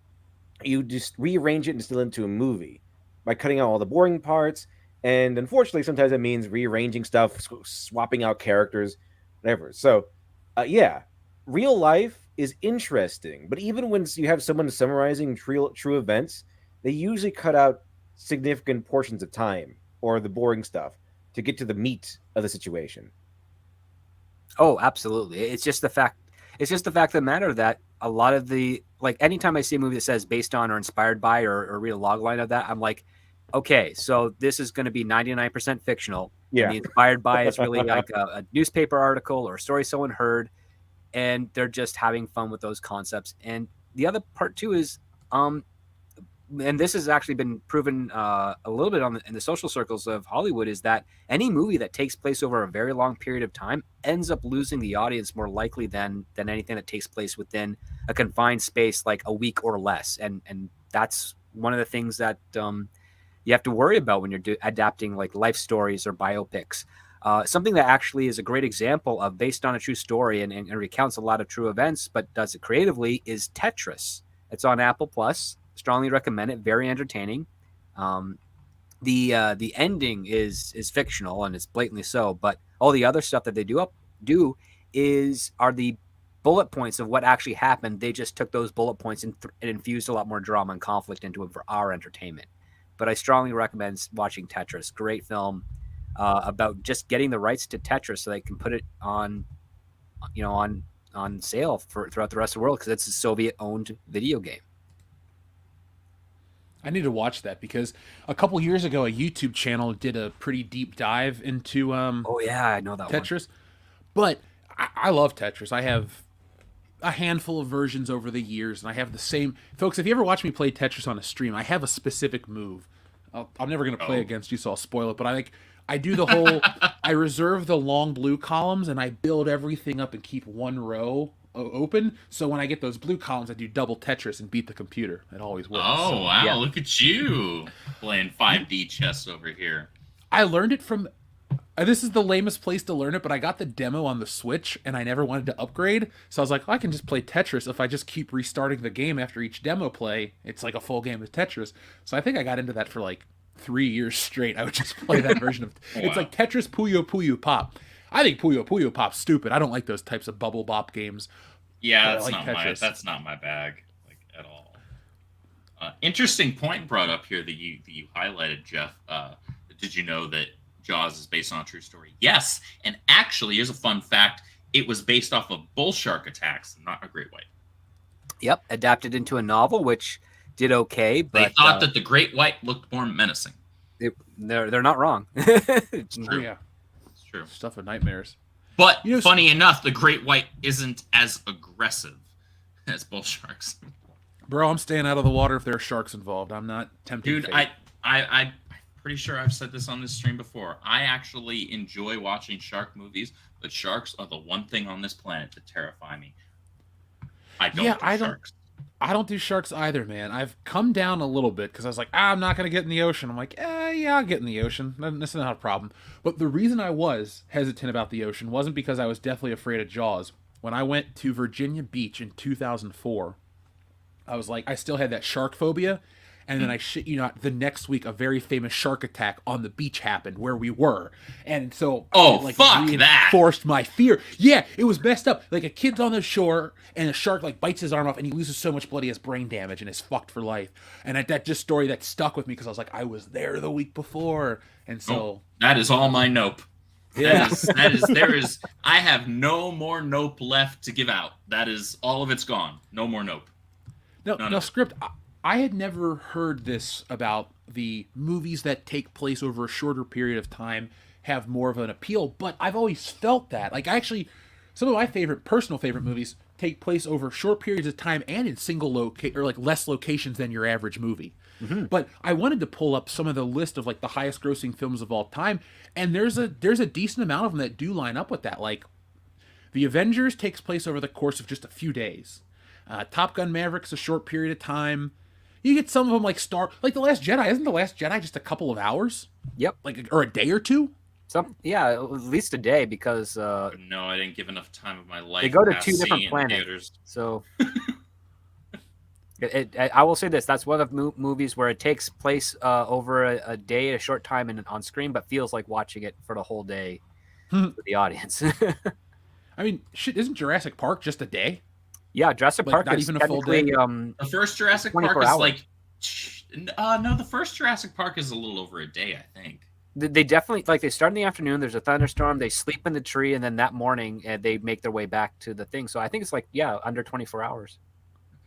you just rearrange it and distill it into a movie by cutting out all the boring parts. And unfortunately, sometimes that means rearranging stuff, swapping out characters, whatever. So, yeah, real life is interesting, but even when you have someone summarizing true events, they usually cut out significant portions of time. or the boring stuff to get to the meat of the situation. Oh, absolutely. It's just the fact of the matter that a lot of the, like, anytime I see a movie that says based on or inspired by or read a log line of that, I'm like, okay, so this is going to be 99% fictional. Yeah. And the inspired by is really like a newspaper article or a story someone heard, and they're just having fun with those concepts. And the other part too is, and this has actually been proven a little bit in the social circles of Hollywood, is that any movie that takes place over a very long period of time ends up losing the audience more likely than anything that takes place within a confined space like a week or less. And that's one of the things that you have to worry about when you're adapting like life stories or biopics. Something that actually is a great example of based on a true story and recounts a lot of true events, but does it creatively, is Tetris. It's on Apple Plus. Strongly recommend it. Very entertaining. The ending is fictional, and it's blatantly so. But all the other stuff that they do are the bullet points of what actually happened. They just took those bullet points and infused a lot more drama and conflict into it for our entertainment. But I strongly recommend watching Tetris. Great film about just getting the rights to Tetris so they can put it on sale throughout the rest of the world, because it's a Soviet-owned video game. I need to watch that because a couple years ago, a YouTube channel did a pretty deep dive into oh yeah, I know that Tetris. But I love Tetris. I have a handful of versions over the years, and I have the same. Folks, if you ever watch me play Tetris on a stream, I have a specific move. I'm never going to play against you, so I'll spoil it. But I do the whole. I reserve the long blue columns, and I build everything up and keep one row open, so when I get those blue columns, I do double Tetris and beat the computer. It always works. Oh, so, wow. yeah. Look at you playing 5D chess over here. I learned it from... this is the lamest place to learn it, but I got the demo on the Switch, and I never wanted to upgrade, so I was like, I can just play Tetris. If I just keep restarting the game after each demo play, it's like a full game of Tetris. So I think I got into that for like 3 years straight. I would just play that version of... Wow. It's like Tetris Puyo Puyo Pop. I think Puyo Puyo Pop's stupid. I don't like those types of bubble bop games. Yeah, that's not my bag, like, at all. Interesting point brought up here that you highlighted, Jeff. Did you know that Jaws is based on a true story? Yes, and actually, here's a fun fact: it was based off of bull shark attacks, not a great white. Yep, adapted into a novel, which did okay. But they thought that the great white looked more menacing. They're not wrong. It's true. Yeah, it's true. Stuff of nightmares. But funny enough, the great white isn't as aggressive as bull sharks. Bro, I'm staying out of the water if there are sharks involved. I'm not tempted. Dude, I'm pretty sure I've said this on this stream before. I actually enjoy watching shark movies, but sharks are the one thing on this planet that terrify me. I don't do sharks. I don't do sharks either, man. I've come down a little bit because I was like, I'm not going to get in the ocean. I'm like, yeah, I'll get in the ocean. That's not a problem. But the reason I was hesitant about the ocean wasn't because I was deathly afraid of Jaws. When I went to Virginia Beach in 2004, I was like, I still had that shark phobia. And then I shit you not, the next week, a very famous shark attack on the beach happened where we were. And so fuck that. Forced my fear. Yeah, it was messed up. Like a kid's on the shore and a shark like bites his arm off and he loses so much blood he has brain damage and is fucked for life. And that just story that stuck with me because I was like, I was there the week before. And so that is all my nope. Yeah. There is I have no more nope left to give out. That is all of it's gone. No more nope. No, Script. I had never heard this about the movies that take place over a shorter period of time have more of an appeal, but I've always felt that. Like, actually, some of my personal favorite movies take place over short periods of time and in less locations than your average movie. Mm-hmm. But I wanted to pull up some of the list of like the highest grossing films of all time, and there's a decent amount of them that do line up with that. Like, The Avengers takes place over the course of just a few days. Top Gun Maverick's a short period of time. You get some of them like The Last Jedi. Isn't The Last Jedi just a couple of hours? Yep. Or a day or two? At least a day because... no, I didn't give enough time of my life. They go to 2 different planets. So... I will say this. That's one of the movies where it takes place over a day, a short time on screen, but feels like watching it for the whole day with the audience. I mean, shit, isn't Jurassic Park just a day? Yeah, Jurassic Park not is even a full day. The first Jurassic Park is hours. like... no, the first Jurassic Park is a little over a day, I think. They definitely, like, they start in the afternoon. There's a thunderstorm. They sleep in the tree, and then that morning they make their way back to the thing. So I think it's like, yeah, under 24 hours.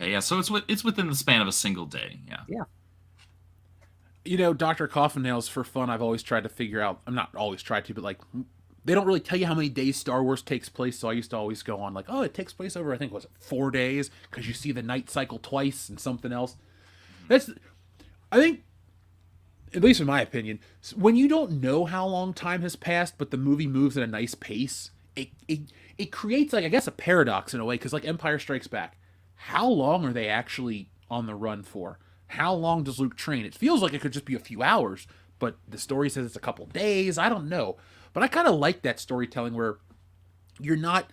Okay, yeah. So it's within the span of a single day. Yeah. Yeah. You know, Dr. Coffin Nails, for fun, I've always tried to figure out. I'm not always tried to, but like, they don't really tell you how many days Star Wars takes place. So I used to always go on like, oh, it takes place over, I think, was it 4 days? Because you see the night cycle twice and something else. I think, at least in my opinion, when you don't know how long time has passed, but the movie moves at a nice pace, it creates, like, I guess, a paradox in a way. Because like Empire Strikes Back, how long are they actually on the run for? How long does Luke train? It feels like it could just be a few hours, but the story says it's a couple days. I don't know. But I kind of like that storytelling where you're not,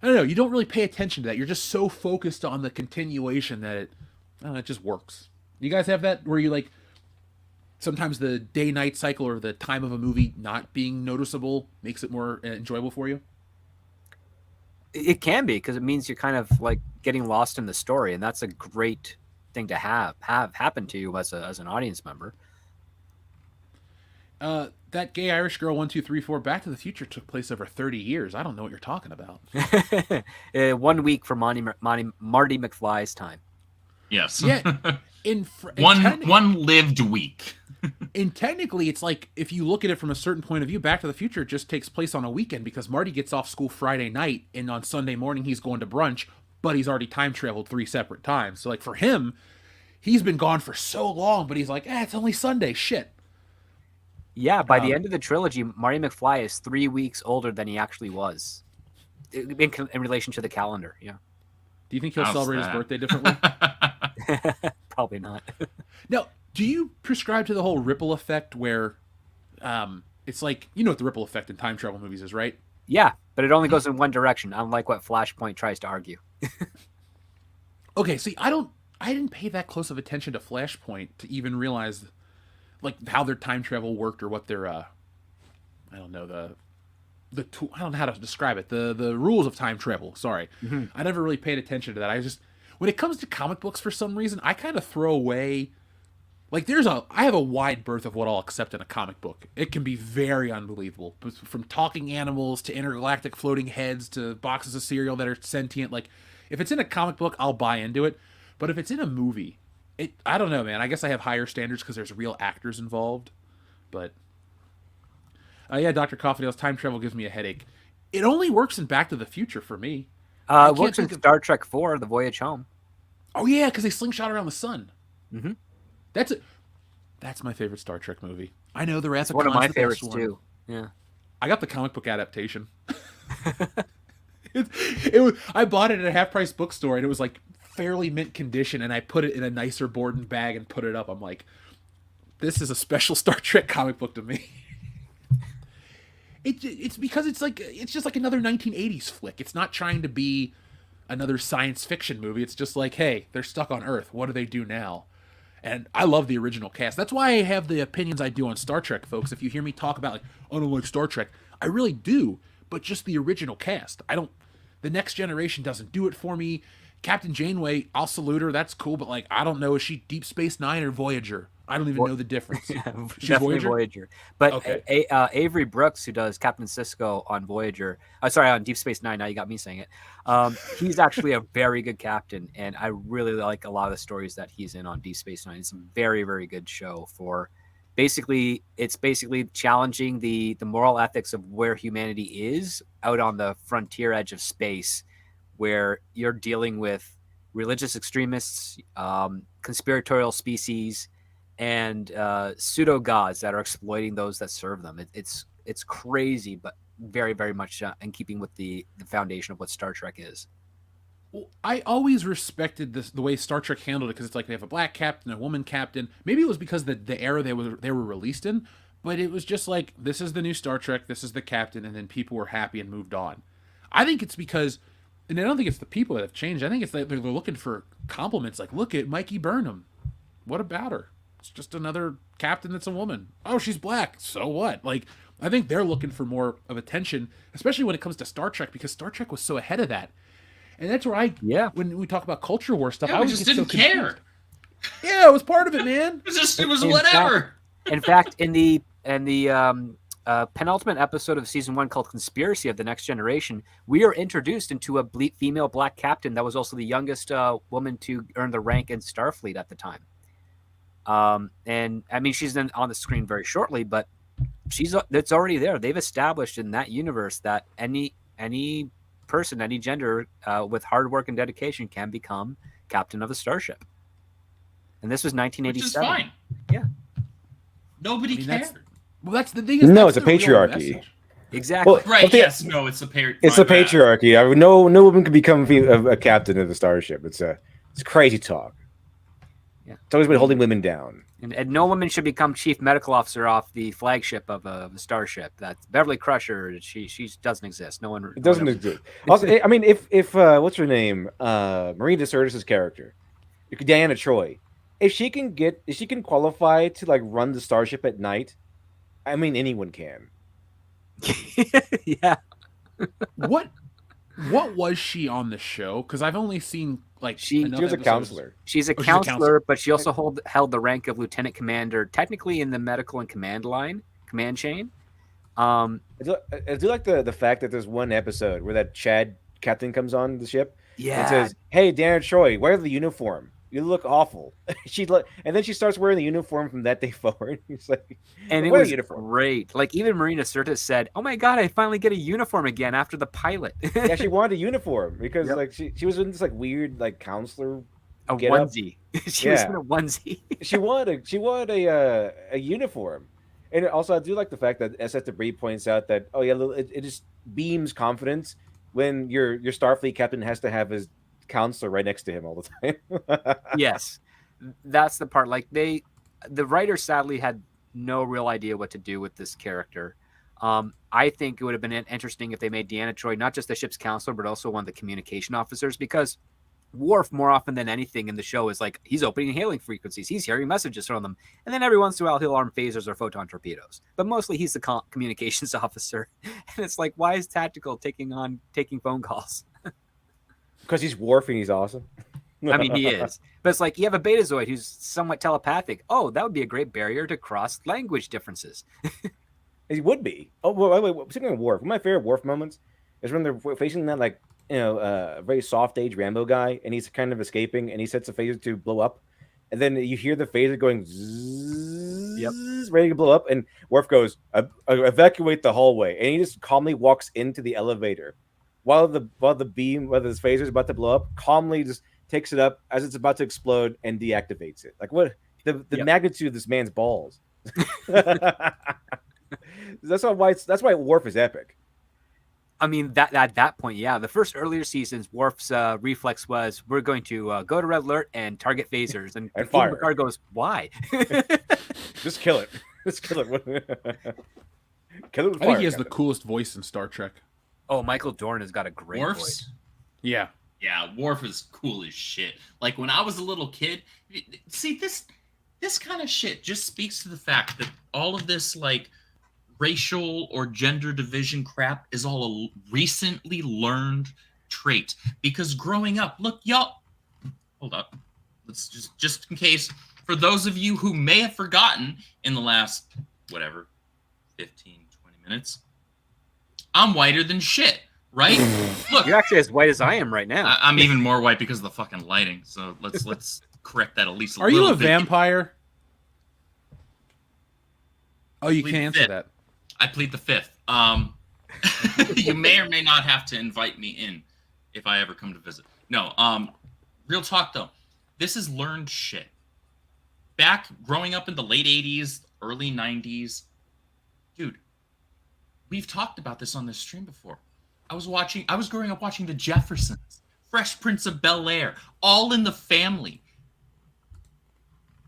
I don't know, you don't really pay attention to that. You're just so focused on the continuation that it just works. You guys have that where you like, sometimes the day-night cycle or the time of a movie not being noticeable makes it more enjoyable for you? It can be, because it means you're kind of like getting lost in the story, and that's a great thing to have happen to you as an audience member. That gay Irish girl 1, 2, 3, 4 Back to the Future took place over 30 years. I don't know what you're talking about. 1 week for Marty McFly's time. Yes. Yeah. One lived week. And technically, it's like, if you look at it from a certain point of view, Back to the Future just takes place on a weekend because Marty gets off school Friday night, and on Sunday morning he's going to brunch, but he's already time traveled 3 separate times. So like for him, he's been gone for so long, but he's like, it's only Sunday. Shit. Yeah, by the end of the trilogy, Marty McFly is 3 weeks older than he actually was in relation to the calendar. Yeah. Do you think he'll celebrate his birthday differently? Probably not. Now, do you prescribe to the whole ripple effect where it's like, you know what the ripple effect in time travel movies is, right? Yeah, but it only goes in one direction, unlike what Flashpoint tries to argue. Okay, see, I didn't pay that close of attention to Flashpoint to even realize like how their time travel worked or what their I don't know, I don't know how to describe it. The rules of time travel. Sorry. Mm-hmm. I never really paid attention to that. I just, when it comes to comic books, for some reason, I kind of throw away, like I have a wide berth of what I'll accept in a comic book. It can be very unbelievable. From talking animals to intergalactic floating heads to boxes of cereal that are sentient. Like, if it's in a comic book, I'll buy into it. But if it's in a movie, I don't know, man. I guess I have higher standards because there's real actors involved. But yeah, Dr. Coffindale's time travel gives me a headache. It only works in Back to the Future for me. It works in Star Trek 4, The Voyage Home. Oh yeah, because they slingshot around the sun. Mm-hmm. That's my favorite Star Trek movie. I know the Wrath of Khan's one of my favorites too. Yeah, I got the comic book adaptation. I bought it at a half-price bookstore, and it was like fairly mint condition, and I put it in a nicer Borden bag and put it up. I'm like, this is a special Star Trek comic book to me. It's because it's just like another 1980s flick. It's not trying to be another science fiction movie. It's just like, hey, they're stuck on Earth. What do they do now? And I love the original cast. That's why I have the opinions I do on Star Trek, folks. If you hear me talk about, like, I don't like Star Trek, I really do. But just the original cast. The Next Generation doesn't do it for me. Captain Janeway, I'll salute her. That's cool. But, like, I don't know. Is she Deep Space Nine or Voyager? I don't even know the difference. Yeah, definitely Voyager. But okay. Avery Brooks, who does Captain Sisko on Voyager, on Deep Space Nine. Now you got me saying it. He's actually a very good captain, and I really like a lot of the stories that he's in on Deep Space Nine. It's a very, very good show for. It's basically challenging the moral ethics of where humanity is out on the frontier edge of space, where you're dealing with religious extremists, conspiratorial species, and pseudo gods that are exploiting those that serve them. It's crazy, but very, very much in keeping with the foundation of what Star Trek is. Well, I always respected the way Star Trek handled it, because it's like they have a black captain, a woman captain. Maybe it was because the era they were released in, but it was just like, this is the new Star Trek, this is the captain, and then people were happy and moved on. I think it's because, and I don't think it's the people that have changed. I think it's like they're looking for compliments. Like, look at Mikey Burnham. What about her? It's just another captain that's a woman. Oh, she's black. So what? Like, I think they're looking for more of attention, especially when it comes to Star Trek, because Star Trek was so ahead of that. And that's where when we talk about culture war stuff, I just didn't care. Yeah, it was part of it, man. It was whatever. In fact, in the and the penultimate episode of season 1 called Conspiracy of the Next Generation, we are introduced into a female black captain that was also the youngest woman to earn the rank in Starfleet at the time. And I mean, she's then on the screen very shortly, but it's already there. They've established in that universe that any person, any gender, with hard work and dedication can become captain of a starship. And this was 1987. Which is fine. Yeah. Nobody cared. Well, that's the thing. No, that's it's a the real patriarchy. message. Exactly. Well, Right, the- yes, no, it's a It's a patriarchy. No woman can become a captain of the starship. It's crazy talk. Yeah. It's always been holding women down. And no woman should become chief medical officer off the flagship of a starship. That's Beverly Crusher. She doesn't exist. No one. It doesn't exist. Also, I mean, if what's her name, Marina Sirtis's character, Diana Troy, if she can qualify to like run the starship at night, I mean, anyone can. Yeah. What was she on the show? Because I've only seen like She was a counselor. She's a counselor, but she also held the rank of lieutenant commander, technically in the medical and command chain. I do like the fact that there's one episode where that Chad captain comes on the ship and says, "Hey, Diana Troy, wear the uniform. You look awful." And then she starts wearing the uniform from that day forward. It's like, and it wear was the uniform. great. Like even Marina Sirtis said, "Oh my god, I finally get a uniform again after the pilot." Yeah, she wanted a uniform because like she was in this like weird like counselor onesie. She was in a onesie. she wanted a uniform. And also, I do like the fact that SS Debris points out that it just beams confidence when your Starfleet captain has to have his counselor right next to him all the time. Yes, that's the part. Like the writer sadly had no real idea what to do with this character. I think it would have been interesting if they made Deanna Troy not just the ship's counselor, but also one of the communication officers, because Worf, more often than anything in the show, is like he's opening hailing frequencies, he's hearing messages from them, and then every once in a while he'll arm phasers or photon torpedoes. But mostly he's the communications officer, and it's like, why is Tactical taking phone calls? Because he's Worf and he's awesome. I mean, he is. But it's like you have a Betazoid who's somewhat telepathic. Oh, that would be a great barrier to cross language differences. He would be. Oh, wait. Speaking of Worf, one of my favorite Worf moments is when they're facing that like very soft age Rambo guy, and he's kind of escaping, and he sets a phaser to blow up, and then you hear the phaser going zzz, ready to blow up, and Worf goes, "Evacuate the hallway," and he just calmly walks into the elevator while the his phaser is about to blow up, calmly just takes it up as it's about to explode and deactivates it. Like what the magnitude of this man's balls. That's why Worf is epic. I mean, that at that point, yeah. The first earlier seasons, Worf's reflex was, we're going to go to red alert and target phasers. And fire. Picard goes, why? Just kill it. Just kill it. Kill it with I fire, think he has Captain. the coolest voice in Star Trek. Oh, Michael Dorn has got a great Worf's? voice. Yeah. Yeah, Worf is cool as shit. Like when I was a little kid, see this kind of shit just speaks to the fact that all of this like racial or gender division crap is all a recently learned trait. Because growing up, look, y'all, hold up. Let's just in case, for those of you who may have forgotten in the last, 15, 20 minutes, I'm whiter than shit, right? Look, You're actually as white as I am right now. I'm even more white because of the fucking lighting. So let's correct that at least a Are little you a bit. vampire? Oh, you Plead can't the answer fifth. that. I plead the fifth. You may or may not have to invite me in if I ever come to visit. No, real talk though. This is learned shit. Back growing up in the late 80s, early 90s, dude, we've talked about this on this stream before. I was growing up watching The Jeffersons, Fresh Prince of Bel-Air, All in the Family.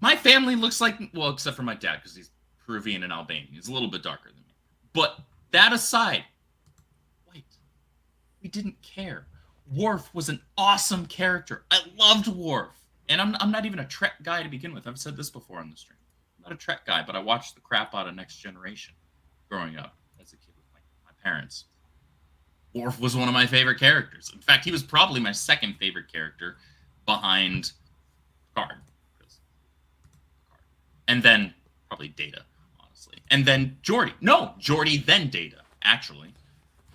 My family looks like, well, except for my dad, because he's Peruvian and Albanian. He's a little bit darker than me. But that aside, white. We didn't care. Worf was an awesome character. I loved Worf. And I'm not even a Trek guy to begin with. I've said this before on the stream. I'm not a Trek guy, but I watched the crap out of Next Generation growing up as a kid with my parents. Worf was one of my favorite characters. In fact, he was probably my second favorite character behind Picard. And then probably Data, honestly. honestly. And then Geordi. No, Geordi, then Data, actually.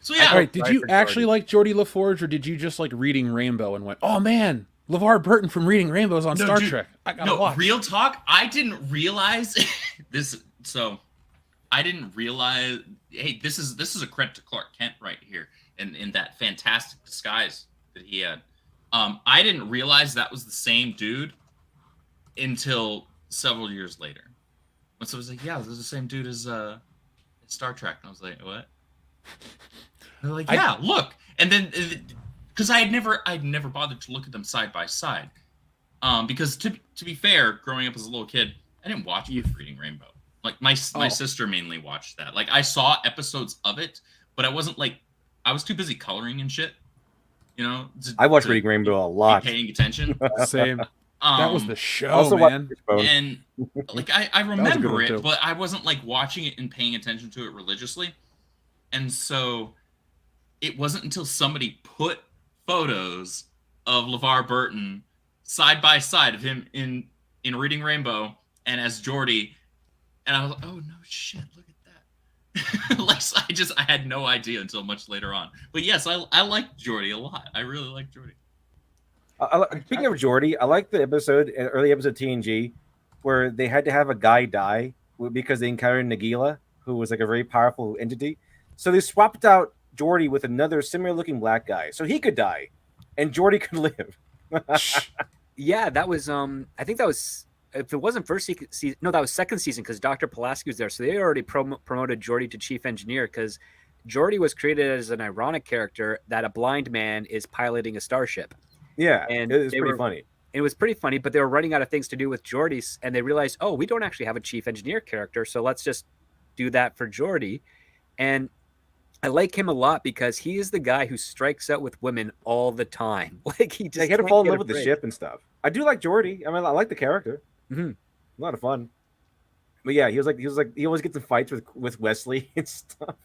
So yeah. All right, did Sorry you for actually Geordi. like Geordie LaForge, or did you just like Reading Rainbow and went, "Oh man, LeVar Burton from Reading Rainbow is on No, Star dude, Trek. I gotta No, watch." real talk. I didn't realize this. So I didn't realize. Hey, this is a credit to Clark Kent right here, in that fantastic disguise that he had. I didn't realize that was the same dude until several years later. When someone was like, "Yeah, this is the same dude as Star Trek," and I was like, "What?" And they're like, "Yeah, look." And then because I'd never bothered to look at them side by side. Because to be fair, growing up as a little kid, I didn't watch Reading Rainbow. Like my sister mainly watched that. Like I saw episodes of it, but I wasn't like I was too busy coloring and shit. You know, I watched Reading Rainbow a lot. Paying attention. Same. That was the show, Also, man. And like I remember one, it, too. but I wasn't like watching it and paying attention to it religiously. And so it wasn't until somebody put photos of LeVar Burton side by side of him in Reading Rainbow and as Geordi, and I was like, "Oh no shit, look at that!" Like I had no idea until much later on. But yes, I like Geordi a lot. I really like Geordi. Speaking of Geordi, I like the early episode of TNG, where they had to have a guy die because they encountered Nagila, who was like a very powerful entity. So they swapped out Geordi with another similar-looking black guy, so he could die, and Geordi could live. Yeah, that was I think that was, if it wasn't first season, no, that was second season because Dr. Pulaski was there. So they already promoted Geordi to chief engineer because Geordi was created as an ironic character that a blind man is piloting a starship. Yeah, and it's pretty funny. It was pretty funny, but they were running out of things to do with Geordi, and they realized, oh, we don't actually have a chief engineer character, so let's just do that for Geordi. And I like him a lot because he is the guy who strikes out with women all the time. Like he just had to can't fall in get love a with the break. ship and stuff. I do like Geordi. I mean, I like the character. Mm-hmm. A lot of fun. But yeah, he always gets in fights with Wesley and stuff.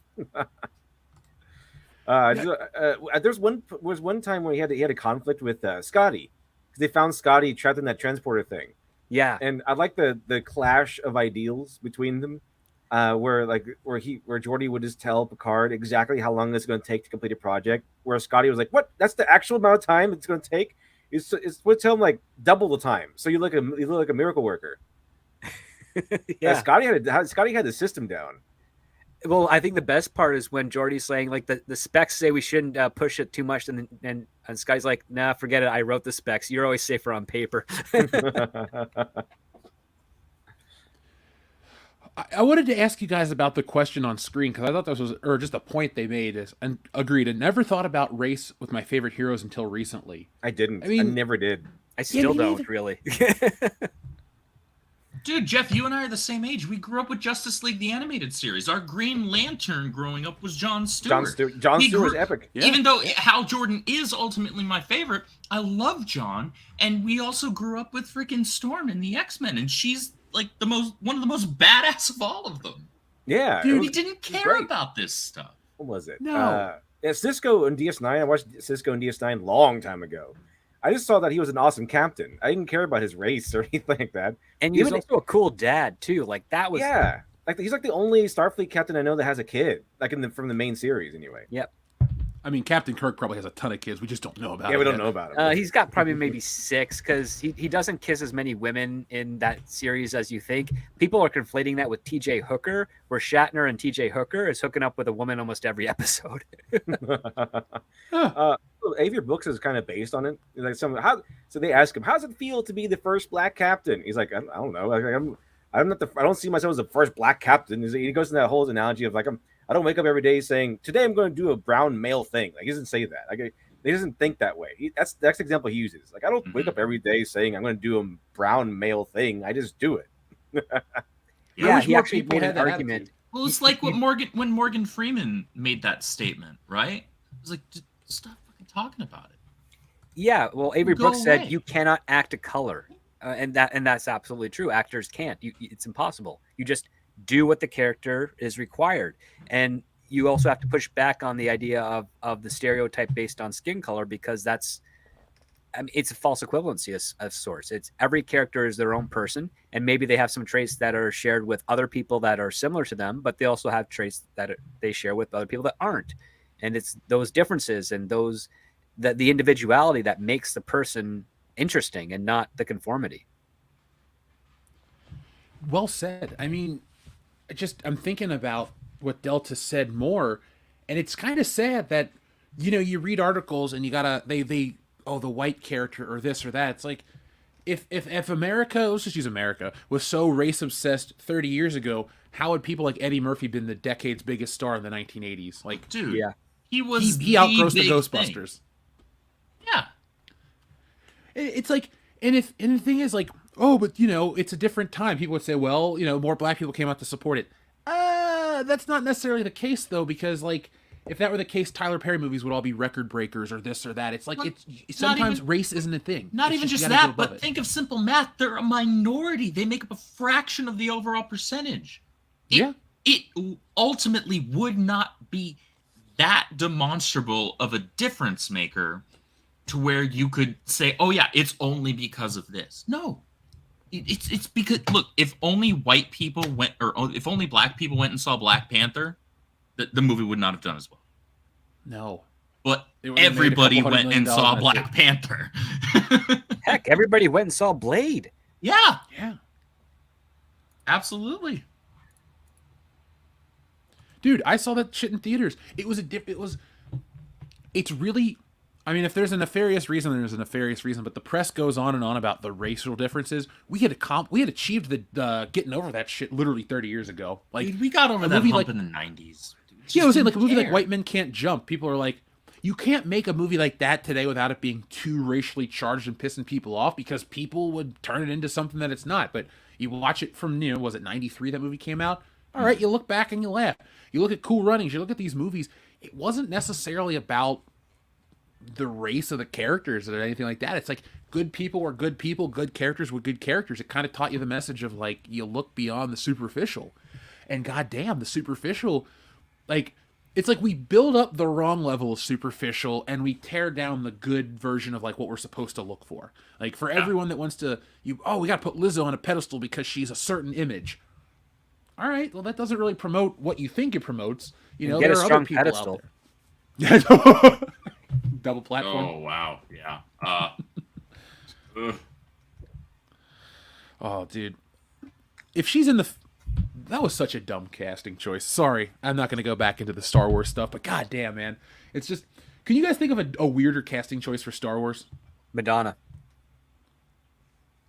There's one time where he had a conflict with Scotty because they found Scotty trapped in that transporter thing. Yeah, and I like the clash of ideals between them, where Geordi would just tell Picard exactly how long it's going to take to complete a project, where Scotty was like, "What? That's the actual amount of time it's going to take." It's would tell him like double the time, so you look like a miracle worker. yeah. Scotty had the system down. Well, I think the best part is when Geordi's saying like the specs say we shouldn't push it too much, and Scotty's like, "Nah, forget it. I wrote the specs. You're always safer on paper." I wanted to ask you guys about the question on screen because I thought this was, or just a point they made is, and agreed. I never thought about race with my favorite heroes until recently. I didn't. I mean, I never did. I still me don't neither. really. Dude, Jeff, you and I are the same age. We grew up with Justice League, the animated series. Our Green Lantern growing up was Jon Stewart. Jon Stewart was epic. Yeah. Even though Hal Jordan is ultimately my favorite, I love Jon. And we also grew up with freaking Storm in the X-Men. And she's like one of the most badass of all of them. Yeah. Dude, We didn't care about this stuff. What was it? No. Cisco and DS9. I watched Cisco and DS9 long time ago. I just saw that he was an awesome captain. I didn't care about his race or anything like that. And he was also a cool dad too. Like that was like he's like the only Starfleet captain I know that has a kid, like from the main series anyway. Yep. I mean, Captain Kirk probably has a ton of kids. We just don't know about. Yeah, we it don't yet. know about him. He's got probably maybe 6 because he doesn't kiss as many women in that series as you think. People are conflating that with T.J. Hooker, where Shatner and T.J. Hooker is hooking up with a woman almost every episode. Avery Brooks is kind of based on it. Like so they ask him, "How's it feel to be the first black captain?" He's like, "I don't know. I don't see myself as the first black captain." He goes into that whole analogy of like I don't wake up every day saying today I'm going to do a brown male thing. Like he doesn't say that. Like he doesn't think that way. That's the example he uses. Like I don't wake up every day saying I'm going to do a brown male thing. I just do it. Yeah, he more actually people made had an that argument. attitude. Well, it's like when Morgan Freeman made that statement, right? It was like, stop fucking talking about it. Yeah, well, Avery Go Brooks said away. you cannot act a color, and that's absolutely true. Actors can't. It's impossible. You just do what the character is required, and you also have to push back on the idea of the stereotype based on skin color because that's I mean, it's a false equivalency of sorts. It's every character is their own person, and maybe they have some traits that are shared with other people that are similar to them, but they also have traits that they share with other people that aren't. And it's those differences and the individuality that makes the person interesting and not the conformity. Well said. I mean, I'm thinking about what Delta said more, and it's kind of sad that, you read articles and you gotta oh, the white character or this or that. It's like, if America, let's just use America, was so race obsessed 30 years ago, how would people like Eddie Murphy been the decade's biggest star in the 1980s? Like, Dude, Yeah. he was he outgrossed the big Ghostbusters. thing. Yeah. It's like, and the thing is like, oh, but it's a different time. People would say, well, more black people came out to support it. That's not necessarily the case though, because like, if that were the case, Tyler Perry movies would all be record breakers or this or that. It's like, sometimes race isn't a thing. Not It's even just you gotta that, go above but it. think of simple math. They're a minority. They make up a fraction of the overall percentage. It ultimately would not be that demonstrable of a difference maker to where you could say, oh yeah, it's only because of this. No. It's because, look, if only white people went, or if only black people went and saw Black Panther, the movie would not have done as well. No. But It would've made a everybody couple went $100 and million saw and that's Black Panther. Heck, everybody went and saw Blade. Yeah, Yeah. absolutely. Dude, I saw that shit in theaters. It's really, I mean, if there's a nefarious reason, there's a nefarious reason, but the press goes on and on about the racial differences. We had achieved the getting over that shit literally 30 years ago. Like, Dude, we got over a that movie hump like- in the 90s. yeah, I was saying, like a movie like care. White Men Can't Jump. People are like, you can't make a movie like that today without it being too racially charged and pissing people off, because people would turn it into something that it's not. But you watch it from, was it 93 that movie came out? All right, you look back and you laugh. You look at Cool Runnings, you look at these movies. It wasn't necessarily about the race of the characters or anything like that. It's like good people were good people, good characters were good characters. It kind of taught you the message of like, you look beyond the superficial. And goddamn, the superficial, like, it's like we build up the wrong level of superficial and we tear down the good version of like what we're supposed to look for. Like for everyone that wants to, we got to put Lizzo on a pedestal because she's a certain image. All right, well that doesn't really promote what you think it promotes. Get there a are strong other people pedestal. out there. Double platform. Oh, wow. Yeah. Ugh. Oh, dude. If she's in the... That was such a dumb casting choice. Sorry, I'm not going to go back into the Star Wars stuff, but goddamn, man. It's just... Can you guys think of a weirder casting choice for Star Wars? Madonna.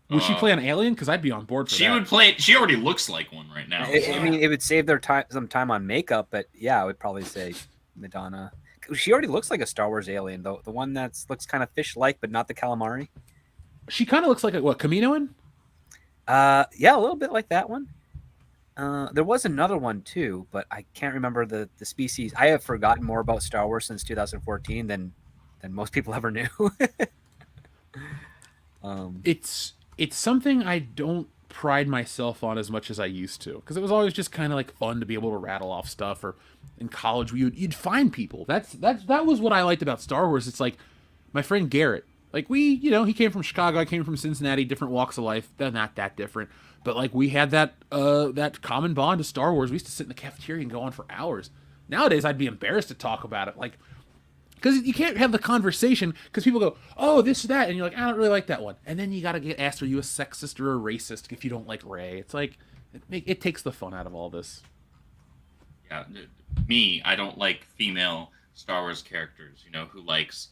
Would she play an alien? Because I'd be on board for She that. would play. She already looks like one right now. I mean, it would save their time, some time on makeup, but yeah, I would probably say Madonna. She already looks like a Star Wars alien, though. The one that looks kind of fish-like, but not the calamari. She kind of looks like what, Kaminoan? Yeah, a little bit like that one. There was another one too, but I can't remember the species. I have forgotten more about Star Wars since 2014 than most people ever knew. It's something I don't pride myself on as much as I used to, because it was always just kind of like fun to be able to rattle off stuff. Or in college, you'd find people. That was what I liked about Star Wars. It's like my friend Garrett. Like he came from Chicago, I came from Cincinnati, different walks of life. They're not that different, but like we had that common bond to Star Wars. We used to sit in the cafeteria and go on for hours. Nowadays, I'd be embarrassed to talk about it, like, because you can't have the conversation because people go, oh, this or that, and you're like, I don't really like that one, and then you got to get asked, are you a sexist or a racist if you don't like Rey? It's like it takes the fun out of all this. Yeah, me, I don't like female Star Wars characters. Who likes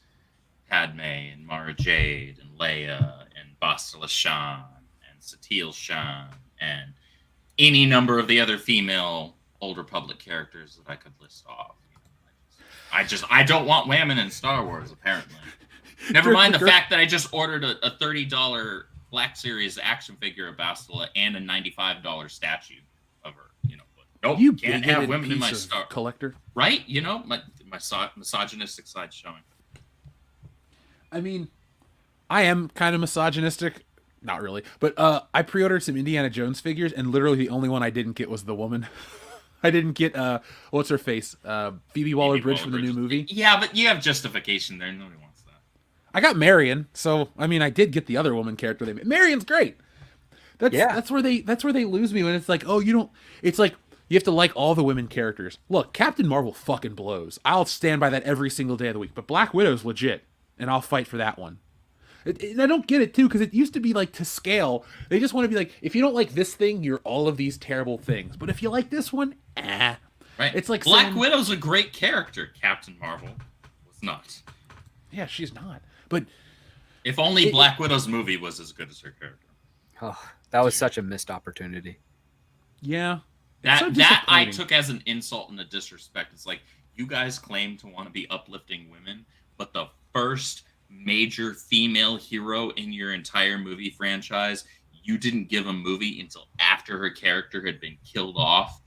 Padme and Mara Jade and Leia and Bastila Shan and Satele Shan and any number of the other female Old Republic characters that I could list off. I don't want women in Star Wars, apparently. Never mind the fact that I just ordered a $30 Black Series action figure of Bastila and a $95 statue of her. Nope, You can't bigoted have women in my piece of Star collector. Right? My misogynistic side showing. I mean, I am kind of misogynistic. Not really. But I pre-ordered some Indiana Jones figures, and literally the only one I didn't get was the woman. I didn't get, what's her face? Phoebe Waller-Bridge from the new movie. Yeah, but you have justification there. Nobody wants that. I got Marion, so I mean, I did get the other woman character. They made. Marion's great. That's where they lose me when it's like, oh, you don't. It's like you have to like all the women characters. Look, Captain Marvel fucking blows. I'll stand by that every single day of the week. But Black Widow's legit, and I'll fight for that one. And I don't get it too, because it used to be like to scale. They just want to be like, if you don't like this thing, you're all of these terrible things. But if you like this one, Right. It's like Black Widow's a great character. Captain Marvel was not. Yeah, she's not. But if only Black Widow's movie was as good as her character. Oh, that was such a missed opportunity. Yeah. That I took as an insult and a disrespect. It's like, you guys claim to want to be uplifting women, but the first major female hero in your entire movie franchise, you didn't give a movie until after her character had been killed off,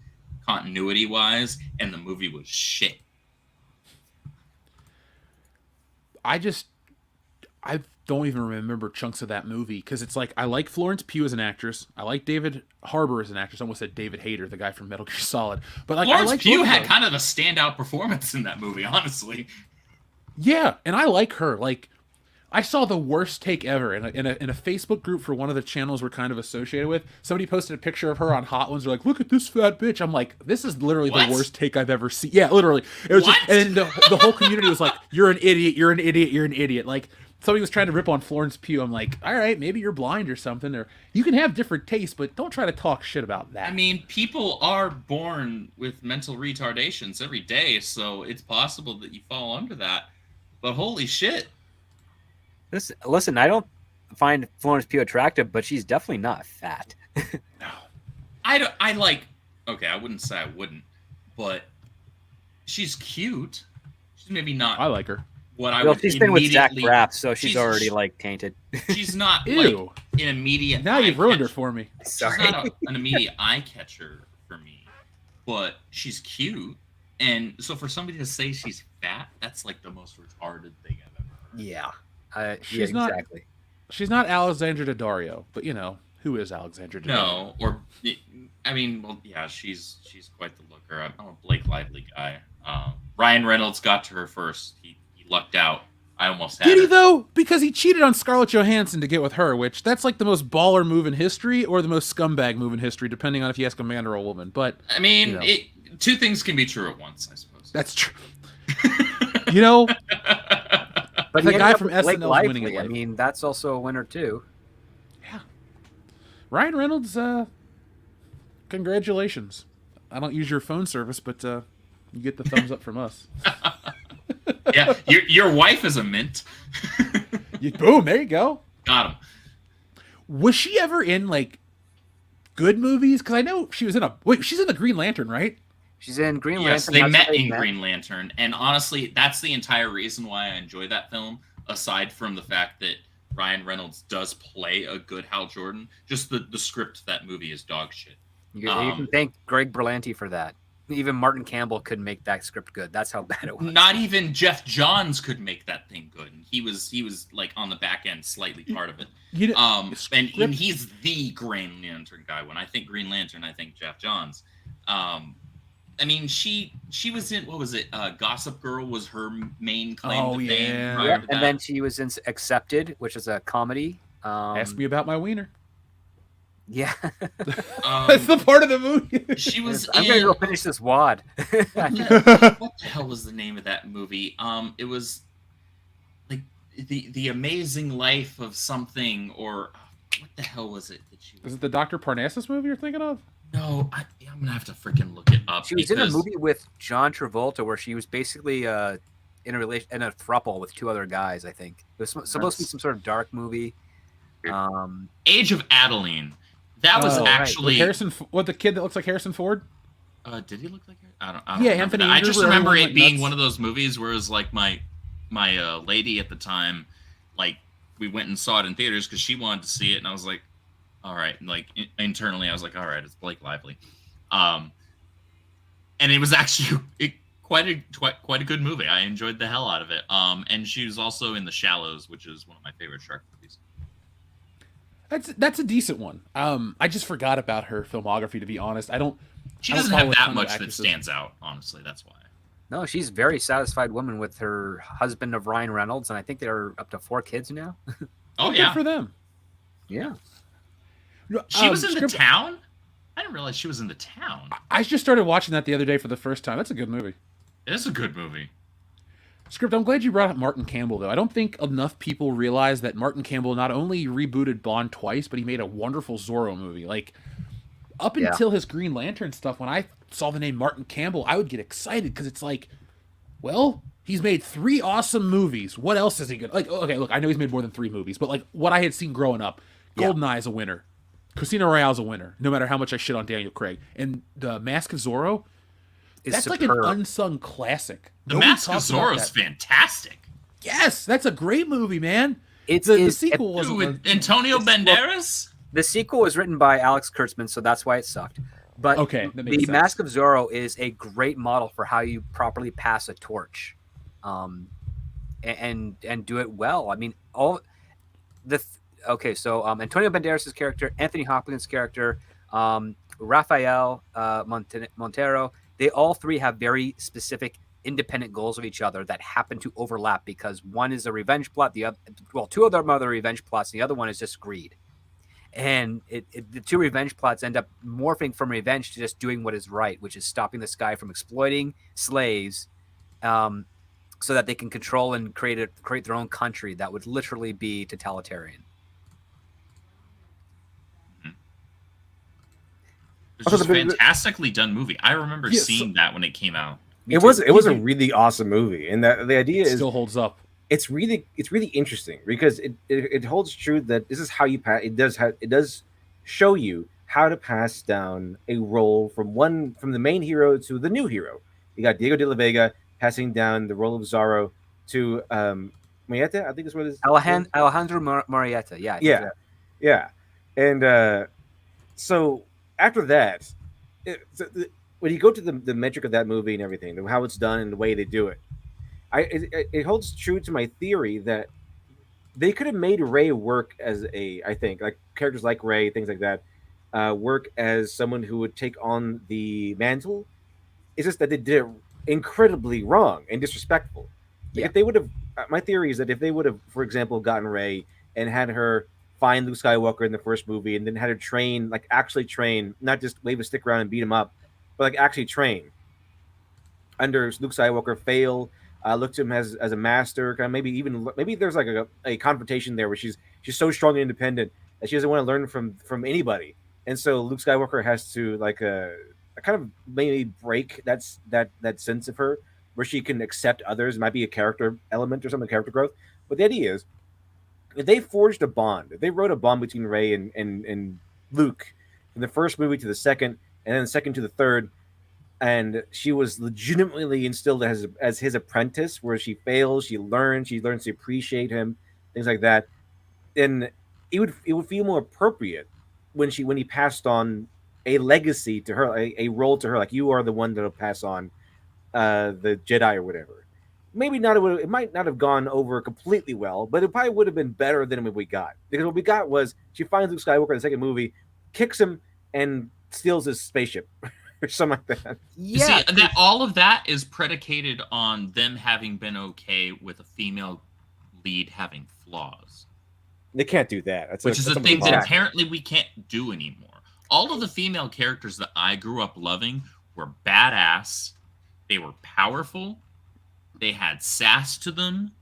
continuity-wise, and the movie was shit. I don't even remember chunks of that movie, because it's like, I like Florence Pugh as an actress. I like David Harbour as an actress. I almost said David Hayter, the guy from Metal Gear Solid. But like, Florence Pugh had kind of a standout performance in that movie, honestly. Yeah, and I like her. Like, I saw the worst take ever in a Facebook group for one of the channels we're kind of associated with. Somebody posted a picture of her on Hot Ones. They're like, "Look at this fat bitch." I'm like, "This is literally the worst take I've ever seen." Yeah, literally. It was just, and the whole community was like, "You're an idiot. You're an idiot. You're an idiot." Like, somebody was trying to rip on Florence Pugh. I'm like, all right, maybe you're blind or something, or you can have different tastes, but don't try to talk shit about that. I mean, people are born with mental retardations every day, so it's possible that you fall under that. But holy shit. Listen, I don't find Florence Pugh attractive, but she's definitely not fat. No. Okay, I wouldn't say I wouldn't, but she's cute. She's maybe not. I like her. She's been with Zach Braff, so she's already like tainted. She's not like an immediate. Now you've ruined her for me. Sorry. She's not an immediate eye catcher for me, but she's cute. And so for somebody to say she's fat, that's like the most retarded thing I've ever heard. Yeah. She's not exactly. She's not Alexandra Daddario, but you know, who is Alexandra Daddario? No, she's quite the looker. I'm a Blake Lively guy. Ryan Reynolds got to her first. He lucked out. I almost had Did he her. though? Because he cheated on Scarlett Johansson to get with her, which that's like the most baller move in history or the most scumbag move in history, depending on if you ask a man or a woman. But I mean, two things can be true at once, I suppose. That's true. You know, but the guy from SNL is winning it. I mean, that's also a winner too. Yeah. Ryan Reynolds, congratulations. I don't use your phone service, but you get the thumbs up from us. Yeah, your wife is a mint. Boom, there you go. Got him. Was she ever in like good movies? Because I know she was in she's in the Green Lantern, right? She's in Green Yes, Lantern. they met in Green Lantern, and honestly, that's the entire reason why I enjoy that film. Aside from the fact that Ryan Reynolds does play a good Hal Jordan, just the script of that movie is dog shit. You can thank Greg Berlanti for that. Even Martin Campbell couldn't make that script good. That's how bad it was. Not even Jeff Johns could make that thing good. He was like on the back end, slightly part of it. And he's the Green Lantern guy. When I think Green Lantern, I think Jeff Johns. I mean, she was in, what was it? Gossip Girl was her main claim to fame. Yeah, and then she was in Accepted, which is a comedy. Ask me about my wiener. Yeah. That's the part of the movie. She was I'm going to go finish this wad. What the hell was the name of that movie? It was like the Amazing Life of something, or what the hell was it? Is it the Dr. Parnassus movie you're thinking of? No, I'm going to have to freaking look it up. She was in a movie with John Travolta where she was basically in a throuple with two other guys, I think. It was supposed to be some sort of dark movie. Age of Adeline. That was actually right. The kid that looks like Harrison Ford? Did he look like it? I don't yeah, remember Anthony. I just remember it being nuts. one of those movies where it was like my lady at the time, like we went and saw it in theaters because she wanted to see it, and I was like, all right. And like internally, I was like, all right, it's Blake Lively, and it was actually quite a good movie. I enjoyed the hell out of it. And she was also in The Shallows, which is one of my favorite shark movies. That's a decent one. I just forgot about her filmography, to be honest. She doesn't have that much that stands out, honestly. That's why. No, she's a very satisfied woman with her husband of Ryan Reynolds, and I think they're up to 4 kids now. Oh Good yeah, for them. Yeah. she was in the Script- town. I didn't realize she was in the town. I just started watching that the other day for the first time. That's a good movie. It is a good movie. Script, I'm glad you brought up Martin Campbell, though. I don't think enough people realize that Martin Campbell not only rebooted Bond twice, but he made a wonderful Zorro movie. Like, up Yeah. until his Green Lantern stuff, when I saw the name Martin Campbell, I would get excited because it's like, well, he's made 3 awesome movies. What else is he good? Like, okay, look, I know he's made more than 3 movies, but like what I had seen growing up, Yeah. GoldenEye's a winner. Casino Royale's a winner, no matter how much I shit on Daniel Craig. And the Mask of Zorro, that's like an unsung classic. The Nobody Mask of talks about Zorro's that. fantastic. Yes, that's a great movie, man. It's The sequel wasn't. With Antonio Banderas. The sequel was written by Alex Kurtzman, so that's why it sucked. But Okay, that makes the sense. Mask of Zorro is a great model for how you properly pass a torch, and do it well. I mean, so Antonio Banderas' character, Anthony Hopkins' character, Rafael Montero, they all 3 have very specific independent goals of each other that happen to overlap because one is a revenge plot, 2 of them are the revenge plots, and the other one is just greed. And the 2 revenge plots end up morphing from revenge to just doing what is right, which is stopping this guy from exploiting slaves, so that they can control and create their own country that would literally be totalitarian. It's just a fantastically done movie. I remember seeing that when it came out. It was a really awesome movie, and that the idea is still holds up. It's really interesting because it holds true that this is how you pass. It does show you how to pass down a role from the main hero to the new hero. You got Diego de la Vega passing down the role of Zorro to Marietta, I think is what it is. Alejandro Marietta, yeah. And so after that, when you go to the metric of that movie and everything, how it's done and the way they do it, it holds true to my theory that they could have made Ray work as I think like characters like Ray, things like that, work as someone who would take on the mantle. It's just that they did it incredibly wrong and disrespectful. Like if they would have, my theory is that if they would have, for example, gotten Ray and had her find Luke Skywalker in the first movie and then had her actually train, not just wave a stick around and beat him up, but like actually train under Luke Skywalker, fail, look to him as a master, kind of maybe there's like a confrontation there where she's so strong and independent that she doesn't want to learn from anybody, and so Luke Skywalker has to like kind of maybe break that sense of her where she can accept others. It might be a character element or something, character growth. But the idea is, if they forged a bond, if they wrote a bond between Ray and Luke from the first movie to the second, and then the second to the third, and she was legitimately instilled as his apprentice, where she fails, she learns to appreciate him, things like that, then it would feel more appropriate when he passed on a legacy to her, a role to her, like you are the one that'll pass on the Jedi or whatever. Maybe not. It might not have gone over completely well, but it probably would have been better than what we got. Because what we got was she finds Luke Skywalker in the second movie, kicks him, and steals his spaceship or something like that. Yeah, see, that all of that is predicated on them having been okay with a female lead having flaws. They can't do that. Which is a thing that apparently we can't do anymore. All of the female characters that I grew up loving were badass. They were powerful. They had sass to them.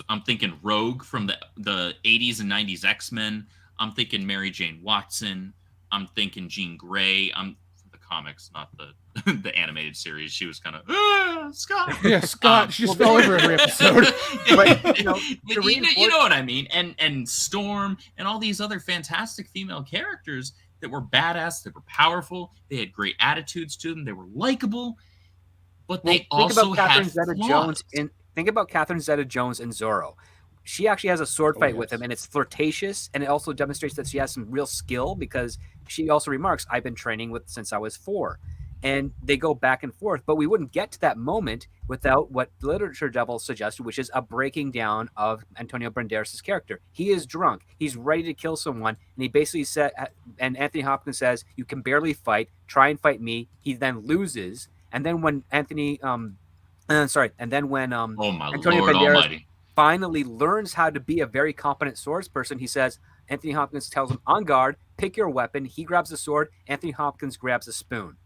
I'm thinking Rogue from the 80s and 90s X-Men. I'm thinking Mary Jane Watson. I'm thinking Jean Grey. I'm the comics, not the animated series. She was kind of Scott. Yeah, Scott. She just fell over every episode. But, you know what I mean. And Storm and all these other fantastic female characters that were badass. They were powerful. They had great attitudes to them. They were likable. But they also had flaws. Think about Catherine Zeta-Jones in Zorro. She actually has a sword fight with him, and it's flirtatious, and it also demonstrates that she has some real skill because she also remarks, I've been training since I was 4. And they go back and forth, but we wouldn't get to that moment without what Lit.Devil suggested, which is a breaking down of Antonio Banderas' character. He is drunk. He's ready to kill someone, and he basically said, and Anthony Hopkins says, you can barely fight. Try and fight me. He then loses. And then when Anthony And then when Oh my Antonio Lord Banderas Almighty! finally learns how to be a very competent swordsperson, he says, Anthony Hopkins tells him, on guard, pick your weapon. He grabs the sword. Anthony Hopkins grabs a spoon.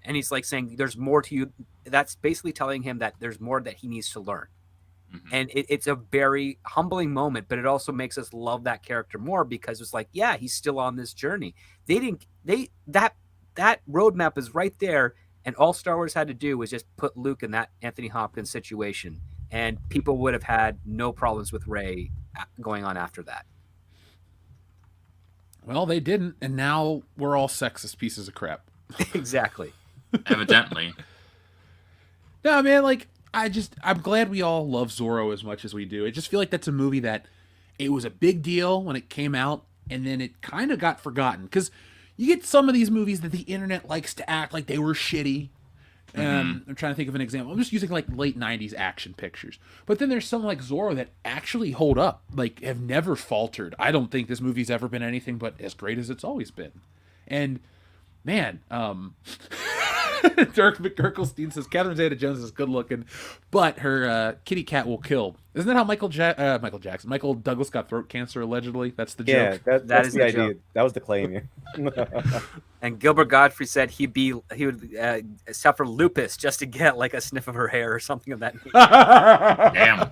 And he's like saying, there's more to you. That's basically telling him that there's more that he needs to learn. Mhm. And it's a very humbling moment, but it also makes us love that character more because it's like, yeah, he's still on this journey. That roadmap is right there. And all Star Wars had to do was just put Luke in that Anthony Hopkins situation. And people would have had no problems with Rey going on after that. Well, they didn't, and now we're all sexist pieces of crap. Exactly. Evidently. No, man, like, I'm glad we all love Zorro as much as we do. I just feel like that's a movie that it was a big deal when it came out, and then it kind of got forgotten. Because you get some of these movies that the internet likes to act like they were shitty. I'm trying to think of an example. I'm just using like late 90s action pictures. But then there's some like Zorro that actually hold up, like have never faltered. I don't think this movie's ever been anything but as great as it's always been. And man, Dirk McGurkelstein says Catherine Zeta-Jones is good looking, but her kitty cat will kill. Isn't that how Michael Douglas got throat cancer allegedly? That's the joke. Yeah, that's is the the idea. joke. That was the claim. And Gilbert Godfrey said he would suffer lupus just to get like a sniff of her hair or something of that nature. Damn.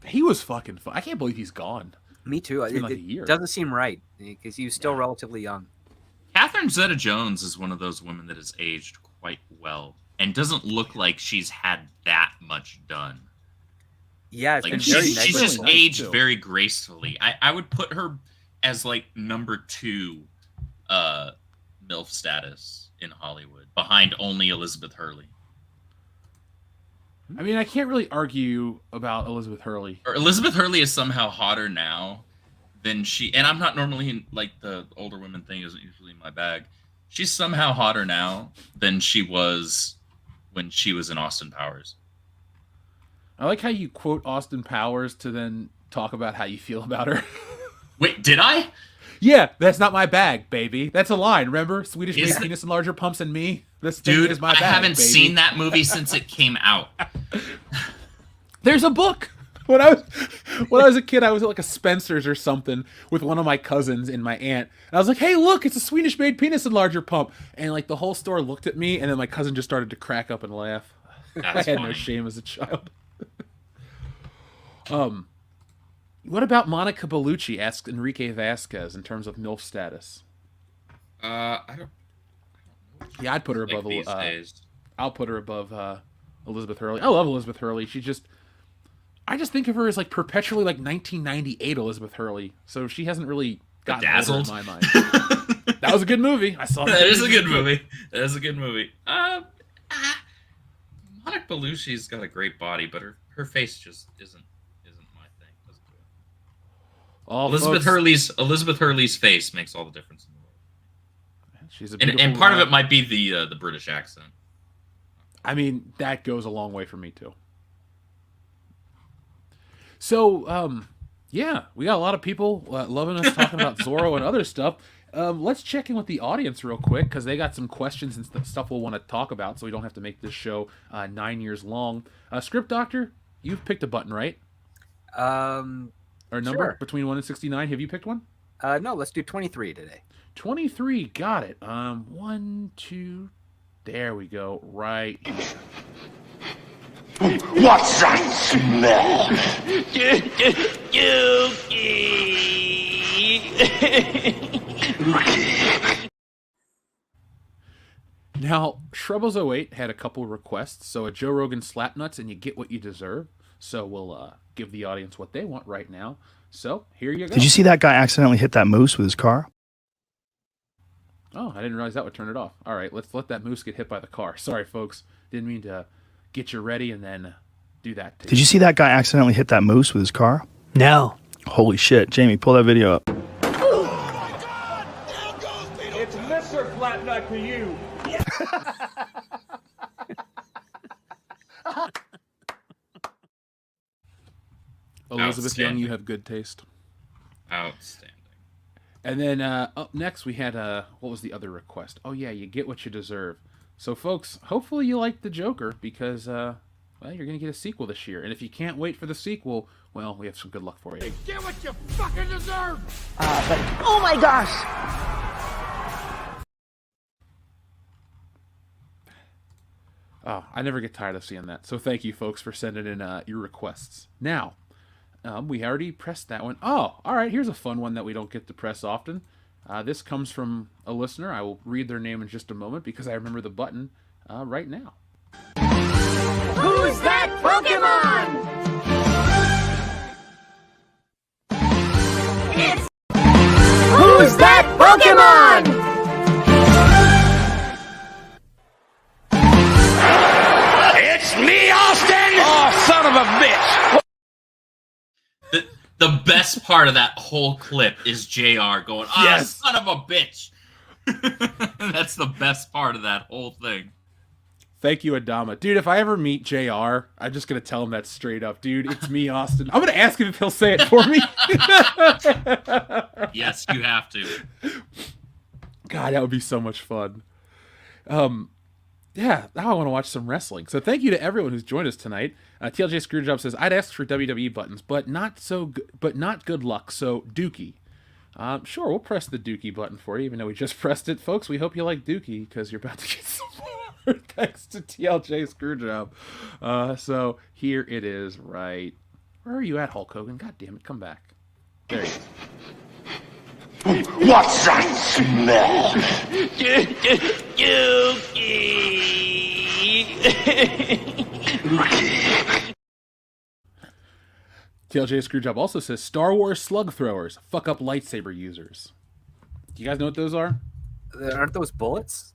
He was fucking fun. I can't believe he's gone. Me too. It's been like It a year. doesn't seem right because he was still relatively young. Catherine Zeta-Jones is one of those women that has aged quite well and doesn't look like she's had that much done. Yeah, it's Like been very she's negative. just Really nice, aged too. very gracefully. I would put her as like number 2 MILF status in Hollywood, behind only Elizabeth Hurley. I mean, I can't really argue about Elizabeth Hurley. Or Elizabeth Hurley is somehow hotter now than she, and I'm not normally in, like, the older women thing isn't usually my bag. She's somehow hotter now than she was when she was in Austin Powers. I like how you quote Austin Powers to then talk about how you feel about her. Wait, did I? Yeah, that's not my bag, baby. That's a line, remember? Swedish Is made it- penis and larger pumps than me. This thing Dude, is my I bag, haven't baby. seen that movie since it came out. There's a book. When I was a kid, I was at like a Spencer's or something with one of my cousins and my aunt. And I was like, "Hey, look, it's a Swedish made penis and larger pump." And like the whole store looked at me, and then my cousin just started to crack up and laugh. That's I had no funny. shame as a child. What about Monica Bellucci? Asks Enrique Vasquez in terms of MILF status. I don't Yeah, I'd put her like above. these days. I'll put her above Elizabeth Hurley. I love Elizabeth Hurley. I just think of her as like perpetually like 1998 Elizabeth Hurley. So she hasn't really gotten older Bedazzled? in my mind. That was a good movie. I saw That is a good movie. That is a good movie. Monica Bellucci's got a great body, but her face just isn't my thing. Doesn't do it. Oh, Elizabeth Hurley's face makes all the difference in the world. She's a And beautiful, part of it might be the British accent. I mean, that goes a long way for me too. So, yeah, we got a lot of people loving us talking about Zorro and other stuff. Let's check in with the audience real quick because they got some questions and stuff we'll want to talk about, so we don't have to make this show 9 years long. ScriptDoctor, you've picked a button, right? Or number Sure. between 1 and 69. Have you picked one? No, let's do 23 today. 23. Got it. 1, 2. There we go. Right. What's that smell? Now, Shrubbles08 had a couple requests. So a Joe Rogan Slapnuts and you get what you deserve. So we'll give the audience what they want right now. So here you go. Did you see that guy accidentally hit that moose with his car? Oh, I didn't realize that would turn it off. All right, let's let that moose get hit by the car. Sorry, folks. Didn't mean to get you ready and then do that. Did you see that guy accidentally hit that moose with his car? No. Holy shit. Jamie, pull that video up. It's Mr. Flatnut to you. Elizabeth Young, Outstanding. you have good taste. Outstanding. And then up next we had what was the other request? Oh yeah, you get what you deserve. So, folks, hopefully you liked the Joker because, well, you're going to get a sequel this year. And if you can't wait for the sequel, well, we have some good luck for you. Get what you fucking deserve! Oh my gosh! Oh, I never get tired of seeing that. So thank you, folks, for sending in your requests. Now, we already pressed that one. Oh, all right, here's a fun one that we don't get to press often. This comes from a listener. I will read their name in just a moment because I remember the button right now. Who's that Pokemon? It's Who's that Pokemon? It's me, Austin! Oh, son of a bitch! The best part of that whole clip is JR going, Yes. son of a bitch. That's the best part of that whole thing. Thank you, Adama. Dude, if I ever meet JR, I'm just going to tell him that straight up. Dude, it's me, Austin. I'm going to ask him if he'll say it for me. Yes, you have to. God, that would be so much fun. Yeah, now I want to watch some wrestling. So thank you to everyone who's joined us tonight. TLJ Screwjob says, I'd ask for WWE buttons, but not good luck, so Dookie. Sure, we'll press the Dookie button for you, even though we just pressed it. Folks, we hope you like Dookie, because you're about to get some more thanks to TLJ Screwjob. So here it is, right. Where are you at, Hulk Hogan? God damn it, come back. There you go. What's that smell? TLJ Screwjob also says, Star Wars slug throwers fuck up lightsaber users. Do you guys know what those are? Aren't those bullets?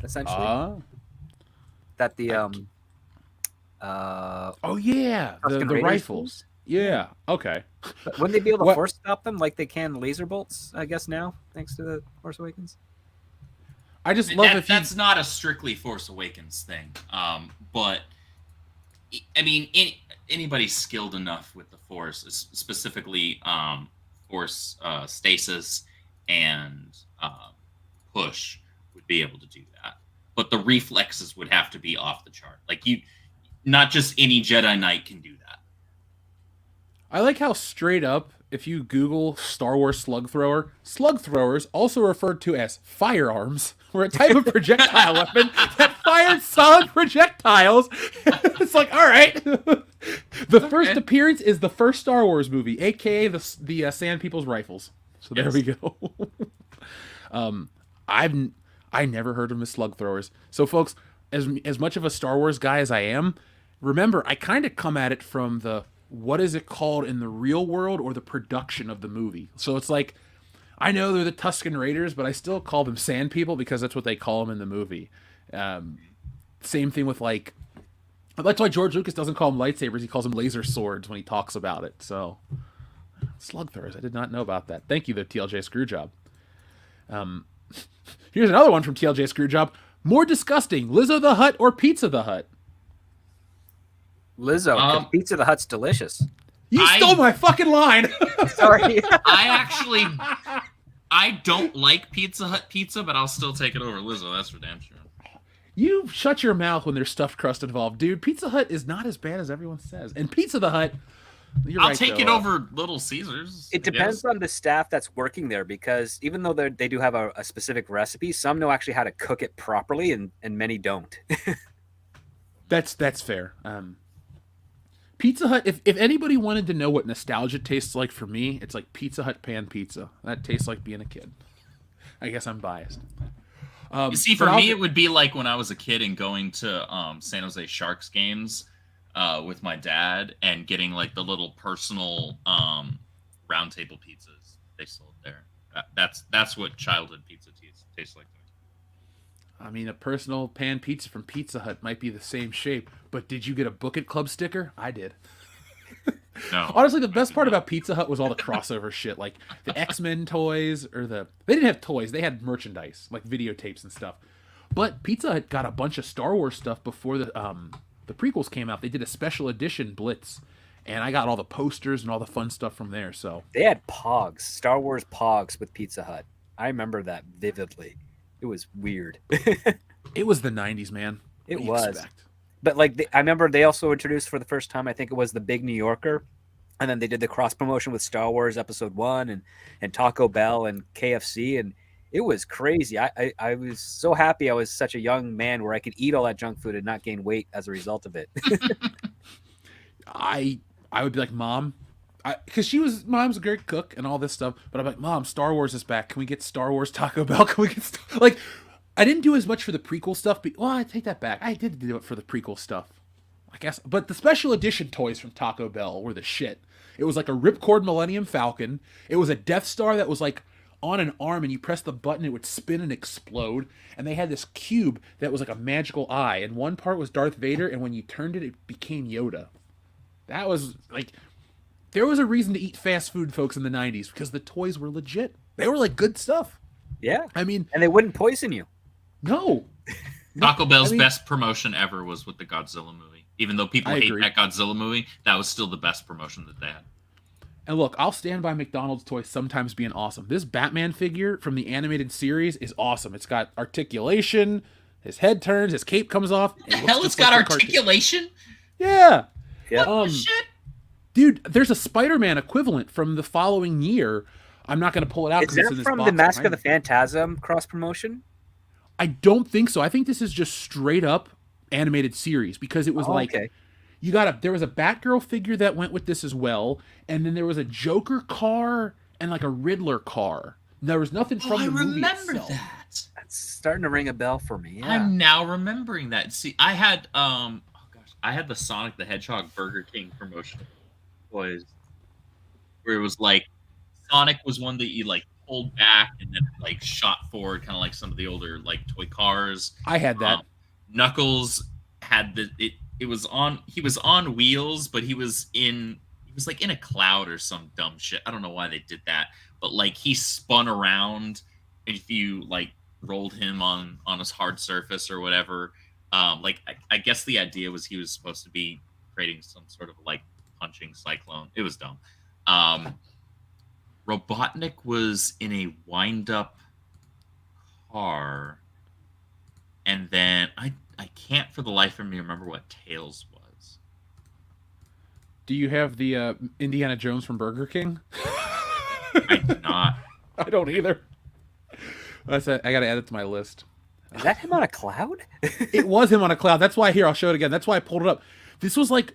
Essentially. That the oh yeah, the Raiders rifles. Yeah. Okay. But wouldn't they be able to What- force stop them like they can laser bolts? I guess now, thanks to the Force Awakens. I just love if you. That's not a strictly Force Awakens thing. But I mean, anybody skilled enough with the Force, specifically Force stasis and push, would be able to do that. But the reflexes would have to be off the chart. Like not just any Jedi Knight can do that. I like how straight up, if you Google Star Wars slug thrower, slug throwers, also referred to as firearms, were a type of projectile weapon that fired solid projectiles. It's like, all right. The first appearance is the first Star Wars movie, aka the Sand People's Rifles. So there we go. I never heard of them as slug throwers. So folks, as much of a Star Wars guy as I am, remember I kind of come at it from the what is it called in the real world or the production of the movie. So it's like, I know they're the Tusken Raiders, but I still call them Sand People because that's what they call them in the movie. Same thing with like, that's why George Lucas doesn't call them lightsabers. He calls them laser swords when he talks about it. So slug throwers. I did not know about that. Thank you, the TLJ Screwjob. Here's another one from TLJ Screwjob. More disgusting, Lizzo the Hut or Pizza the Hut? Lizzo, 'cause Pizza the Hut's delicious. You stole my fucking line. Sorry. I don't like Pizza Hut pizza, but I'll still take it over Lizzo. That's for damn sure. You shut your mouth when there's stuffed crust involved, dude. Pizza Hut is not as bad as everyone says. And Pizza the Hut, I'll take it over Little Caesars. It depends on the staff that's working there, because even though they do have a specific recipe, some know actually how to cook it properly, and many don't. That's fair. Pizza Hut, if anybody wanted to know what nostalgia tastes like for me, it's like Pizza Hut pan pizza. That tastes like being a kid. I guess I'm biased. You see, for me, it would be like when I was a kid and going to San Jose Sharks games with my dad and getting like the little personal round table pizzas they sold there. That's what childhood pizza tastes like. I mean, a personal pan pizza from Pizza Hut might be the same shape, but did you get a Book It Club sticker? I did. No. Honestly, the best part about Pizza Hut was all the crossover shit, like the X-Men toys, or they didn't have toys, they had merchandise, like videotapes and stuff. But Pizza Hut got a bunch of Star Wars stuff before the prequels came out. They did a special edition Blitz, and I got all the posters and all the fun stuff from there. So They had Pogs, Star Wars Pogs with Pizza Hut. I remember that vividly. It was weird. It was the 90s, man. It What do you was. expect? But like, I remember they also introduced for the first time, I think it was the Big New Yorker, and then they did the cross promotion with Star Wars Episode 1 and Taco Bell and KFC, and it was crazy. I was so happy I was such a young man where I could eat all that junk food and not gain weight as a result of it. I would be like, Mom, because Mom's a great cook and all this stuff, but I'm like, Mom, Star Wars is back. Can we get Star Wars Taco Bell? Can we get like? I didn't do as much for the prequel stuff, but I take that back. I did do it for the prequel stuff, I guess. But the special edition toys from Taco Bell were the shit. It was like a Ripcord Millennium Falcon. It was a Death Star that was like on an arm, and you press the button, it would spin and explode. And they had this cube that was like a magical eye, and one part was Darth Vader, and when you turned it, it became Yoda. That was like, there was a reason to eat fast food, folks, in the 90s, because the toys were legit. They were like good stuff. Yeah. I mean, and they wouldn't poison you. No. Taco Bell's best promotion ever was with the Godzilla movie. Even though people hate agree. that Godzilla movie, that was still the best promotion that they had. And look, I'll stand by McDonald's toys sometimes being awesome. This Batman figure from the animated series is awesome. It's got articulation, his head turns, his cape comes off. The hell, it's got articulation? Yeah. Yeah. What the shit? Dude, there's a Spider-Man equivalent from the following year. I'm not going to pull it out Is because it's that in this from box the Mask of behind the me. Phantasm cross promotion? I don't think so. I think this is just straight up animated series, because it was okay. There was a Batgirl figure that went with this as well, and then there was a Joker car and like a Riddler car. There was nothing from the movie itself. That. That's starting to ring a bell for me. Yeah. I'm now remembering that. See, I had I had the Sonic the Hedgehog Burger King promotion toys, where it was like Sonic was one that you like pulled back and then like shot forward, kind of like some of the older like toy cars. I had that. Knuckles had he was on wheels, but he was like in a cloud or some dumb shit. I don't know why they did that, but like he spun around if you like rolled him on his hard surface or whatever. I guess the idea was he was supposed to be creating some sort of like punching cyclone. It was dumb. Robotnik was in a wind-up car, and then I can't for the life of me remember what Tails was. Do you have the Indiana Jones from Burger King? I do not. I don't either. I got to add it to my list. Is that him on a cloud? It was him on a cloud. That's why I'll show it again. That's why I pulled it up. This was like,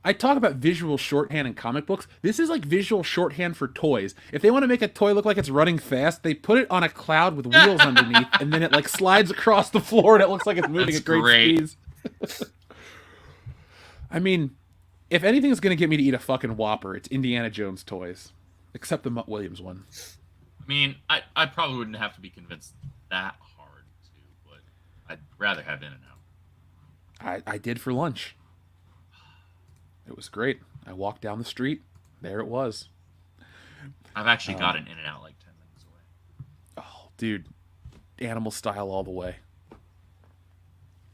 I talk about visual shorthand in comic books. This is like visual shorthand for toys. If they want to make a toy look like it's running fast, they put it on a cloud with wheels underneath, and then it like slides across the floor, and it looks like it's moving That's at great speeds. I mean, if anything's going to get me to eat a fucking Whopper, it's Indiana Jones toys. Except the Mutt Williams one. I mean, I probably wouldn't have to be convinced that hard to, but I'd rather have In-N-Out. I did for lunch. It was great. I walked down the street. There it was. I've actually got an In-N-Out like 10 minutes away. Oh, dude. Animal style all the way.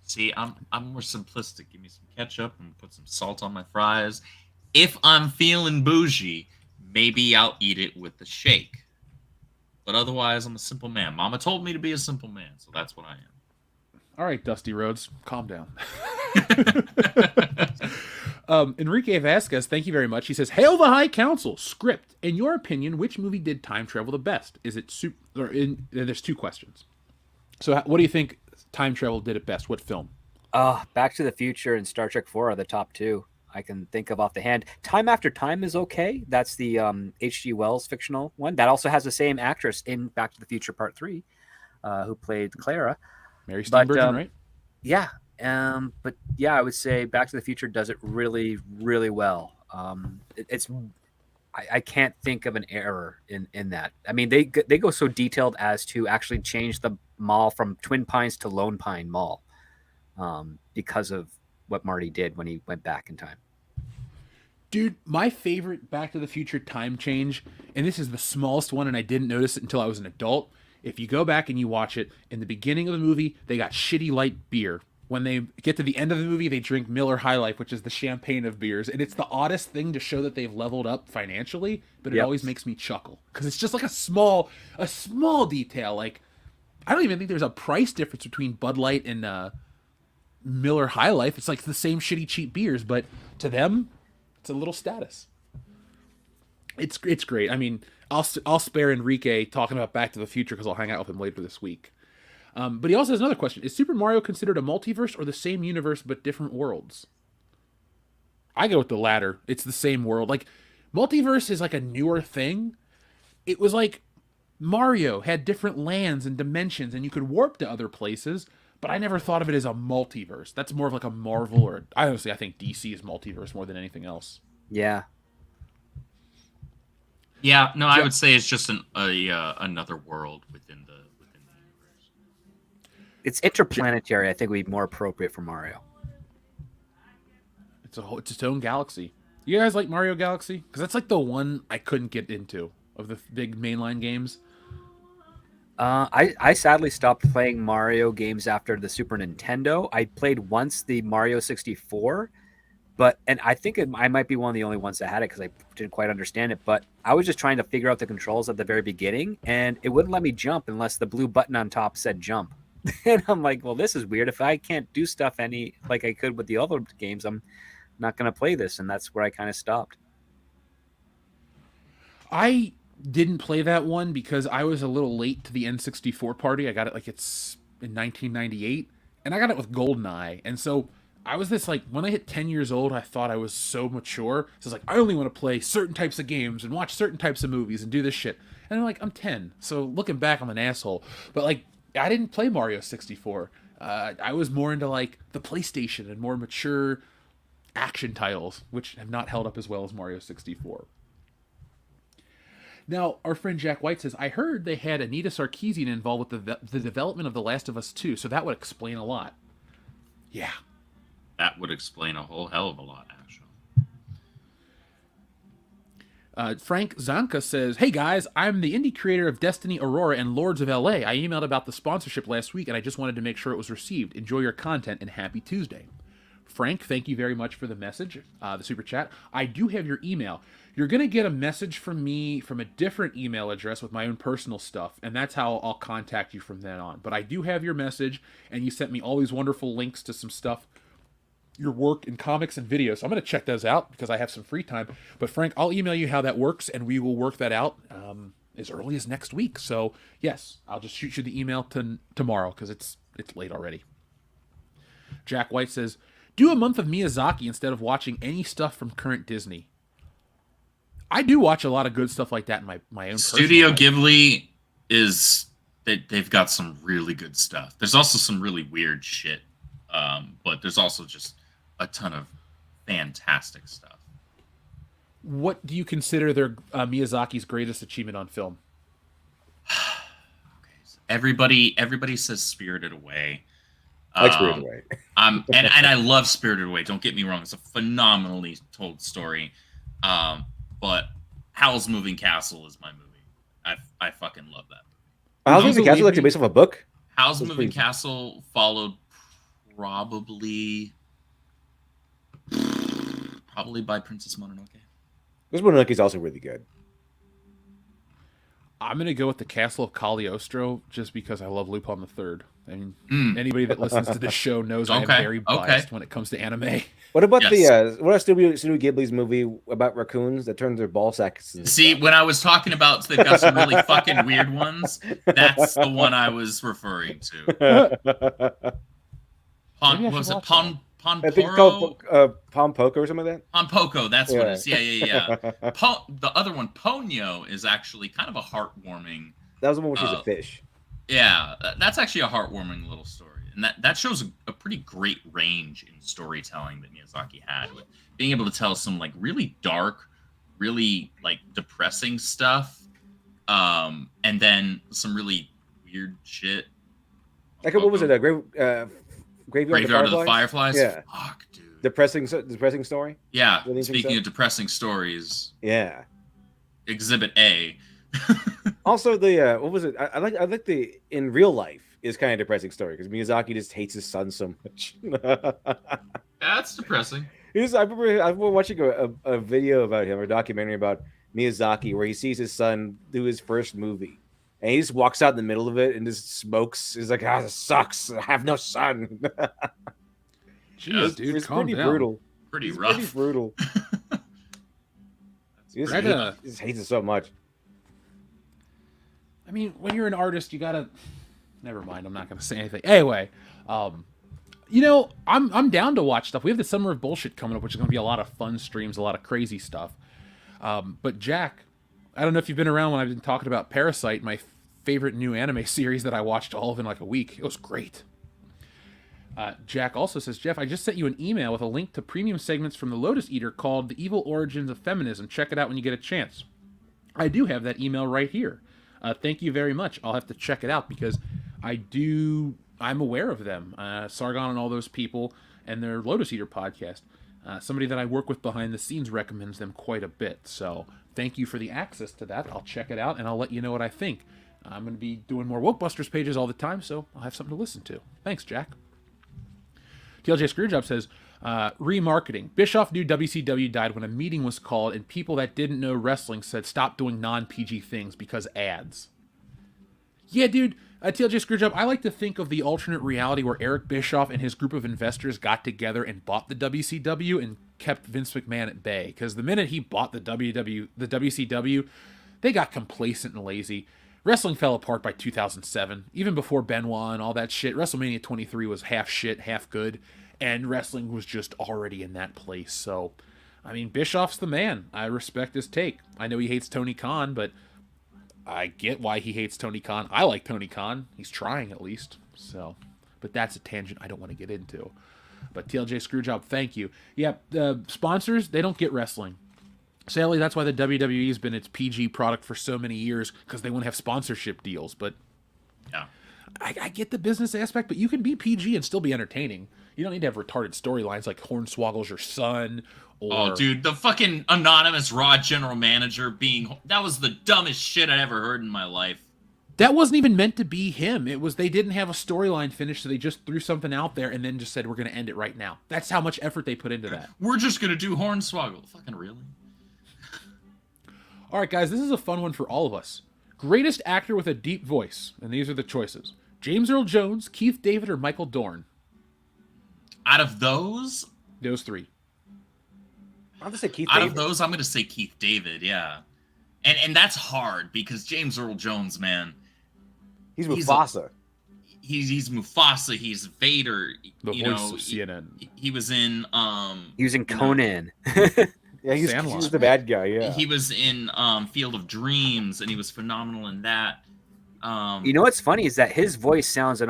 See, I'm more simplistic. Give me some ketchup and put some salt on my fries. If I'm feeling bougie, maybe I'll eat it with the shake. But otherwise, I'm a simple man. Mama told me to be a simple man, so that's what I am. All right, Dusty Rhodes, calm down. Enrique Vasquez, thank you very much. He says, "Hail the High Council. Script. In your opinion, which movie did time travel the best? Is it there's two questions. So, what do you think time travel did it best? What film? Back to the Future and Star Trek 4 are the top two I can think of off the hand. Time After Time is okay. That's the H.G. Wells fictional one. That also has the same actress in Back to the Future Part 3 who played Clara. Mary Steenburgen, right? Yeah. But yeah, I would say Back to the Future does it really, really well. I can't think of an error in that. I mean, they go so detailed as to actually change the mall from Twin Pines to Lone Pine Mall because of what Marty did when he went back in time. Dude, my favorite Back to the Future time change, and this is the smallest one, and I didn't notice it until I was an adult. If you go back and you watch it, in the beginning of the movie, they got shitty light beer. When they get to the end of the movie, they drink Miller High Life, which is the champagne of beers. And it's the oddest thing to show that they've leveled up financially, but it always makes me chuckle. Because it's just like a small detail. Like, I don't even think there's a price difference between Bud Light and Miller High Life. It's like the same shitty cheap beers, but to them, it's a little status. It's great. I mean, I'll spare Enrique talking about Back to the Future because I'll hang out with him later this week. But he also has another question: is Super Mario considered a multiverse or the same universe but different worlds? I go with the latter. It's the same world. Like, multiverse is like a newer thing. It was like Mario had different lands and dimensions, and you could warp to other places. But I never thought of it as a multiverse. That's more of like a Marvel, or I think DC is multiverse more than anything else. Yeah. Yeah, no, I would say it's just another world within the universe. It's interplanetary. I think would be more appropriate for Mario. It's its own galaxy. You guys like Mario Galaxy? Because that's like the one I couldn't get into of the big mainline games. I sadly stopped playing Mario games after the Super Nintendo. I played once the Mario 64, and I think I might be one of the only ones that had it because I didn't quite understand it. But I was just trying to figure out the controls at the very beginning, and it wouldn't let me jump unless the blue button on top said jump. And I'm like, well, this is weird. If I can't do stuff like I could with the other games, I'm not going to play this. And that's where I kind of stopped. I didn't play that one because I was a little late to the N64 party. I got it it's in 1998, and I got it with GoldenEye. And so I was when I hit 10 years old, I thought I was so mature. So I was like, I only want to play certain types of games and watch certain types of movies and do this shit. And I'm like, I'm 10. So looking back, I'm an asshole. But I didn't play Mario 64. I was more into the PlayStation and more mature action titles, which have not held up as well as Mario 64. Now, our friend Jack White says, I heard they had Anita Sarkeesian involved with the development of The Last of Us 2, so that would explain a lot. Yeah. That would explain a whole hell of a lot, actually. Frank Zanka says, hey guys, I'm the indie creator of Destiny Aurora and Lords of LA. I emailed about the sponsorship last week, and I just wanted to make sure it was received. Enjoy your content, and happy Tuesday. Frank, thank you very much for the message, the super chat. I do have your email. You're going to get a message from me from a different email address with my own personal stuff, and that's how I'll contact you from then on. But I do have your message, and you sent me all these wonderful links to some stuff, your work in comics and videos. So I'm going to check those out because I have some free time. But Frank, I'll email you how that works, and we will work that out as early as next week. So yes, I'll just shoot you the email tomorrow because it's late already. Jack White says, do a month of Miyazaki instead of watching any stuff from current Disney. I do watch a lot of good stuff like that in my own Studio Ghibli they've got some really good stuff. There's also some really weird shit, but there's also just a ton of fantastic stuff. What do you consider their Miyazaki's greatest achievement on film? Okay, so everybody says Spirited Away. I like Spirited Away. and I love Spirited Away. Don't get me wrong; it's a phenomenally told story. But Howl's Moving Castle is my movie. I fucking love that. Howl's Moving Castle actually based off a book? Howl's Moving Castle followed probably by Princess Mononoke. This Mononoke is also really good. I'm going to go with the Castle of Cagliostro just because I love Lupin the Third. I mean, anybody that listens to this show knows I'm very biased when it comes to anime. What about what about Studio Ghibli's movie about raccoons that turn their ball sacks? See, when I was talking about they've got some really fucking weird ones, that's the one I was referring to. Was it Ponporo? I think it's called Ponpoko or something like that. Ponpoko, that's what it is. Yeah. The other one, Ponyo, is actually kind of a heartwarming. That was the one where she's a fish. Yeah, that's actually a heartwarming little story. And that shows a pretty great range in storytelling that Miyazaki had, with being able to tell some really dark, really depressing stuff, and then some really weird shit. Like what was it? Graveyard of the Fireflies? Yeah. Fuck, dude. Depressing story? Yeah. Speaking of depressing stories. Yeah. Exhibit A. Also, the what was it? I like the in real life is kind of depressing story because Miyazaki just hates his son so much. That's depressing. I remember watching a video about him, or a documentary about Miyazaki, where he sees his son do his first movie, and he just walks out in the middle of it and just smokes. He's like, this sucks. I have no son. Jeez, dude, it's calm pretty down. brutal. Pretty It's rough. pretty brutal. He just hates it so much. I mean, when you're an artist, you gotta. Never mind. I'm not gonna say anything. Anyway, you know, I'm down to watch stuff. We have the Summer of Bullshit coming up, which is gonna be a lot of fun streams, a lot of crazy stuff. But Jack, I don't know if you've been around when I've been talking about Parasite, my favorite new anime series that I watched all of in like a week. It was great. Jack also says, Jeff, I just sent you an email with a link to premium segments from the Lotus Eater called The Evil Origins of Feminism. Check it out when you get a chance. I do have that email right here. Thank you very much. I'll have to check it out because I'm aware of them. Sargon and all those people and their Lotus Eater podcast. Somebody that I work with behind the scenes recommends them quite a bit. So thank you for the access to that. I'll check it out and I'll let you know what I think. I'm going to be doing more Wokebusters pages all the time, so I'll have something to listen to. Thanks, Jack. TLJ Screwjob says, remarketing. Bischoff knew WCW died when a meeting was called and people that didn't know wrestling said stop doing non-PG things because ads. Yeah, dude. TLJ Screwjob, I like to think of the alternate reality where Eric Bischoff and his group of investors got together and bought the WCW and kept Vince McMahon at bay. Because the minute he bought the WCW, they got complacent and lazy. Wrestling fell apart by 2007. Even before Benoit and all that shit, WrestleMania 23 was half shit, half good. And wrestling was just already in that place. So, I mean, Bischoff's the man. I respect his take. I know he hates Tony Khan, but I get why he hates Tony Khan. I like Tony Khan. He's trying, at least. So, but that's a tangent I don't want to get into. But TLJ Screwjob, thank you. Yeah, the sponsors, they don't get wrestling. Sadly, that's why the WWE has been its PG product for so many years, because they won't have sponsorship deals. But Yeah. I get the business aspect, but you can be PG and still be entertaining. You don't need to have retarded storylines like Hornswoggle's your son. Or... Oh, dude, the fucking anonymous Raw general manager that was the dumbest shit I'd ever heard in my life. That wasn't even meant to be him. It was, they didn't have a storyline finished, so they just threw something out there and then just said, we're going to end it right now. That's how much effort they put into that. We're just going to do Hornswoggle. Fucking really? All right, guys, this is a fun one for all of us. Greatest actor with a deep voice, and these are the choices. James Earl Jones, Keith David, or Michael Dorn? Out of those three. I'll just say Keith Out David. of those, I'm going to say Keith David, yeah. And that's hard because James Earl Jones, man. He's Mufasa. He's Mufasa. He's Vader. The voice of CNN. He was in He was in Conan. Yeah, he's Sandlot. the bad guy. Yeah, He was in Field of Dreams, and he was phenomenal in that. You know what's funny is that his voice sounds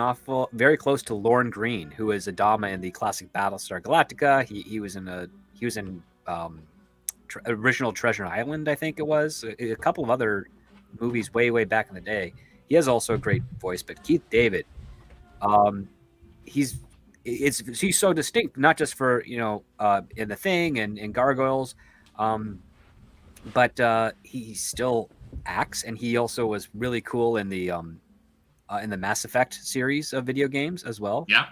very close to Lorne Greene, who is Adama in the classic Battlestar Galactica. He was in original Treasure Island, I think it was. A couple of other movies way back in the day. He has also a great voice, but Keith David, he's so distinct, not just for in The Thing and Gargoyles, but he still acts, and he also was really cool in the Mass Effect series of video games as well. Yeah,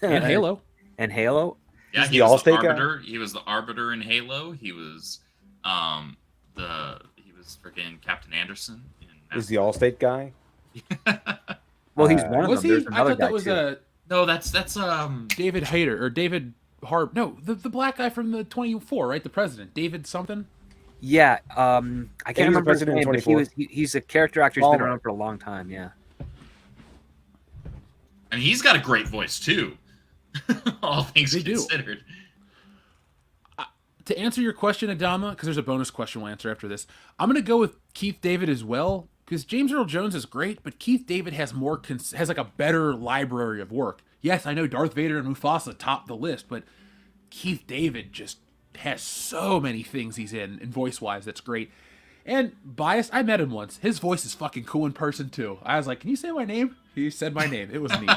And Halo. And Halo. Yeah, he was the Arbiter. He was the Arbiter in Halo. He was freaking Captain Anderson. Is the Allstate guy? Well, he's one of Was them. he? There's I another thought that guy was too. No, that's David Hayter or David Harb. No, the black guy from the 24, right? The president, David something. Yeah, I can't remember his president in name, but 24. he's a character actor who's been Palmer. around for a long time. Yeah. and he's got a great voice too. All things They do. considered. To answer your question, Adama, because there's a bonus question we'll answer after this, I'm going to go with Keith David as well, because James Earl Jones is great, but Keith David has has like a better library of work. Yes, I know Darth Vader and Mufasa top the list, but Keith David just has so many things he's in, and voice-wise, that's great. And biased, I met him once. His voice is fucking cool in person, too. I was like, can you say my name? He said my name. It was neat.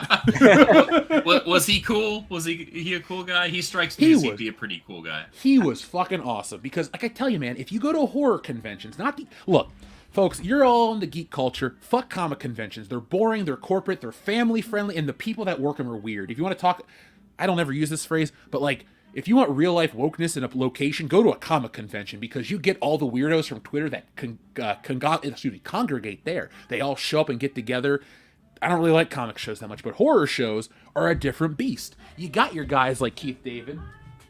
Was he cool? Was he a cool guy? He strikes me as he'd be a pretty cool guy. He was fucking awesome. Because, like I tell you, man, if you go to horror conventions, look, folks, you're all into geek culture. Fuck comic conventions. They're boring, they're corporate, they're family friendly, and the people that work them are weird. If you want to talk, I don't ever use this phrase, but like, if you want real life wokeness in a location, go to a comic convention, because you get all the weirdos from Twitter that congregate there. They all show up and get together. I don't really like comic shows that much, but horror shows are a different beast. You got your guys like Keith David,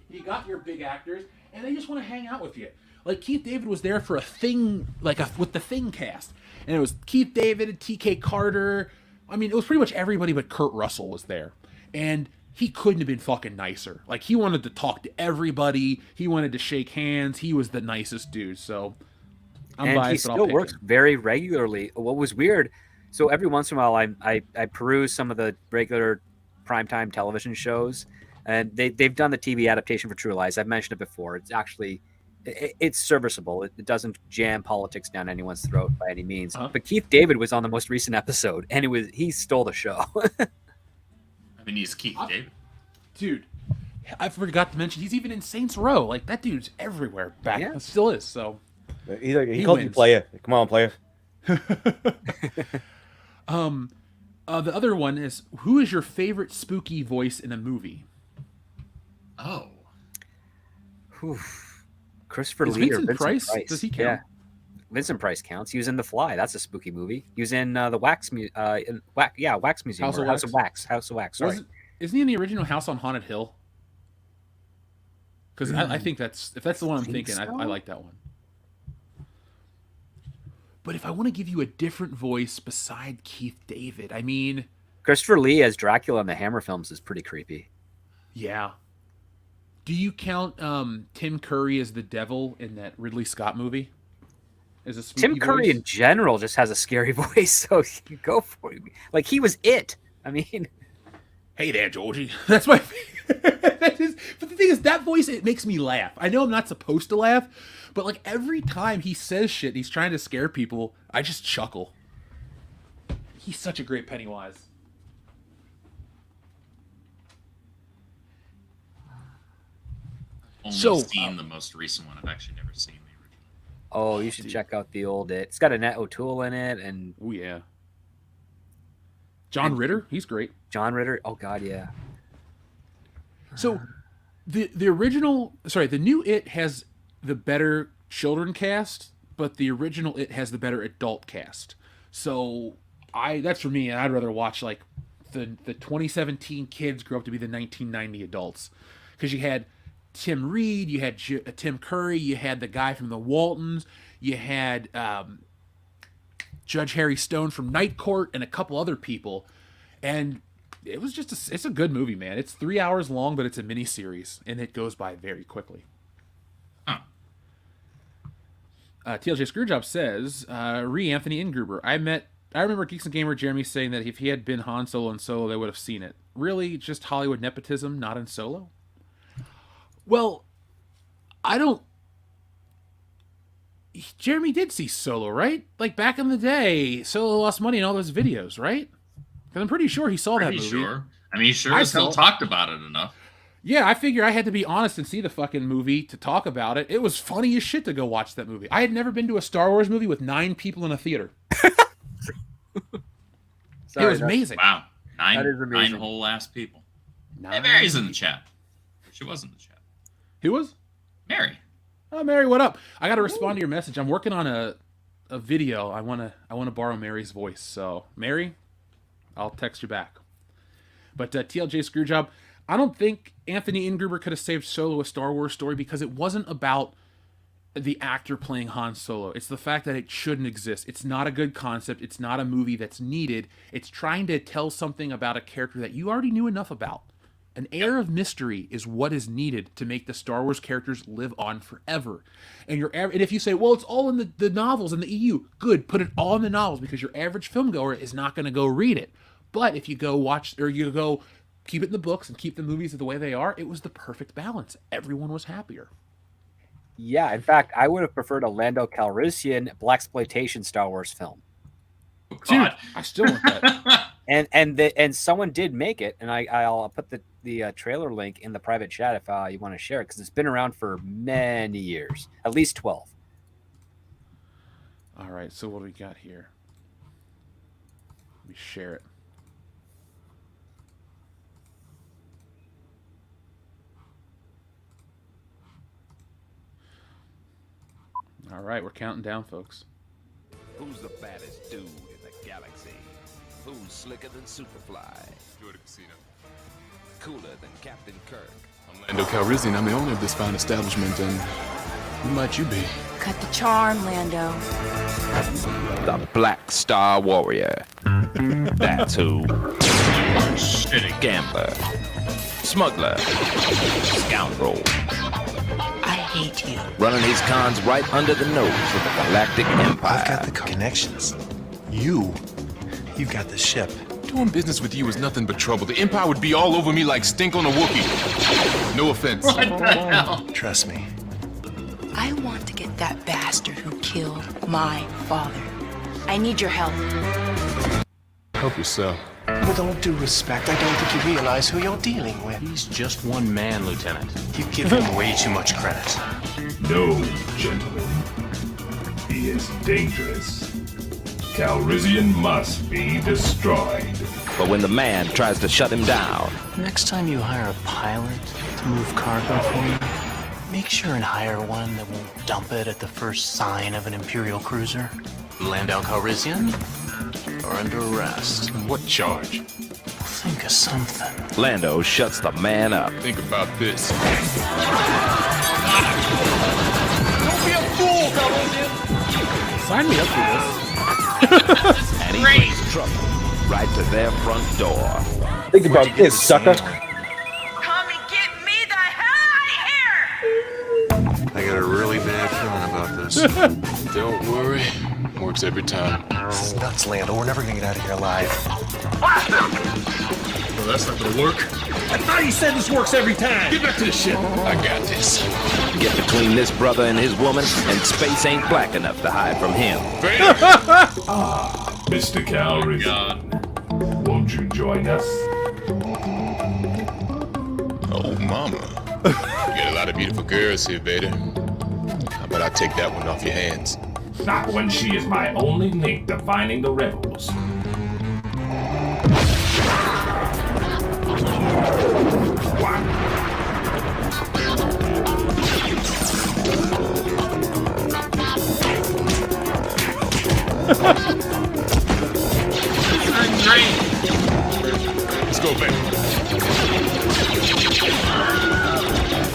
you got your big actors, and they just want to hang out with you. Like Keith David was there for a thing, with the Thing cast, and it was Keith David, T.K. Carter. I mean, it was pretty much everybody but Kurt Russell was there, and he couldn't have been fucking nicer. Like, he wanted to talk to everybody. He wanted to shake hands. He was the nicest dude. So I'm biased, he but still I'll pick works him. very regularly. What was weird, so every once in a while I peruse some of the regular primetime television shows, and they've done the TV adaptation for True Lies. I've mentioned it before. It's actually it's serviceable. It doesn't jam politics down anyone's throat by any means. But Keith David was on the most recent episode, and he stole the show. I mean, he's Keith David. Dude, I forgot to mention, he's even in Saints Row. Like, that dude's everywhere back. Yeah. Still is, so. He called you player. Come on, player. The other one is, who is your favorite spooky voice in a movie? Oh. Christopher Is Lee or Vincent Vincent Price? Does he count? Yeah. Vincent Price counts. He was in The Fly. That's a spooky movie. He was in the Wax Museum. Wax Museum. House of Wax. House of Wax. Sorry. Isn't he in the original House on Haunted Hill? Because I think if that's the one I'm thinking, so? I like that one. But if I want to give you a different voice beside Keith David, I mean, Christopher Lee as Dracula in the Hammer films is pretty creepy. Yeah. Do you count Tim Curry as the devil in that Ridley Scott movie? As a spooky Tim Curry voice? in general just has a scary voice, so you go for it. Like, he was it. I mean, hey there, Georgie. That's my favorite. But the thing is, that voice, it makes me laugh. I know I'm not supposed to laugh, but like every time he says shit, he's trying to scare people, I just chuckle. He's such a great Pennywise. Only seen the most recent one. I've actually never seen the original. oh, you should check out the old It. It's got Annette O'Toole in it, and Oh yeah. John Ritter, he's great. John Ritter. Oh God, yeah. So the new It has the better children cast, but the original It has the better adult cast. So that's for me. I'd rather watch like the 2017 kids grow up to be the 1990 adults, because you had Tim Reed, you had Tim Curry, you had the guy from the Waltons, you had Judge Harry Stone from Night Court, and a couple other people, and it was just it's a good movie, man. It's 3 hours long, but it's a mini series, and it goes by very quickly. Huh. TLJ Screwjob says, Anthony Ingruber. I remember Geeks and Gamer Jeremy saying that if he had been Han Solo in Solo, they would have seen it. Really, just Hollywood nepotism, not in Solo? Well, I don't... Jeremy did see Solo, right? Like, back in the day, Solo lost money in all those videos, right? Because I'm pretty sure he saw that movie. Sure. I mean, he sure still talked about it enough. Yeah, I figure I had to be honest and see the fucking movie to talk about it. It was funny as shit to go watch that movie. I had never been to a Star Wars movie with 9 people in a theater. It was amazing. Wow. That is amazing. 9 whole ass people. 9. Hey, Mary's in the chat. She was in the chat. Who was? Mary. Oh, Mary, what up? I got to respond to your message. I'm working on a video. I want to borrow Mary's voice. So, Mary, I'll text you back. But TLJ Screwjob, I don't think Anthony Ingruber could have saved Solo a Star Wars story, because it wasn't about the actor playing Han Solo. It's the fact that it shouldn't exist. It's not a good concept. It's not a movie that's needed. It's trying to tell something about a character that you already knew enough about. An air of mystery is what is needed to make the Star Wars characters live on forever. And if you say, well, it's all in the novels and the EU, good, put it all in the novels, because your average filmgoer is not going to go read it. But if you go watch, or you go keep it in the books and keep the movies the way they are, it was the perfect balance. Everyone was happier. Yeah, in fact, I would have preferred a Lando Calrissian blaxploitation Star Wars film. Oh, God. Dude, I still want that. And someone did make it, and I'll put the trailer link in the private chat if you want to share it, because it's been around for many years, at least 12. All right, so what do we got here? Let me share it. All right, we're counting down, folks. Who's the baddest dude in the galaxy? Who's slicker than Superfly? Go to casino. Cooler than Captain Kirk? I'm Lando Calrissian. I'm the owner of this fine establishment, and who might you be? Cut the charm, Lando. The Black Star Warrior. That's who. Gambler. Smuggler. Scoundrel. I hate you. Running his cons right under the nose of the Galactic Empire. I've got the connections. You've got the ship. Doing business with you is nothing but trouble. The Empire would be all over me like stink on a Wookiee. No offense. What the hell? Trust me. I want to get that bastard who killed my father. I need your help. Help yourself. With all due respect, I don't think you realize who you're dealing with. He's just one man, Lieutenant. You give him way too much credit. No, gentlemen. He is dangerous. Calrissian must be destroyed. But when the man tries to shut him down... Next time you hire a pilot to move cargo for you, make sure and hire one that won't dump it at the first sign of an Imperial cruiser. Lando Calrissian, are under arrest. What charge? Think of something. Lando shuts the man up. Think about this. Don't be a fool, Calrissian! Sign me up for this. And he brings trouble right to their front door. Think about this, sucker. Come and get me the hell out of here! I got a really bad feeling about this. Don't worry. Works every time. This is nuts, Lando. We're never gonna get out of here alive. Blast him! Well, that's not gonna work. I thought he said this works every time! Get back to the ship. I got this. Get between this brother and his woman, and space ain't black enough to hide from him. Mr. Calrissian, won't you join us? Oh, mama. You got a lot of beautiful girls here, Vader. How about I take that one off your hands? Not when she is my only link to finding the rebels. Let's go, baby.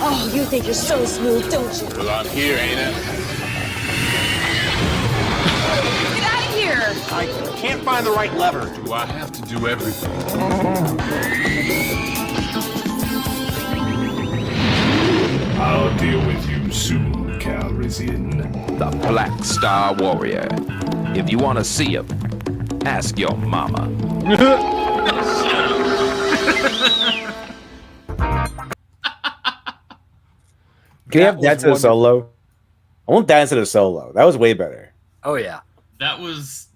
Oh, you think you're so smooth, don't you? Well, I'm here, ain't I? Get out of here! I can't find the right lever. Do I have to do everything? I'll deal with you soon, Calrissian. The Black Star Warrior. If you want to see him, ask your mama. Can you have Dance to the Solo? I want Dance to the Solo. That was way better. Oh, yeah. That was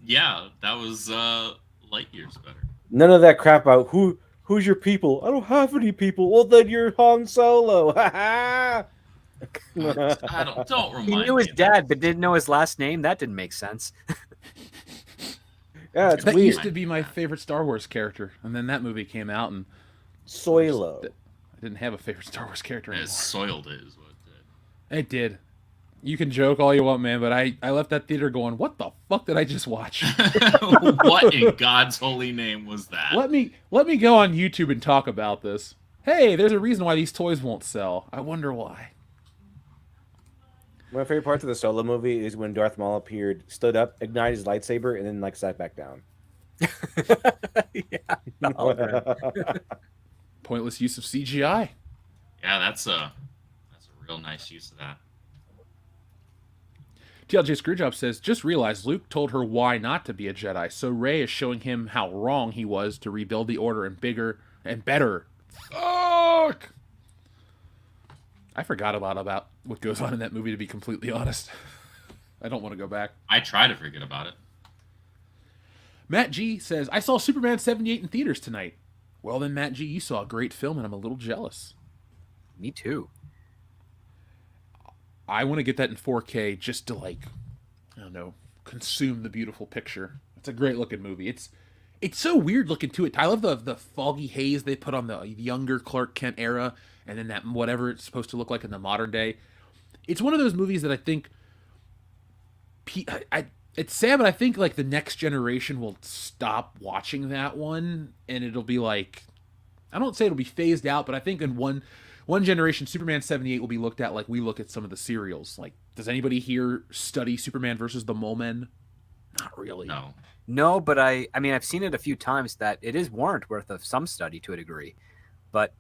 light years better. None of that crap about who's your people. I don't have any people. Well, then you're Han Solo. I don't remind me. He knew his dad, but didn't know his last name. That didn't make sense. Yeah, it's that weird. used to be my favorite Star Wars character, and then that movie came out, and Solo. I didn't have a favorite Star Wars character anymore. It soiled it, is what it did. It did. You can joke all you want, man, but I left that theater going, what the fuck did I just watch? What in God's holy name was that? Let me go on YouTube and talk about this. Hey, there's a reason why these toys won't sell. I wonder why. My favorite parts of the Solo movie is when Darth Maul appeared, stood up, ignited his lightsaber, and then sat back down. Pointless use of CGI. Yeah, that's a real nice use of that. TLJ Screwjob says, just realized Luke told her why not to be a Jedi, so Rey is showing him how wrong he was to rebuild the Order and bigger and better. Fuck! I forgot about what goes on in that movie, to be completely honest. I don't want to go back. I try to forget about it. Matt G says, I saw Superman 78 in theaters tonight. Well then, Matt G, you saw a great film, and I'm a little jealous. Me too. I want to get that in 4K just to, I don't know, consume the beautiful picture. It's a great looking movie. It's so weird looking to it. I love the foggy haze they put on the younger Clark Kent era, and then that whatever it's supposed to look like in the modern day. It's one of those movies that I think it's sad, but I think like the next generation will stop watching that one, and it'll be like, I don't say it'll be phased out, but I think in one generation, Superman 78 will be looked at like we look at some of the serials. Like, does anybody here study Superman versus the Mole Men? Not really. No, but I mean, I've seen it a few times that it is warrant worth of some study to a degree. But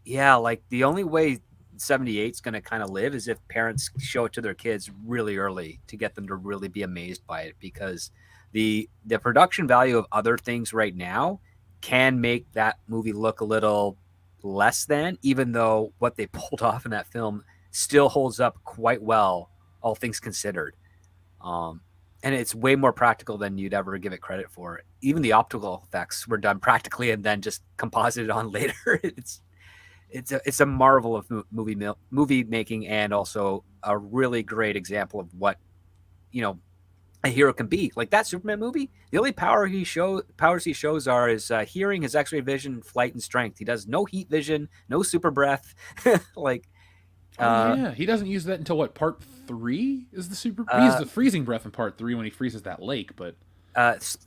yeah, like the only way 78 is going to kind of live is if parents show it to their kids really early to get them to really be amazed by it, because the production value of other things right now can make that movie look a little less than, even though what they pulled off in that film still holds up quite well, all things considered. And it's way more practical than you'd ever give it credit for. Even the optical effects were done practically and then just composited on later. It's a marvel of movie making, and also a really great example of what, you know, a hero can be. Like that Superman movie, the only powers he shows are his hearing, his X-ray vision, flight, and strength. He does no heat vision, no super breath. Like, yeah, he doesn't use that until what, part 3 is the super. He uses the freezing breath in part 3 when he freezes that lake, but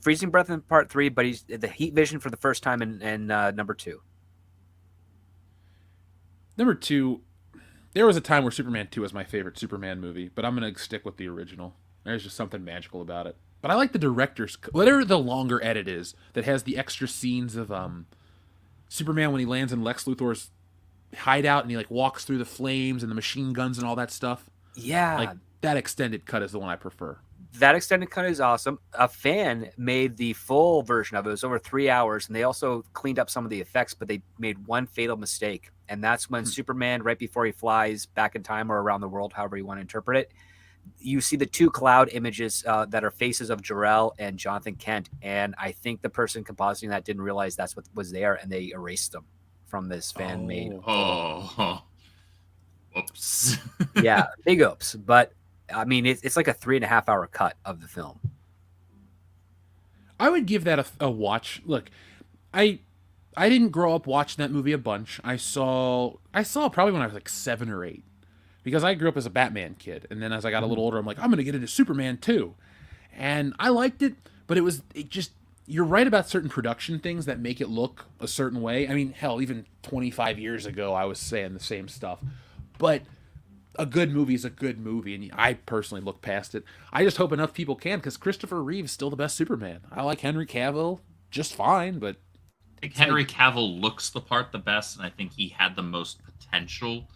freezing breath in part 3. But he's the heat vision for the first time in number 2. Number 2, there was a time where Superman 2 was my favorite Superman movie, but I'm gonna stick with the original. There's just something magical about it. But I like the director's, whatever the longer edit is that has the extra scenes of Superman when he lands in Lex Luthor's hideout and he like walks through the flames and the machine guns and all that stuff. Yeah, like that extended cut is the one I prefer. That extended cut is awesome. A fan made the full version of it. It was over 3 hours, and they also cleaned up some of the effects, but they made one fatal mistake, and that's when Superman, right before he flies back in time or around the world, however you want to interpret it, you see the 2 cloud images that are faces of Jor-El and Jonathan Kent, and I think the person compositing that didn't realize that's what was there, and they erased them from this fan-made. Oops. Yeah, big oops. But I mean, it's like a 3.5 hour cut of the film. I would give that a watch. Look, I didn't grow up watching that movie a bunch. I saw probably when I was like 7 or 8. Because I grew up as a Batman kid, and then as I got a little older, I'm like, I'm gonna get into Superman too, and I liked it, but it just you're right about certain production things that make it look a certain way. I mean, hell, even 25 years ago, I was saying the same stuff, but a good movie is a good movie, and I personally look past it. I just hope enough people can, because Christopher Reeve is still the best Superman. I like Henry Cavill just fine, but I think Henry Cavill looks the part the best, and I think he had the most potential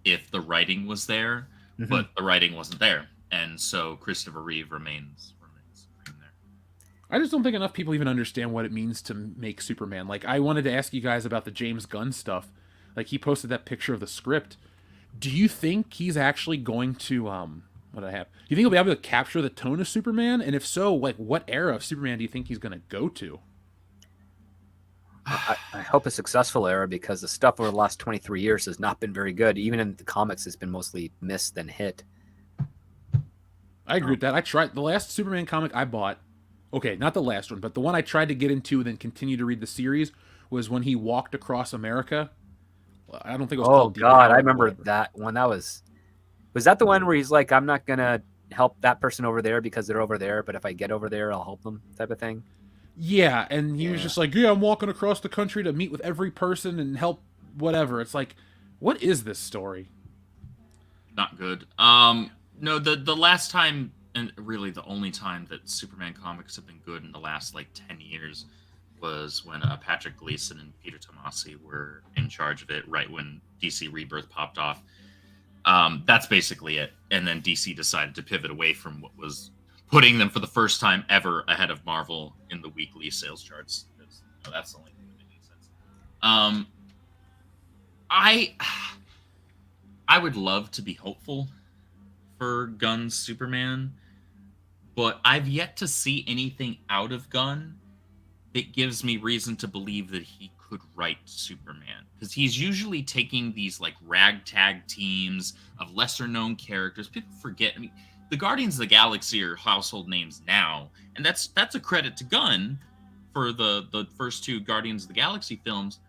if the writing was there, but the writing wasn't there, and so Christopher Reeve remains supreme there. I just don't think enough people even understand what it means to make Superman. Like, I wanted to ask you guys about the James Gunn stuff. Like, he posted that picture of the script. Do you think he's actually going to what do I have? Do you think he'll be able to capture the tone of Superman? And if so, like, what era of Superman do you think he's going to go to? I hope a successful era, because the stuff over the last 23 years has not been very good. Even in the comics, it's been mostly miss than hit. I agree with that. I tried the last Superman comic I bought. Okay, not the last one, but the one I tried to get into and then continue to read the series was when he walked across America. I don't think it was called. Oh God, I remember that one. That was that the one where he's like, I'm not gonna help that person over there because they're over there, but if I get over there, I'll help them, type of thing. Yeah, and he was just like, yeah, I'm walking across the country to meet with every person and help whatever. It's like, what is this story? Not good. No, the last time, and really the only time that Superman comics have been good in the last like 10 years was when Patrick Gleason and Peter Tomasi were in charge of it, right when DC Rebirth popped off. That's basically it. And then DC decided to pivot away from what was putting them for the first time ever ahead of Marvel in the weekly sales charts. That's the only thing that makes sense. I would love to be hopeful for Gunn's Superman, but I've yet to see anything out of Gunn that gives me reason to believe that he could write Superman, because he's usually taking these like ragtag teams of lesser known characters. People forget. I mean, the Guardians of the Galaxy are household names now, and that's a credit to Gunn for the first 2 Guardians of the Galaxy films,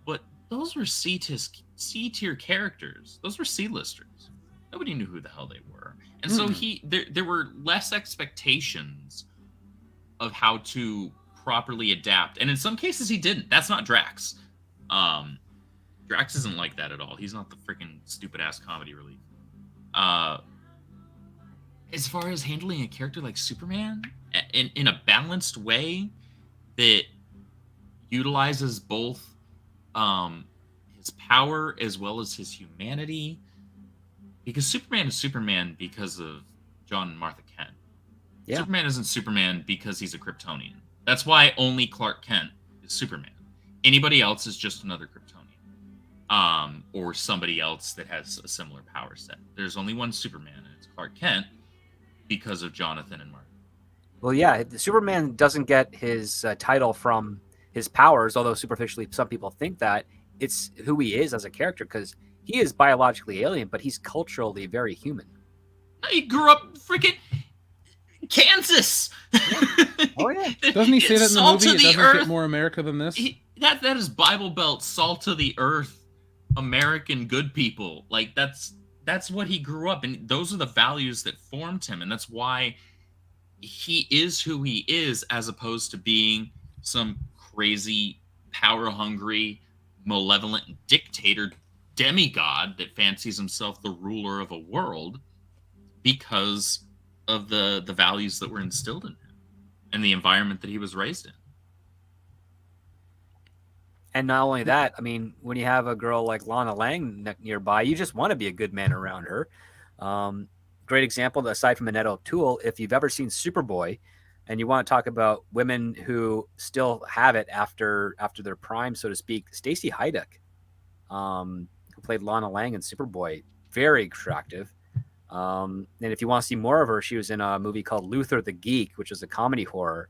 but those were C-tier characters. Those were C-listers. Nobody knew who the hell they were. And so there were less expectations of how to properly adapt. And in some cases he didn't. That's not Drax. Drax isn't like that at all. He's not the freaking stupid ass comedy relief. As far as handling a character like Superman in a balanced way that utilizes both his power as well as his humanity, because Superman is Superman because of John and Martha Kent. Yeah. Superman isn't Superman because he's a Kryptonian. That's why only Clark Kent is Superman. Anybody else is just another Kryptonian, or somebody else that has a similar power set. There's only one Superman, and it's Clark Kent because of Jonathan and Martha. Well, yeah, Superman doesn't get his title from his powers, although superficially some people think that. It's who he is as a character, because he is biologically alien, but he's culturally very human. He grew up freaking Kansas. Oh yeah. Doesn't he say that in the movie? It doesn't earth. get more America than this? That is Bible Belt, salt of the earth, American good people. Like that's what he grew up, and those are the values that formed him, and that's why he is who he is, as opposed to being some crazy, power-hungry, malevolent dictator demigod that fancies himself the ruler of a world because of the values that were instilled in him and the environment that he was raised in. And not only that, I mean, when you have a girl like Lana Lang nearby, you just want to be a good man around her. Great example, aside from Annette O'Toole, if you've ever seen Superboy and you want to talk about women who still have it after their prime, so to speak, Stacey Hyduck, who played Lana Lang in Superboy, very attractive. And if you want to see more of her, she was in a movie called Luther the Geek, which is a comedy horror.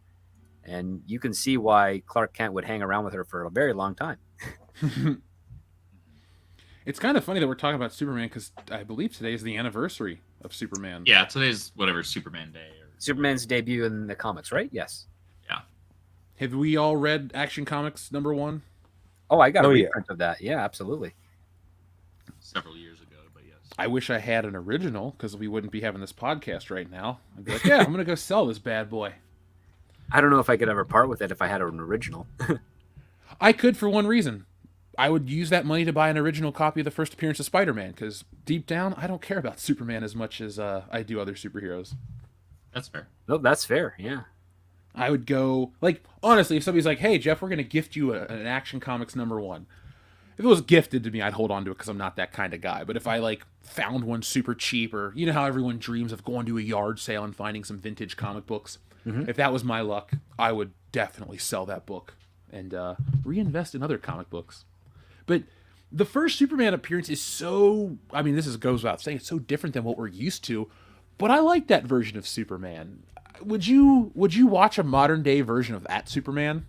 And you can see why Clark Kent would hang around with her for a very long time. It's kind of funny that we're talking about Superman because I believe today is the anniversary of Superman. Yeah, today's whatever, Superman Day. Superman's debut in the comics, right? Yes. Yeah. Have we all read Action Comics #1? Oh, I got a reprint of that. Yeah, absolutely. Several years ago, but yes. I wish I had an original because we wouldn't be having this podcast right now. I'd be like, yeah, I'm going to go sell this bad boy. I don't know if I could ever part with it if I had an original. I could for one reason. I would use that money to buy an original copy of the first appearance of Spider-Man because deep down, I don't care about Superman as much as I do other superheroes. That's fair. No, that's fair, yeah. I would go, like, honestly, if somebody's like, hey, Jeff, we're going to gift you an Action Comics #1. If it was gifted to me, I'd hold on to it because I'm not that kind of guy. But if I, like, found one super cheap, or you know how everyone dreams of going to a yard sale and finding some vintage comic books? Mm-hmm. If that was my luck, I would definitely sell that book and reinvest in other comic books. But the first Superman appearance is so, I mean, goes without saying, it's so different than what we're used to. But I like that version of Superman. Would you watch a modern day version of that Superman?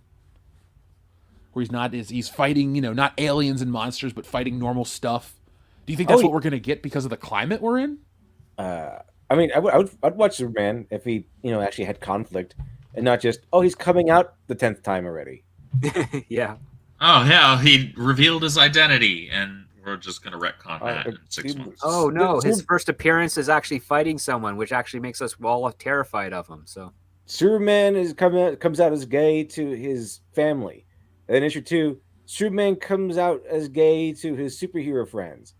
Where he's fighting, not aliens and monsters, but fighting normal stuff. Do you think that's what we're going to get because of the climate we're in? I mean, I'd watch Superman if he, actually had conflict and not just, he's coming out the 10th time already. Yeah. Oh, yeah, he revealed his identity, and we're just going to retcon that in 6 months. Oh, no, his first appearance is actually fighting someone, which actually makes us all terrified of him. So Superman comes out as gay to his family. And issue 2, Superman comes out as gay to his superhero friends.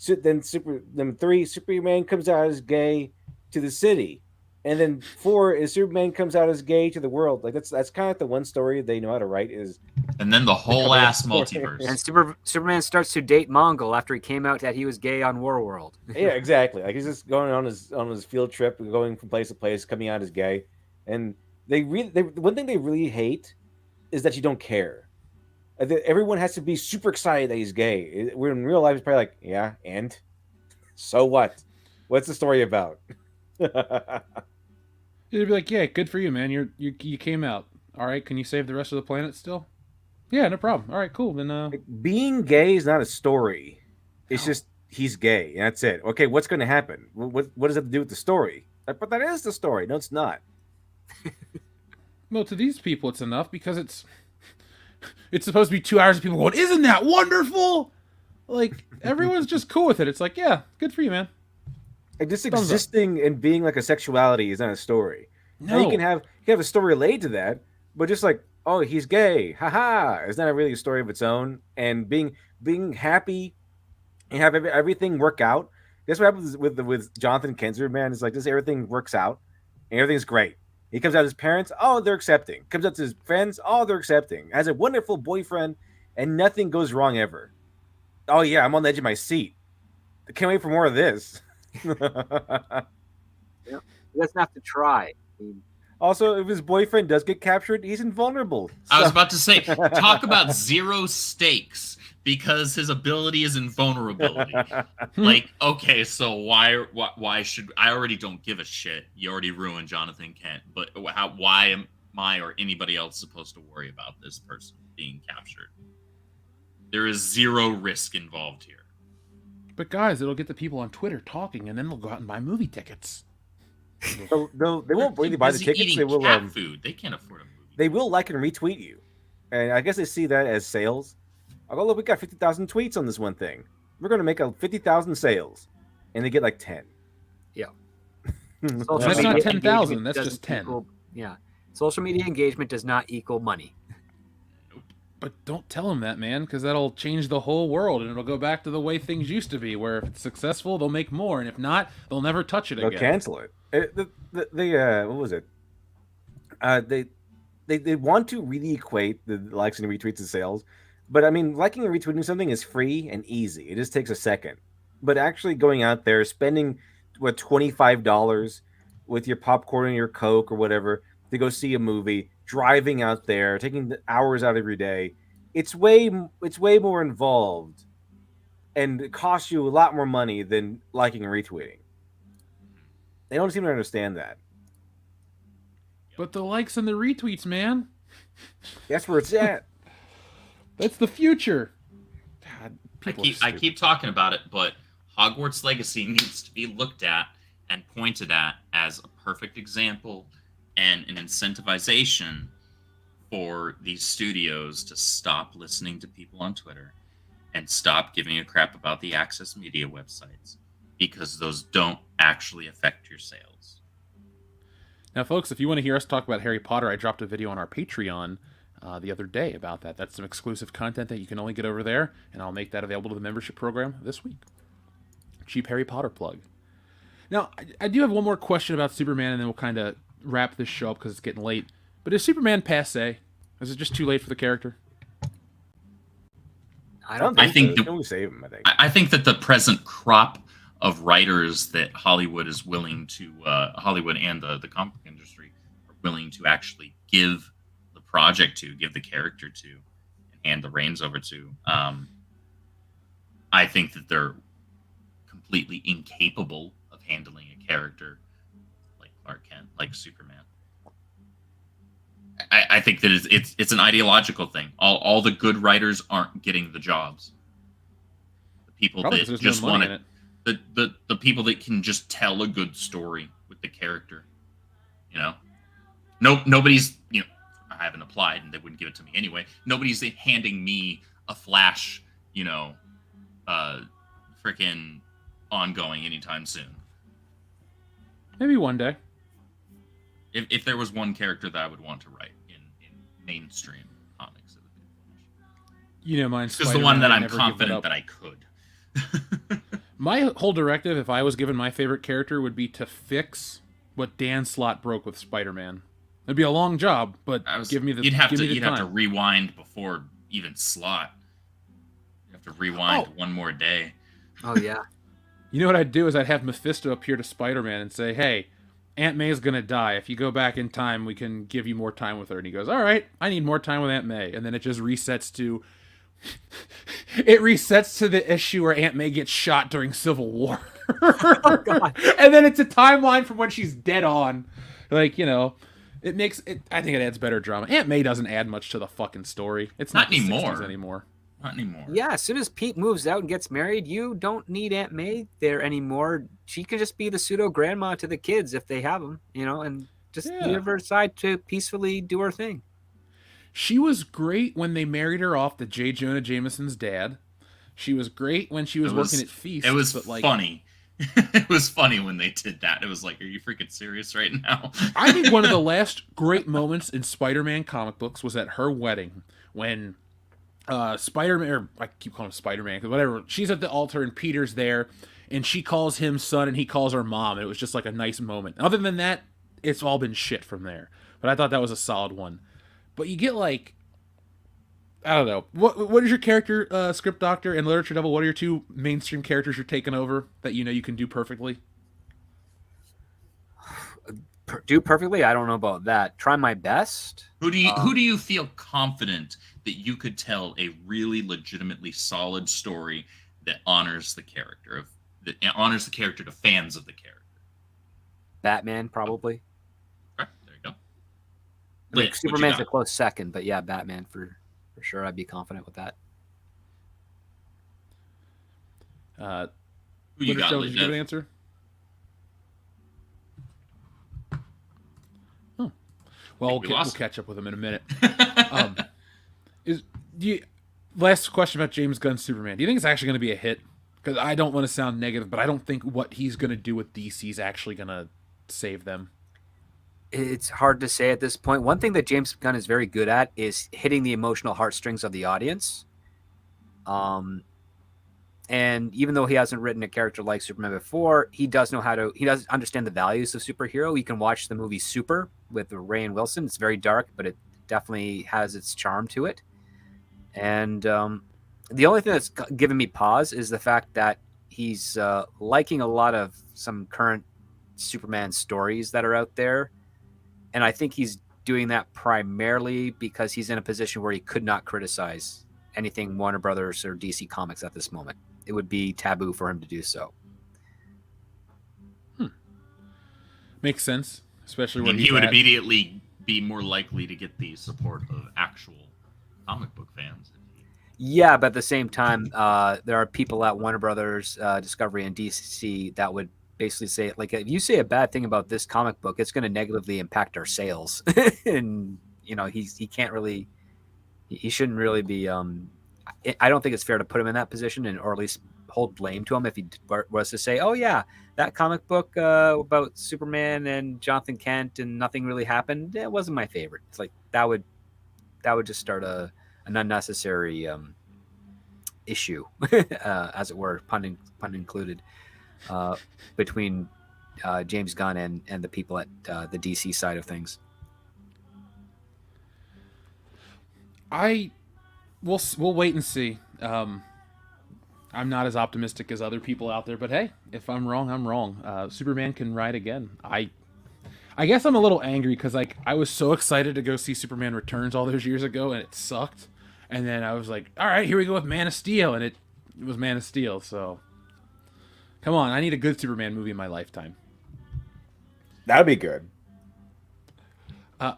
Then 3, Superman comes out as gay to the city. And then 4 is Superman comes out as gay to the world. Like that's kind of like the one story they know how to write is. And then the whole ass multiverse. And Superman starts to date Mongol after he came out that he was gay on Warworld. Yeah, exactly. Like he's just going on his field trip and going from place to place, coming out as gay. And one thing they really hate is that you don't care. Everyone has to be super excited that he's gay. Where in real life, it's probably like, yeah, and so what? What's the story about? It'd be like, yeah, good for you, man. You came out. All right, can you save the rest of the planet still? Yeah, no problem. All right, cool. Then being gay is not a story. It's just he's gay, and that's it. Okay, what's going to happen? What does that have to do with the story? But that is the story. No, it's not. Well, to these people, it's enough because it's supposed to be 2 hours of people going, "Isn't that wonderful?" Like everyone's just cool with it. It's like, yeah, good for you, man. Like just existing and being like a sexuality is not a story. No. Now you can have a story related to that, but just like, oh, he's gay, haha, it's not really a story of its own. And being happy and have everything work out. That's what happens with Jonathan Kensler, man. It's like this everything works out and everything's great. He comes out to his parents, oh, they're accepting. Comes out to his friends, oh, they're accepting. Has a wonderful boyfriend, and nothing goes wrong ever. Oh yeah, I'm on the edge of my seat. I can't wait for more of this. Yeah, he doesn't have to try. Also, if his boyfriend does get captured, he's invulnerable. I was about to say, talk about zero stakes because his ability is invulnerability. Like, okay, so why should I already don't give a shit? You already ruined Jonathan Kent, but why am I or anybody else supposed to worry about this person being captured? There is zero risk involved here. But guys, it'll get the people on Twitter talking, and then they'll go out and buy movie tickets. They won't really buy the tickets. They will cat food. They can't afford a movie. They will like and retweet you, and I guess they see that as sales. I'll go, look, we got 50,000 tweets on this one thing. We're going to make 50,000 sales, and they get like 10. Yeah, that's not 10,000. That's just 10. Yeah, social media engagement does not equal money. But don't tell them that, man, because that'll change the whole world, and it'll go back to the way things used to be, where if it's successful, they'll make more, and if not, they'll never touch it again. They'll cancel it. What was it? They want to really equate the likes and retweets to sales, but I mean, liking and retweeting something is free and easy. It just takes a second. But actually going out there, spending $25 with your popcorn and your Coke or whatever to go see a movie, driving out there, taking the hours out of your day, it's way more involved, and it costs you a lot more money than liking and retweeting. They don't seem to understand that. But the likes and the retweets, man. That's where it's at. That's the future. God, I keep talking about it, but Hogwarts Legacy needs to be looked at and pointed at as a perfect example and an incentivization for these studios to stop listening to people on Twitter and stop giving a crap about the access media websites, because those don't actually affect your sales. Now, folks, if you want to hear us talk about Harry Potter, I dropped a video on our Patreon the other day about that. That's some exclusive content that you can only get over there, and I'll make that available to the membership program this week. Cheap Harry Potter plug. Now, I do have one more question about Superman, and then we'll kind of wrap this show up because it's getting late. But is Superman passé? Is it just too late for the character? I think that the present crop of writers that Hollywood is willing to, Hollywood and the comic book industry are willing to actually give the project to, give the character to, and hand the reins over to. I think that they're completely incapable of handling a character like Clark Kent, like Superman. I think that it's an ideological thing. All the good writers aren't getting the jobs. The people that just want it. The people that can just tell a good story with the character, you know. Nobody's, you know, I haven't applied and they wouldn't give it to me anyway. Nobody's handing me a Flash, you know, freaking ongoing anytime soon. Maybe one day. If there was one character that I would want to write in mainstream comics, it would be Flash. You know, mine's just the one that I'm confident that I could. My whole directive, if I was given my favorite character, would be to fix what Dan Slott broke with Spider-Man. It'd be a long job, but give me the You'd have time. to rewind before even Slott. You have to rewind one more day. Oh yeah. You know what I'd do is I'd have Mephisto appear to Spider-Man and say, "Hey, Aunt May's gonna die. If you go back in time, we can give you more time with her." And he goes, "All right, I need more time with Aunt May." And then it just resets to the issue where Aunt May gets shot during Civil War. Oh, God. And then it's a timeline from when she's dead on. Like, you know, it makes it. I think it adds better drama. Aunt May doesn't add much to the fucking story. It's not anymore. The 60s anymore. Not anymore. Yeah, as soon as Pete moves out and gets married, you don't need Aunt May there anymore. She can just be the pseudo grandma to the kids if they have them, you know, and just leave her aside to peacefully do her thing. She was great when they married her off to J. Jonah Jameson's dad. She was great when she was working at Feast. It was but like, funny It was funny when they did that. It was like, are you freaking serious right now? I think one of the last great moments in Spider-Man comic books was at her wedding when Spider-Man, or I keep calling him Spider-Man, because whatever, she's at the altar and Peter's there, and she calls him son and he calls her mom, and it was just like a nice moment. Other than that, it's all been shit from there. But I thought that was a solid one. But you get like, I don't know. What is your character, ScriptDoctor and Lit.Devil? What are your two mainstream characters you're taking over that you know you can do perfectly? Do perfectly? I don't know about that. Try my best. Who do you feel confident that you could tell a really legitimately solid story that honors the character to fans of the character? Batman, probably. Okay, there you go. Like, Superman's a close second, but yeah, Batman for sure. I'd be confident with that. Who you got? Did you give an answer? Oh, well, we'll catch up with him in a minute. Last question about James Gunn's Superman. Do you think it's actually going to be a hit? Because I don't want to sound negative, but I don't think what he's going to do with DC is actually going to save them. It's hard to say at this point. One thing that James Gunn is very good at is hitting the emotional heartstrings of the audience. And even though he hasn't written a character like Superman before, he does understand the values of superhero. You can watch the movie Super with Rainn Wilson. It's very dark, but it definitely has its charm to it. And the only thing that's given me pause is the fact that he's liking a lot of some current Superman stories that are out there. And I think he's doing that primarily because he's in a position where he could not criticize anything Warner Brothers or DC Comics at this moment. It would be taboo for him to do so. Makes sense, especially when he would immediately be more likely to get the support of actual comic book fans. Yeah, but at the same time, there are people at Warner Brothers, Discovery, and DC that would basically say, like, if you say a bad thing about this comic book, it's going to negatively impact our sales. And he can't really, he shouldn't really be. I don't think it's fair to put him in that position, or at least hold blame to him if he was to say, "Oh yeah, that comic book about Superman and Jonathan Kent and nothing really happened. It wasn't my favorite." It's like that would just start an unnecessary issue, as it were, pun included, between James Gunn and the people at the DC side of things. We'll wait and see. I'm not as optimistic as other people out there, but hey, if I'm wrong, I'm wrong. Superman can ride again. I guess I'm a little angry because I was so excited to go see Superman Returns all those years ago, and it sucked. And then I was like, all right, here we go with Man of Steel, and it was Man of Steel. So come on, I need a good Superman movie in my lifetime. That'd be good.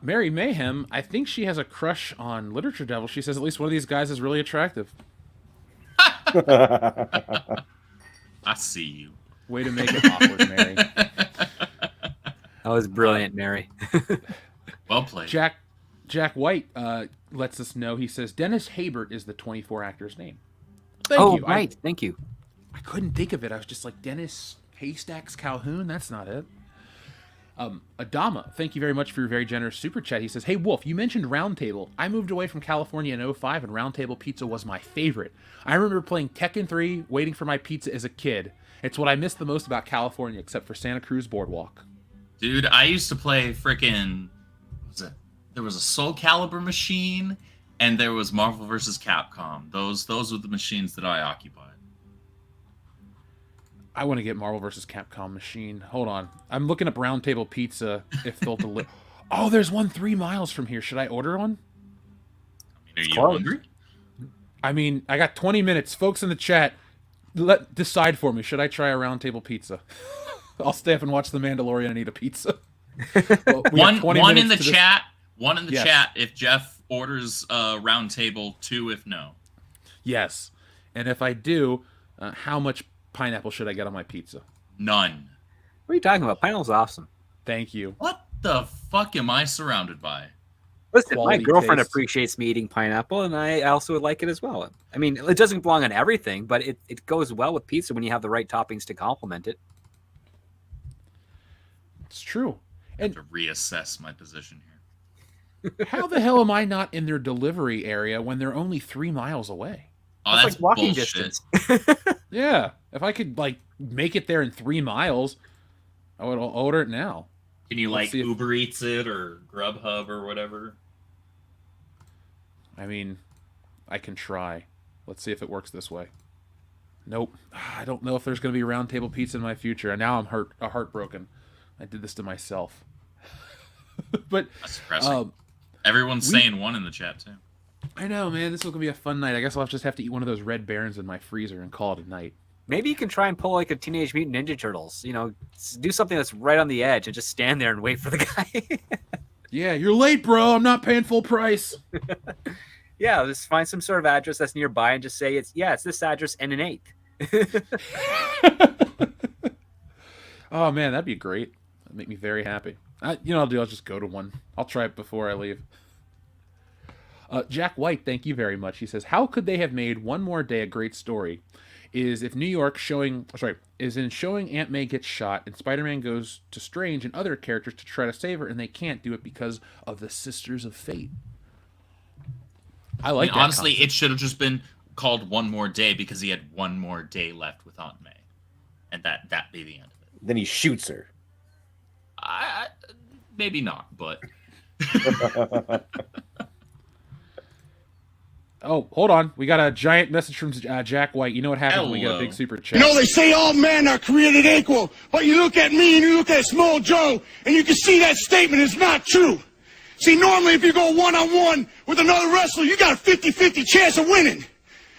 Mary Mayhem, I think she has a crush on Lit.Devil. She says at least one of these guys is really attractive. I see you. Way to make it awkward, Mary. That was brilliant, Mary. Well played. Jack White lets us know. He says Dennis Haybert is the 24 actor's name. Thank you. Right. Thank you. I couldn't think of it. I was just like, Dennis Haystacks Calhoun? That's not it. Adama, thank you very much for your very generous super chat. He says, hey, Wolf, you mentioned Round Table. I moved away from California in 2005, and Round Table pizza was my favorite. I remember playing Tekken 3, waiting for my pizza as a kid. It's what I miss the most about California, except for Santa Cruz Boardwalk. Dude, I used to play freaking... There was a Soul Calibur machine, and there was Marvel vs. Capcom. Those were the machines that I occupied. I want to get Marvel vs. Capcom machine. Hold on. I'm looking up Round Table Pizza, if they'll deliver. Oh, there's one 3 miles from here. Should I order one? Are you hungry? I mean, I got 20 minutes. Folks in the chat, decide for me. Should I try a Round Table Pizza? I'll stay up and watch The Mandalorian and eat a pizza. Well, one in the chat. One in the chat if Jeff orders Round Table, 2 if no. Yes. And if I do, how much pineapple should I get on my pizza? None. What are you talking about? Pineapple's awesome. Thank you. What the fuck am I surrounded by? Listen, my quality girlfriend taste. appreciates me eating pineapple, and I also would like it as well. I mean, it doesn't belong on everything, but it goes well with pizza when you have the right toppings to complement it. It's true. And to reassess my position here. how the hell am I not in their delivery area when they're only 3 miles away? Oh, that's like walking bullshit. distance. Yeah, if I could like make it there in 3 miles, I would order it now. Can you Let's like see if- Uber Eats it or Grubhub or whatever? I mean, I can try. Let's see if it works this way. Nope. I don't know if there's going to be round table pizza in my future, and now I'm heartbroken. I did this to myself. But That's depressing. Everyone's saying one in the chat too. I know, man. This is going to be a fun night. I guess I'll just have to eat one of those Red Barons in my freezer and call it a night. Maybe you can try and pull like a Teenage Mutant Ninja Turtles. You know, do something that's right on the edge and just stand there and wait for the guy. Yeah, you're late, bro. I'm not paying full price. Yeah, just find some sort of address that's nearby and just say it's this address and an 8th. Oh man, that'd be great. That'd make me very happy. You know what I'll do? I'll just go to one. I'll try it before I leave. Jack White, thank you very much. He says, "How could they have made One More Day a great story? Is in showing Aunt May gets shot and Spider-Man goes to Strange and other characters to try to save her, and they can't do it because of the Sisters of Fate." I like that honestly, concept. it should have just been called One More Day because he had one more day left with Aunt May, and that be the end of it. Then he shoots her. I maybe not, but Oh, hold on. We got a giant message from Jack White. You know what happens when we get a big super chat? You know, they say all men are created equal, but you look at me and you look at Small Joe, and you can see that statement is not true. See, normally if you go one-on-one with another wrestler, you got a 50-50 chance of winning.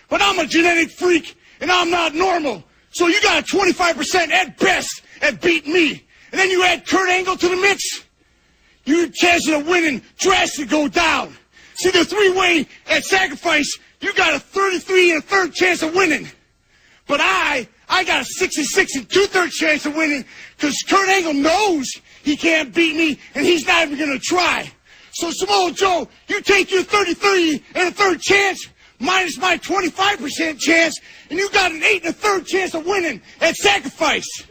But I'm a genetic freak, and I'm not normal. So you got a 25% at best at beating me. And then you add Kurt Angle to the mix, your chances of winning drastically go down. See, the three-way at Sacrifice, you got a 33 1/3 chance of winning. But I got a 66 2/3 chance of winning because Kurt Angle knows he can't beat me, and he's not even going to try. So, Samoa Joe, you take your 33 1/3 chance minus my 25% chance, and you got an 8 1/3 chance of winning at Sacrifice.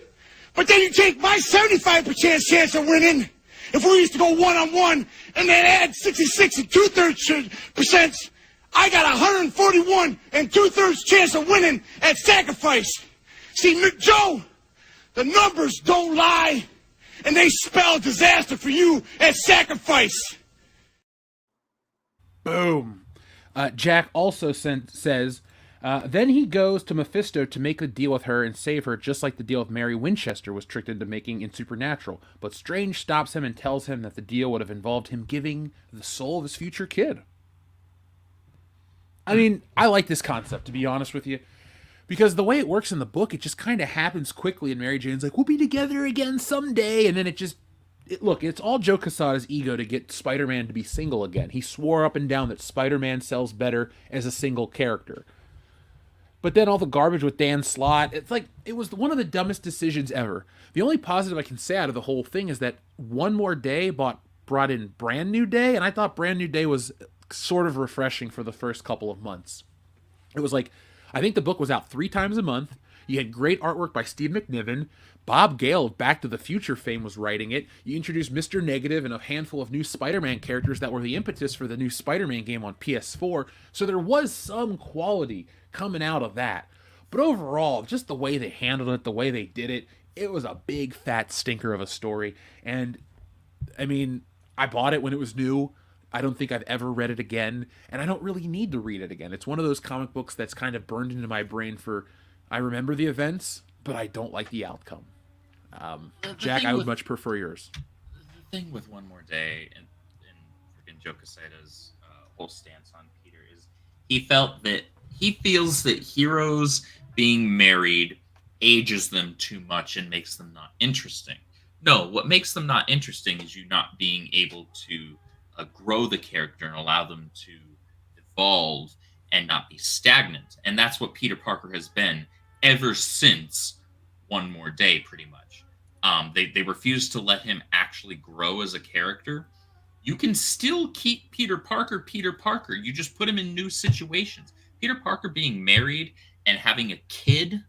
But then you take my 75% chance of winning. If we used to go one-on-one and then add 66 2/3%, I got 141 2/3 chance of winning at Sacrifice. See, Joe, the numbers don't lie, and they spell disaster for you at Sacrifice. Boom. Jack also says, then he goes to Mephisto to make a deal with her and save her, just like the deal with Mary Winchester was tricked into making in Supernatural. But Strange stops him and tells him that the deal would have involved him giving the soul of his future kid. I mean, I like this concept, to be honest with you, because the way it works in the book, it just kind of happens quickly, and Mary Jane's like, we'll be together again someday, and then look, it's all Joe Quesada's ego to get Spider-Man to be single again. He swore up and down that Spider-Man sells better as a single character. But then all the garbage with Dan Slott, it's like, it was one of the dumbest decisions ever. The only positive I can say out of the whole thing is that One More Day brought in Brand New Day, and I thought Brand New Day was sort of refreshing for the first couple of months. It was like, I think the book was out 3 times a month. You had great artwork by Steve McNiven. Bob Gale of Back to the Future fame was writing it. You introduced Mr. Negative and a handful of new Spider-Man characters that were the impetus for the new Spider-Man game on PS4. So there was some quality coming out of that. But overall, just the way they handled it, the way they did it, it was a big fat stinker of a story. And I mean, I bought it when it was new. I don't think I've ever read it again, and I don't really need to read it again. It's one of those comic books that's kind of burned into my brain for, I remember the events, but I don't like the outcome. Jack, I would much prefer yours. The thing with One More Day and freaking Joe Quesada's whole stance on Peter is he feels that heroes being married ages them too much and makes them not interesting. No, what makes them not interesting is you not being able to grow the character and allow them to evolve and not be stagnant. And that's what Peter Parker has been ever since One More Day, pretty much. They refused to let him actually grow as a character. You can still keep Peter Parker Peter Parker. You just put him in new situations. Peter Parker being married and having a kid,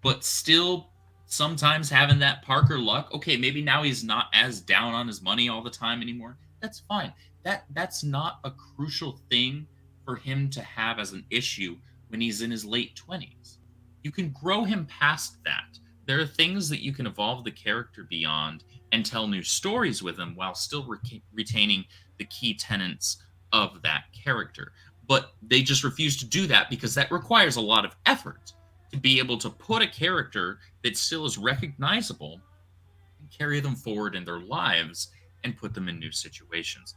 but still sometimes having that Parker luck. Okay, maybe now he's not as down on his money all the time anymore. That's fine. That's not a crucial thing for him to have as an issue when he's in his late 20s. You can grow him past that. There are things that you can evolve the character beyond and tell new stories with him while still retaining the key tenets of that character. But they just refuse to do that because that requires a lot of effort to be able to put a character that still is recognizable and carry them forward in their lives and put them in new situations.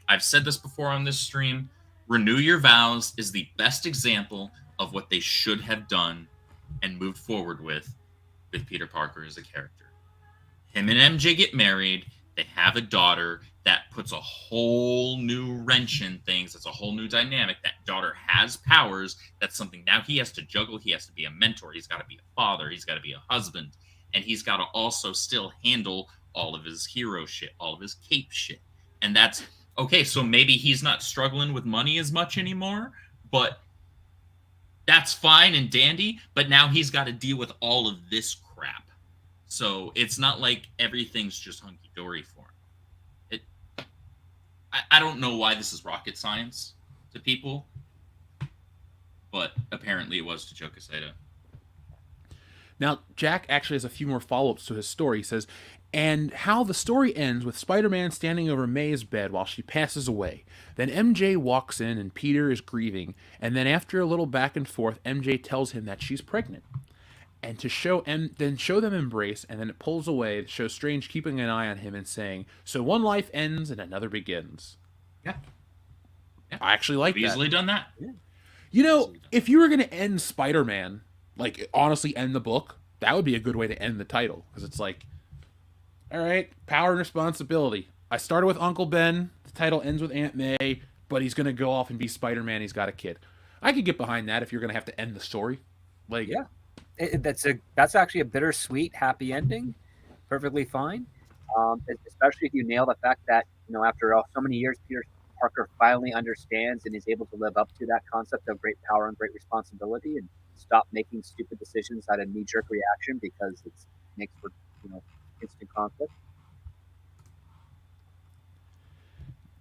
I've said this before on this stream. Renew Your Vows is the best example of what they should have done and moved forward with Peter Parker as a character. Him and MJ get married. They have a daughter. That puts a whole new wrench in things. It's a whole new dynamic. That daughter has powers. That's something now he has to juggle. He has to be a mentor. He's got to be a father. He's got to be a husband. And he's got to also still handle all of his hero shit, all of his cape shit. And that's okay. So maybe he's not struggling with money as much anymore, but that's fine and dandy. But now he's got to deal with all of this crap. So it's not like everything's just hunky-dory for him. I don't know why this is rocket science to people, but apparently it was to Joe Quesada. Now, Jack actually has a few more follow-ups to his story. He says, and how the story ends with Spider-Man standing over May's bed while she passes away. Then MJ walks in and Peter is grieving. And then after a little back and forth, MJ tells him that she's pregnant. And to show them embrace, and then it pulls away. It shows Strange keeping an eye on him and saying, so one life ends and another begins. Yeah. I actually like that. Easily done that. Yeah. You know, if you were going to end Spider-Man, like honestly end the book, that would be a good way to end the title. Because it's like, all right, power and responsibility. I started with Uncle Ben. The title ends with Aunt May, but he's going to go off and be Spider-Man. He's got a kid. I could get behind that if you're going to have to end the story. Like, yeah. That's actually a bittersweet, happy ending. Perfectly fine. Especially if you nail the fact that, you know, after so many years, Peter Parker finally understands and is able to live up to that concept of great power and great responsibility and stop making stupid decisions out of knee-jerk reaction because it makes for, you know, instant conflict.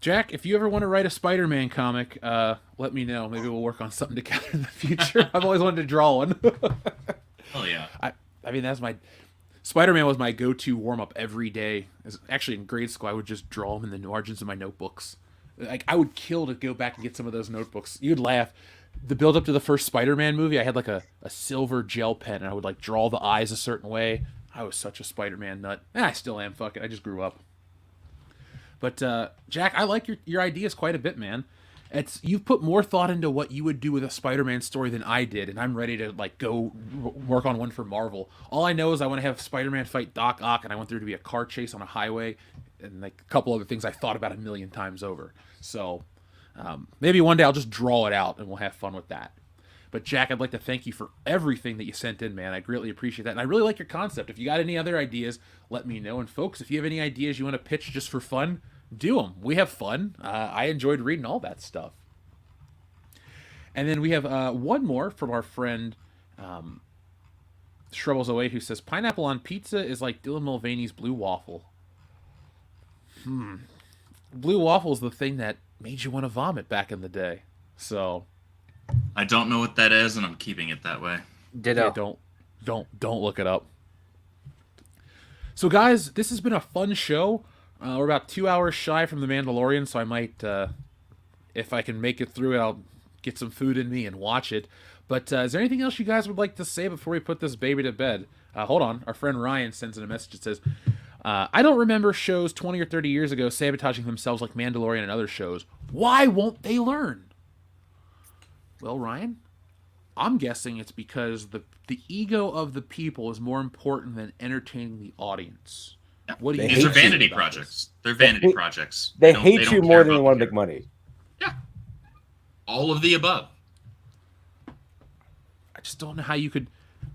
Jack, if you ever want to write a Spider-Man comic, let me know. Maybe we'll work on something together in the future. I've always wanted to draw one. Oh, yeah. I mean, that's my... Spider-Man was my go-to warm-up every day. Actually, in grade school, I would just draw them in the margins of my notebooks. Like, I would kill to go back and get some of those notebooks. You'd laugh. The build-up to the first Spider-Man movie, I had, like, a silver gel pen, and I would, like, draw the eyes a certain way. I was such a Spider-Man nut. I still am. Fuck it. I just grew up. But, Jack, I like your ideas quite a bit, man. You've put more thought into what you would do with a Spider-Man story than I did, and I'm ready to, like, go work on one for Marvel. All I know is I want to have Spider-Man fight Doc Ock, and I want there to be a car chase on a highway, and, like, a couple other things I thought about 1,000,000 times over. So, maybe one day I'll just draw it out, and we'll have fun with that. But, Jack, I'd like to thank you for everything that you sent in, man. I greatly appreciate that. And I really like your concept. If you got any other ideas, let me know. And, folks, if you have any ideas you want to pitch just for fun, do them. We have fun. I enjoyed reading all that stuff. And then we have one more from our friend Shrubbles08 who says, pineapple on pizza is like Dylan Mulvaney's blue waffle. Blue waffle is the thing that made you want to vomit back in the day. So... I don't know what that is, and I'm keeping it that way. Ditto. Yeah, don't look it up. So, guys, this has been a fun show. We're about 2 hours shy from the Mandalorian, so I might, if I can make it through it, I'll get some food in me and watch it. But is there anything else you guys would like to say before we put this baby to bed? Hold on. Our friend Ryan sends in a message that says, I don't remember shows 20 or 30 years ago sabotaging themselves like Mandalorian and other shows. Why won't they learn? Well, Ryan, I'm guessing it's because the ego of the people is more important than entertaining the audience. What do you These are vanity projects. They're vanity projects. They hate you more than you want to make money. Yeah. All of the above. I just don't know how you could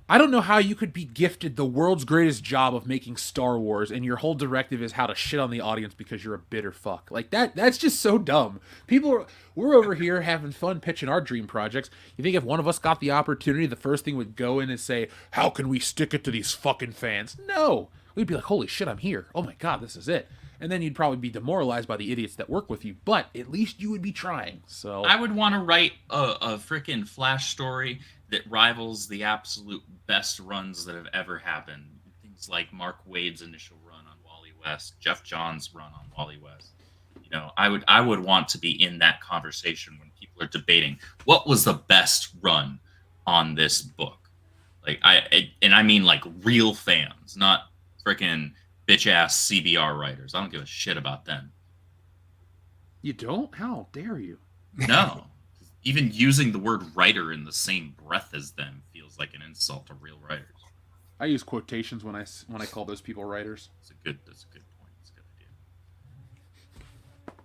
I don't know how you could be gifted the world's greatest job of making Star Wars and your whole directive is how to shit on the audience because you're a bitter fuck. Like that's just so dumb. We're over here having fun pitching our dream projects. You think if one of us got the opportunity, the first thing would go in and say, "How can we stick it to these fucking fans?" No. We'd be like, "Holy shit, I'm here. Oh my god, this is it." And then you'd probably be demoralized by the idiots that work with you, but at least you would be trying. So I would want to write a freaking Flash story that rivals the absolute best runs that have ever happened. Things like Mark Waid's initial run on Wally West, Jeff Johns' run on Wally West. You know, I would want to be in that conversation when people are debating what was the best run on this book. Like I mean like real fans, not freaking bitch ass CBR writers. I don't give a shit about them. You don't? How dare you? No. Even using the word writer in the same breath as them feels like an insult to real writers. I use quotations when I call those people writers. That's a good point. That's a good idea.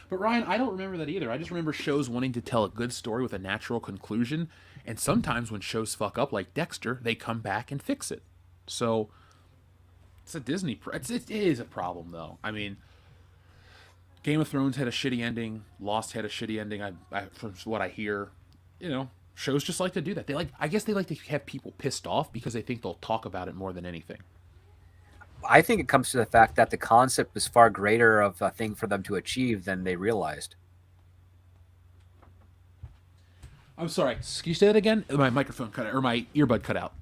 But Ryan, I don't remember that either. I just remember shows wanting to tell a good story with a natural conclusion, and sometimes when shows fuck up, like Dexter, they come back and fix it. So it's a Disney. It is a problem, though. I mean, Game of Thrones had a shitty ending. Lost had a shitty ending. From what I hear, you know, shows just like to do that. I guess they like to have people pissed off because they think they'll talk about it more than anything. I think it comes to the fact that the concept was far greater of a thing for them to achieve than they realized. I'm sorry. Can you say that again? My microphone cut out, or my earbud cut out.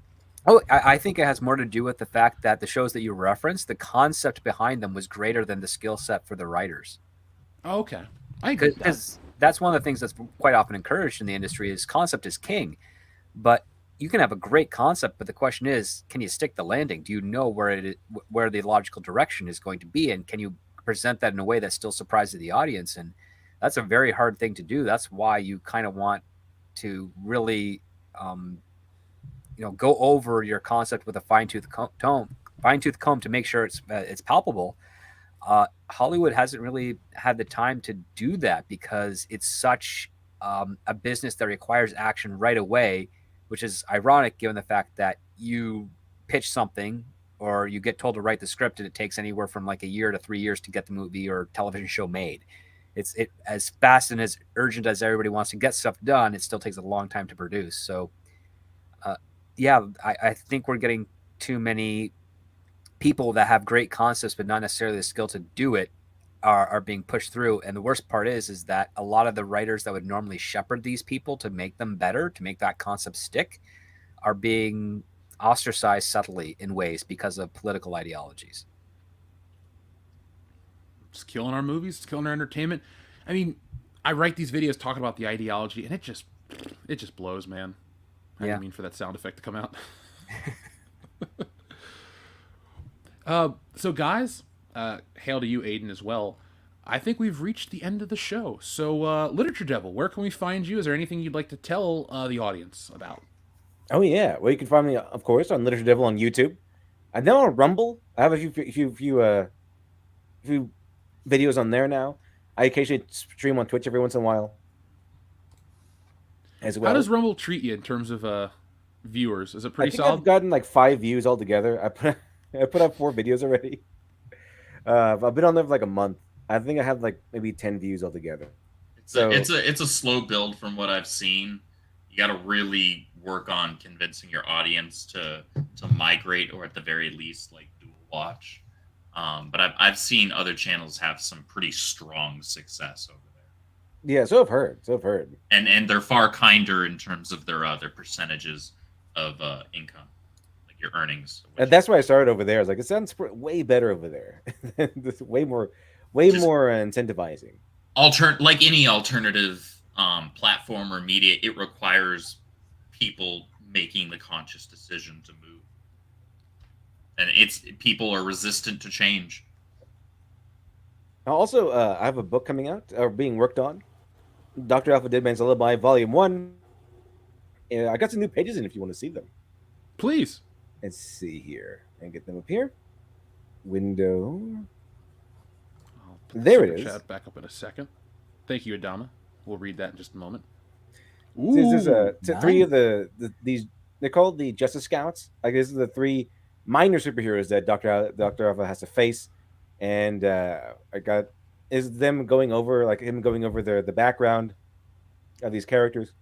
Oh, I think it has more to do with the fact that the shows that you referenced, the concept behind them was greater than the skill set for the writers. Oh, okay. I agree with that. Because that's one of the things that's quite often encouraged in the industry is concept is king. But you can have a great concept, but the question is, can you stick the landing? Do you know where the logical direction is going to be? And can you present that in a way that still surprises the audience? And that's a very hard thing to do. That's why you kind of want to really, go over your concept with a fine-tooth comb to make sure it's palpable. Hollywood hasn't really had the time to do that because it's such a business that requires action right away, which is ironic given the fact that you pitch something or you get told to write the script and it takes anywhere from like a year to 3 years to get the movie or television show made. It's as fast and as urgent as everybody wants to get stuff done, it still takes a long time to produce. So, I think we're getting too many people that have great concepts but not necessarily the skill to do it are being pushed through. And the worst part is that a lot of the writers that would normally shepherd these people to make them better, to make that concept stick, are being ostracized subtly in ways because of political ideologies. It's killing our movies. It's killing our entertainment. I mean, I write these videos talking about the ideology, and it just blows, man. I didn't mean for that sound effect to come out. So guys, hail to you, Aiden, as well. I think we've reached the end of the show. So, Lit.Devil, where can we find you? Is there anything you'd like to tell the audience about? Oh yeah, well you can find me, of course, on Lit.Devil on YouTube. I'm now on Rumble. I have a few videos on there now. I occasionally stream on Twitch every once in a while as well. How does Rumble treat you in terms of viewers? Is it pretty solid? I've gotten like 5 views altogether. I put up 4 videos already. I've been on there for like a month. I think I have like maybe 10 views altogether. It's a slow build from what I've seen. You got to really work on convincing your audience to migrate, or at the very least like dual watch. But I've seen other channels have some pretty strong success over there. Yeah, so I've heard. And they're far kinder in terms of their percentages of income, like your earnings. And that's why I started over there. I was like, it sounds way better over there. It's way more incentivizing. Like any alternative platform or media, it requires people making the conscious decision to move. And people are resistant to change. Also, I have a book coming out or being worked on, Dr. Alpha Dead Man's Lullaby, Volume 1. I got some new pages in if you want to see them. Please. Let's see here and get them up here. Window. There it is. Chat back up in a second. Thank you, Adama. We'll read that in just a moment. Ooh, this is 3 of these they're called the Justice Scouts. Like these are the three minor superheroes that Doctor Alpha has to face, and I got is them going over like him going over the background of these characters.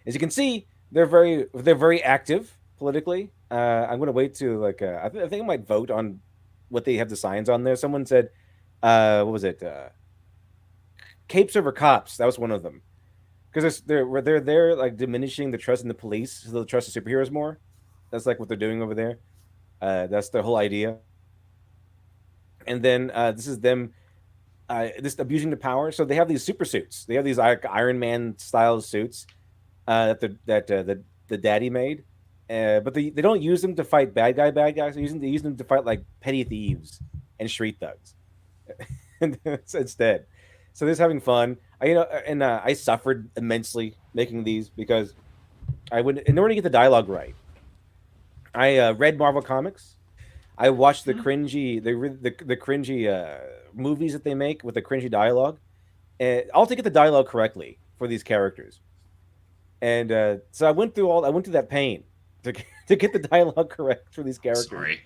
As you can see, they're very active politically. I'm gonna wait to like I think I might vote on what they have the signs on there. Someone said, what was it? Capes over cops. That was one of them. Because they're like diminishing the trust in the police, so they'll trust the superheroes more. That's like what they're doing over there. That's their whole idea. And then this is them just abusing the power. So they have these super suits. They have these like Iron Man style suits that the daddy made, but they don't use them to fight bad guys. They use them to fight like petty thieves and street thugs instead. So they're just having fun. I suffered immensely making these because I would, in order to get the dialogue right, I read Marvel comics. I watched the cringy the cringy movies that they make with the cringy dialogue, and all to get the dialogue correctly for these characters. And so I went through that pain to get the dialogue correct for these characters. Sorry.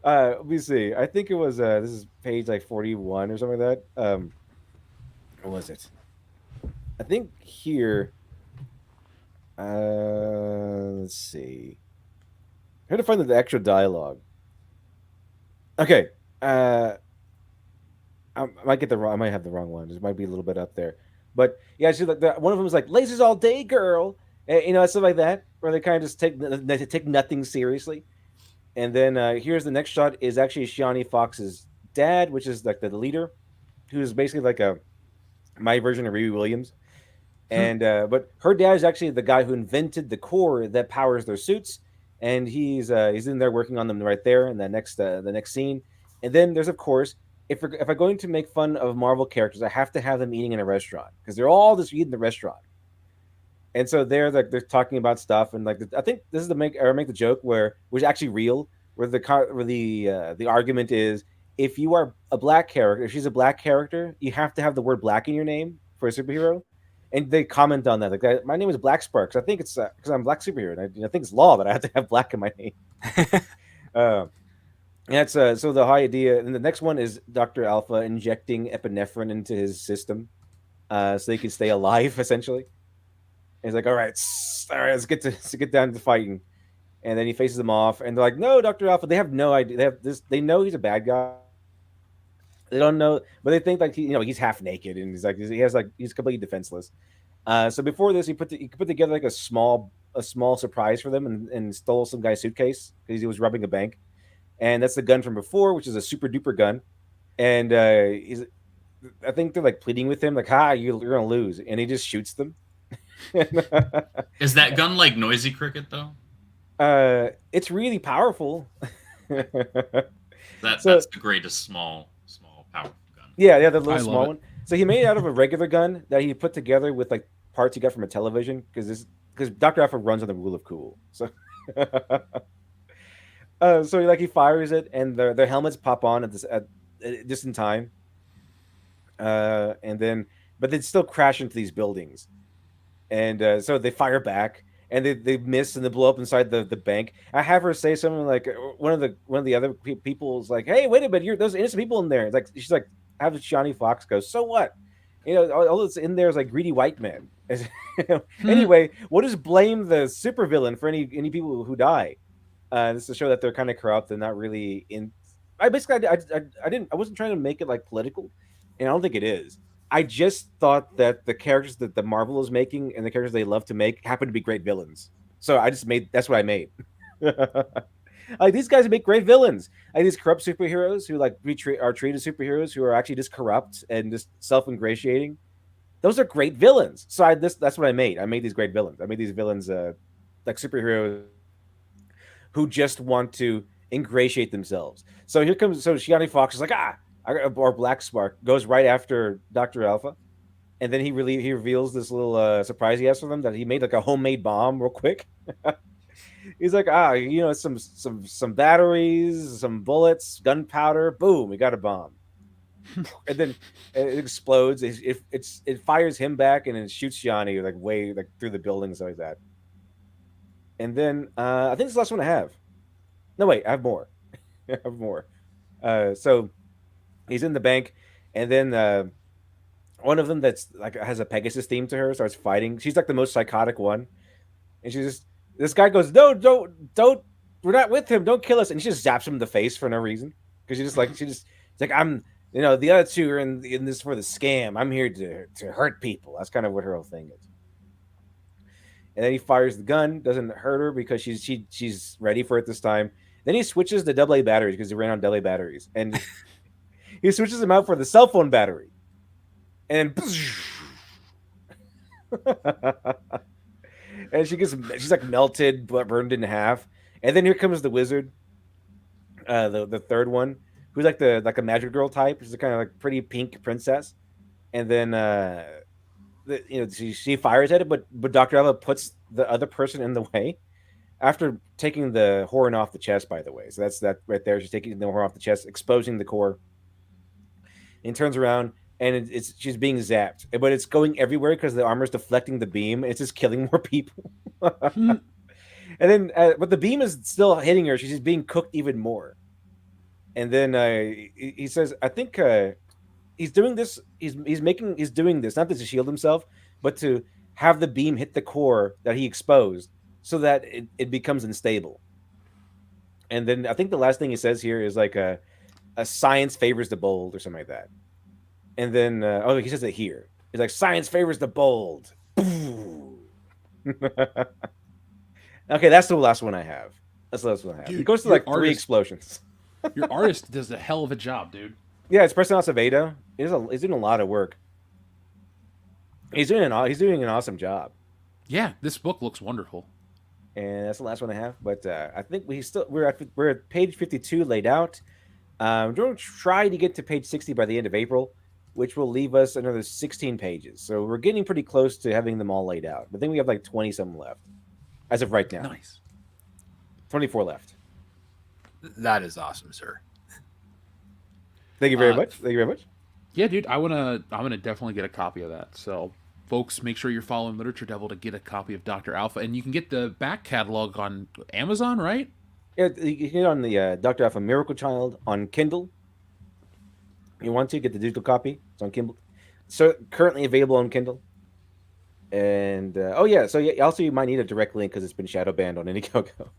Let me see. I think it was this is page like 41 or something like that. What was it? I think here. Let's see. I had to find the actual dialogue. Okay. I might get I might have the wrong one. It might be a little bit up there. But yeah, she's like one of them was like lasers all day, girl. Stuff like that, where they kind of just take nothing seriously. And then here's the next shot is actually Shiani Fox's dad, which is like the leader, who's basically like my version of Riri Williams. And but her dad is actually the guy who invented the core that powers their suits, and he's in there working on them right there in the next scene. And then there's of course if I'm going to make fun of Marvel characters, I have to have them eating in a restaurant because they're all just eating in the restaurant. And so they're talking about stuff, and like I think this is make the joke which is actually real, where the argument is if you are a black character, if she's a black character, you have to have the word black in your name for a superhero. And they comment on that like my name is Black Sparks. I think it's because I'm a black superhero, and I think it's law that I have to have black in my name. That's so the high idea. And the next one is Dr. Alpha injecting epinephrine into his system, so he can stay alive essentially. And he's like, all right, let's get down to fighting. And then he faces them off, and they're like, no, Dr. Alpha. They have no idea. They know he's a bad guy. They don't know, but they think like he's half naked, and he's completely defenseless. So before this, he put together like a small surprise for them, and stole some guy's suitcase because he was robbing a bank, and that's the gun from before, which is a super duper gun. And I think they're like pleading with him, like, you're gonna lose, and he just shoots them. Is that gun like Noisy Cricket though? It's really powerful. That's the greatest small powerful gun. Yeah, the little small one. So he made it out of a regular gun that he put together with like parts he got from a television because Dr. Alpha runs on the rule of cool. So so like he fires it, and their helmets pop on just in time. And then but they still crash into these buildings. And so they fire back, and they miss, and they blow up inside the bank. I have her say something like one of the other people's like, "Hey, wait a minute, there's innocent people in there." It's like she's like, have Shiani Fox go, "So what? All that's in there is like greedy white men." Anyway, we'll just blame the supervillain for any people who die. This to show that they're kind of corrupt and not really in. I wasn't trying to make it like political, and I don't think it is. I just thought that the characters that the Marvel is making and the characters they love to make happen to be great villains. So that's what I made. Like these guys make great villains. Like these corrupt superheroes who like are treated superheroes who are actually just corrupt and just self-ingratiating. Those are great villains. So that's what I made. I made these great villains. I made these villains like superheroes who just want to ingratiate themselves. So Shiani Fox is like, or Black Spark goes right after Dr. Alpha, and then he reveals this little surprise he has for them that he made like a homemade bomb real quick. He's like, some batteries, some bullets, gunpowder, boom, we got a bomb. And then it explodes. It fires him back, and it shoots Shiani like way like through the buildings like that. And then I think it's the last one I have. No, wait, I have more. I have more. So he's in the bank, and then one of them that's like has a Pegasus theme to her starts fighting. She's like the most psychotic one, and she's just this guy goes, no, don't, we're not with him. Don't kill us, and she just zaps him in the face for no reason because she's like I'm. The other two are in this for the scam. I'm here to hurt people. That's kind of what her whole thing is. And then he fires the gun, doesn't hurt her because she's ready for it this time. Then he switches to AA batteries because he ran on AA batteries, and he switches them out for the cell phone battery, and and she's like melted, but burned in half. And then here comes the wizard, the third one, who's like a magic girl type. She's a kind of like pretty pink princess, and then she fires at it, but Dr. Eva puts the other person in the way after taking the horn off the chest, by the way. So that's that right there. She's taking the horn off the chest, exposing the core, and turns around, and she's being zapped, but it's going everywhere because the armor's deflecting the beam. It's just killing more people. And then, but the beam is still hitting her. She's just being cooked even more. And then he says, "I think he's doing this. He's doing this not to shield himself, but to have the beam hit the core that he exposed, so that it becomes unstable." And then I think the last thing he says here is like a science favors the bold or something like that. And then he says it here. He's like, science favors the bold. Okay, that's the last one I have. Dude, it goes to like 3 explosions. Your artist does a hell of a job, dude. Yeah, it's Preston Acevedo. He's doing a lot of work. He's doing an awesome job. Yeah, this book looks wonderful. And that's the last one I have. But I think we're at page 52 laid out. We're going to try to get to page 60 by the end of April, which will leave us another 16 pages. So we're getting pretty close to having them all laid out. I think we have like 20 something left as of right now. Nice. 24 left. That is awesome, sir. Thank you very much. Thank you very much. Yeah, dude, I'm gonna definitely get a copy of that. So, folks, make sure you're following Literature Devil to get a copy of Dr. Alpha, and you can get the back catalog on Amazon, right? Yeah, you can get it on the Dr. Alpha Miracle Child on Kindle. You want to get the digital copy? It's on Kindle. So currently available on Kindle. And also you might need a direct link because it's been shadow banned on Indiegogo.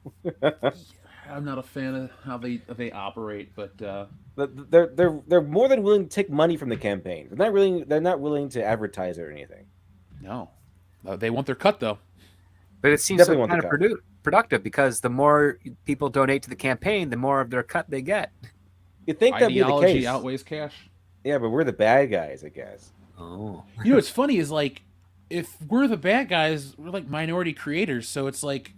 I'm not a fan of how they operate, but they're more than willing to take money from the campaign. They're not willing to advertise it or anything. No, they want their cut though. But it seems so kind of productive because the more people donate to the campaign, the more of their cut they get. You think that'd be the case? Outweighs cash. Yeah, but we're the bad guys, I guess. Oh, you know what's funny is like if we're the bad guys, we're like minority creators, so it's like,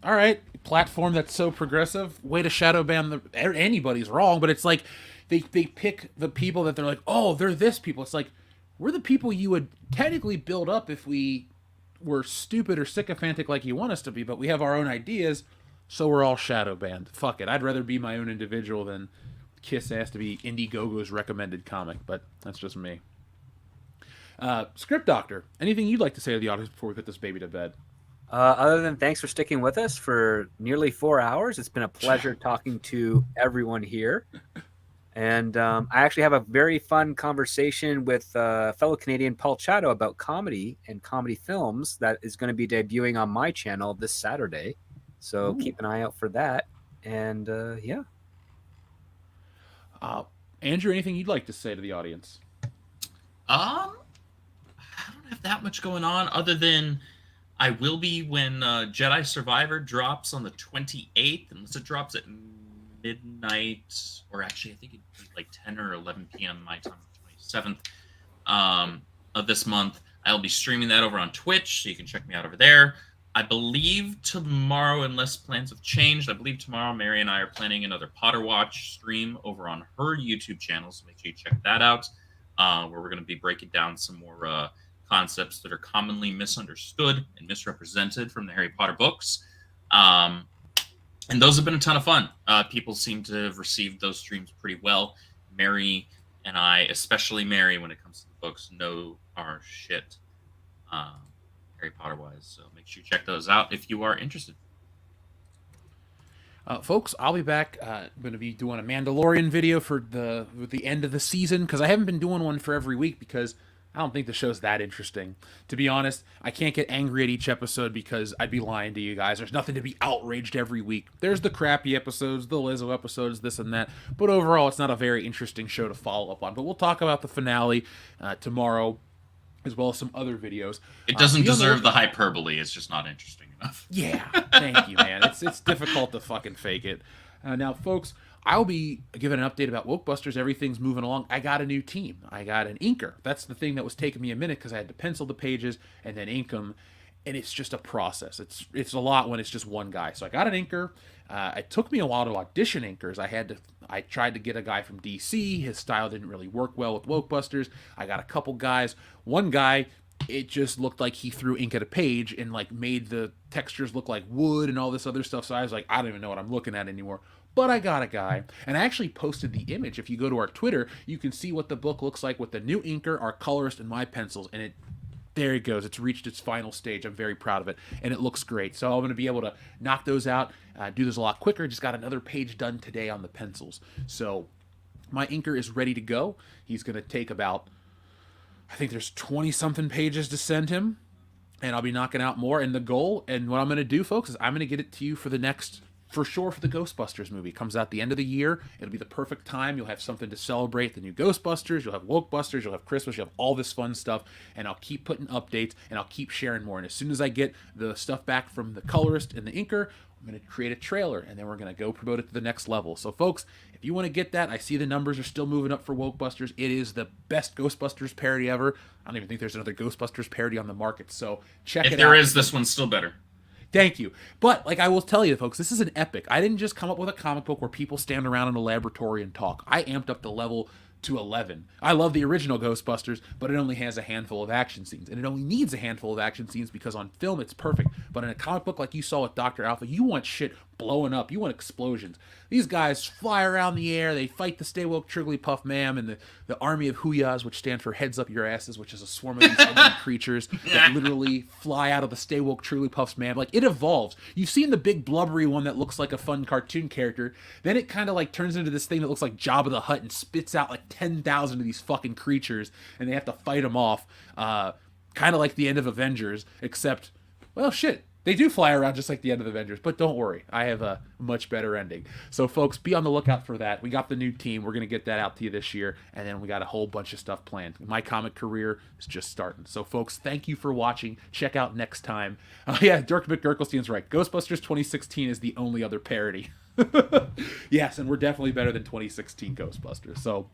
all right, platform that's so progressive, way to shadow ban anybody's wrong, but it's like they pick the people that they're like, oh, they're this people. It's like we're the people you would technically build up if we were stupid or sycophantic like you want us to be, but we have our own ideas, so we're all shadow banned. Fuck it, I'd rather be my own individual than kiss ass to be Indiegogo's recommended comic, but that's just me. ScriptDoctor, anything you'd like to say to the audience before we put this baby to bed? Other than thanks for sticking with us for nearly 4 hours. It's been a pleasure talking to everyone here. And I actually have a very fun conversation with fellow Canadian Paul Chato about comedy and comedy films that is going to be debuting on my channel this Saturday. So keep an eye out for that. And yeah. Andrew, anything you'd like to say to the audience? I don't have that much going on other than I will be when Jedi Survivor drops on the 28th, unless it drops at midnight, or actually I think it'd be like 10 or 11 p.m. my time, the 27th of this month. I'll be streaming that over on Twitch, so you can check me out over there. I believe tomorrow, unless plans have changed, I believe tomorrow Mary and I are planning another Potter Watch stream over on her YouTube channel, so make sure you check that out, where we're going to be breaking down some more concepts that are commonly misunderstood and misrepresented from the Harry Potter books. And those have been a ton of fun. People seem to have received those streams pretty well. Mary and I, especially Mary, when it comes to the books, know our shit. Harry Potter wise. So make sure you check those out if you are interested. Folks, I'll be back. I'm going to be doing a Mandalorian video for the end of the season, because I haven't been doing one for every week because I don't think the show's that interesting. To be honest, I can't get angry at each episode because I'd be lying to you guys. There's nothing to be outraged every week. There's the crappy episodes, the Lizzo episodes, this and that. But overall, it's not a very interesting show to follow up on. But we'll talk about the finale tomorrow, as well as some other videos. It doesn't deserve the hyperbole. It's just not interesting enough. Yeah, thank you, man. It's difficult to fucking fake it. Now, folks, I'll be giving an update about Wokebusters. Everything's moving along. I got a new team. I got an inker. That's the thing that was taking me a minute because I had to pencil the pages and then ink them, and it's just a process. It's a lot when it's just one guy. So I got an inker. It took me a while to audition inkers. I tried to get a guy from DC. His style didn't really work well with Wokebusters. I got a couple guys. One guy, it just looked like he threw ink at a page and like made the textures look like wood and all this other stuff. So I was like, I don't even know what I'm looking at anymore. But I got a guy, and I actually posted the image. If you go to our Twitter, you can see what the book looks like with the new inker, our colorist, and my pencils. And there it goes. It's reached its final stage. I'm very proud of it, and it looks great. So I'm going to be able to knock those out, do this a lot quicker. Just got another page done today on the pencils. So my inker is ready to go. He's going to take about, I think there's 20-something pages to send him, and I'll be knocking out more. And the goal, and what I'm going to do, folks, is I'm going to get it to you for the Ghostbusters movie. It comes out the end of the year. It'll be the perfect time. You'll have something to celebrate the new Ghostbusters. You'll have Wokebusters. You'll have Christmas. You'll have all this fun stuff. And I'll keep putting updates, and I'll keep sharing more. And as soon as I get the stuff back from the colorist and the inker, I'm going to create a trailer, and then we're going to go promote it to the next level. So, folks, if you want to get that, I see the numbers are still moving up for Wokebusters. It is the best Ghostbusters parody ever. I don't even think there's another Ghostbusters parody on the market. So check it out. If there is, this one's still better. Thank you. But, like I will tell you, folks, this is an epic. I didn't just come up with a comic book where people stand around in a laboratory and talk. I amped up the level to 11. I love the original Ghostbusters, but it only has a handful of action scenes. And it only needs a handful of action scenes because on film it's perfect. But in a comic book like you saw with Dr. Alpha, you want shit blowing up. You want explosions. These guys fly around the air. They fight the Stay Woke Trigglypuff Ma'am and the army of Huyas, which stand for Heads Up Your Asses, which is a swarm of these ugly creatures that literally fly out of the Stay Woke Trigglypuff's Ma'am. Like, it evolves. You've seen the big blubbery one that looks like a fun cartoon character. Then it kind of like turns into this thing that looks like Jabba the Hutt and spits out like 10,000 of these fucking creatures, and they have to fight them off. Kind of like the end of Avengers, except, well, shit. They do fly around just like the end of Avengers, but don't worry. I have a much better ending. So, folks, be on the lookout for that. We got the new team. We're going to get that out to you this year, and then we got a whole bunch of stuff planned. My comic career is just starting. So, folks, thank you for watching. Check out next time. Yeah, Dirk McGurkelstein's right. Ghostbusters 2016 is the only other parody. Yes, and we're definitely better than 2016 Ghostbusters. So,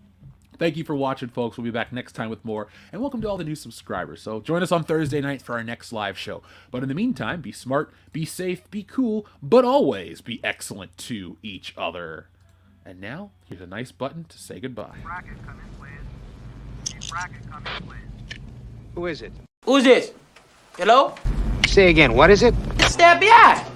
thank you for watching, folks. We'll be back next time with more. And welcome to all the new subscribers. So join us on Thursday night for our next live show. But in the meantime, be smart, be safe, be cool, but always be excellent to each other. And now, here's a nice button to say goodbye. Who is it? Who's this? Hello? Say again, what is it? It's the FBI.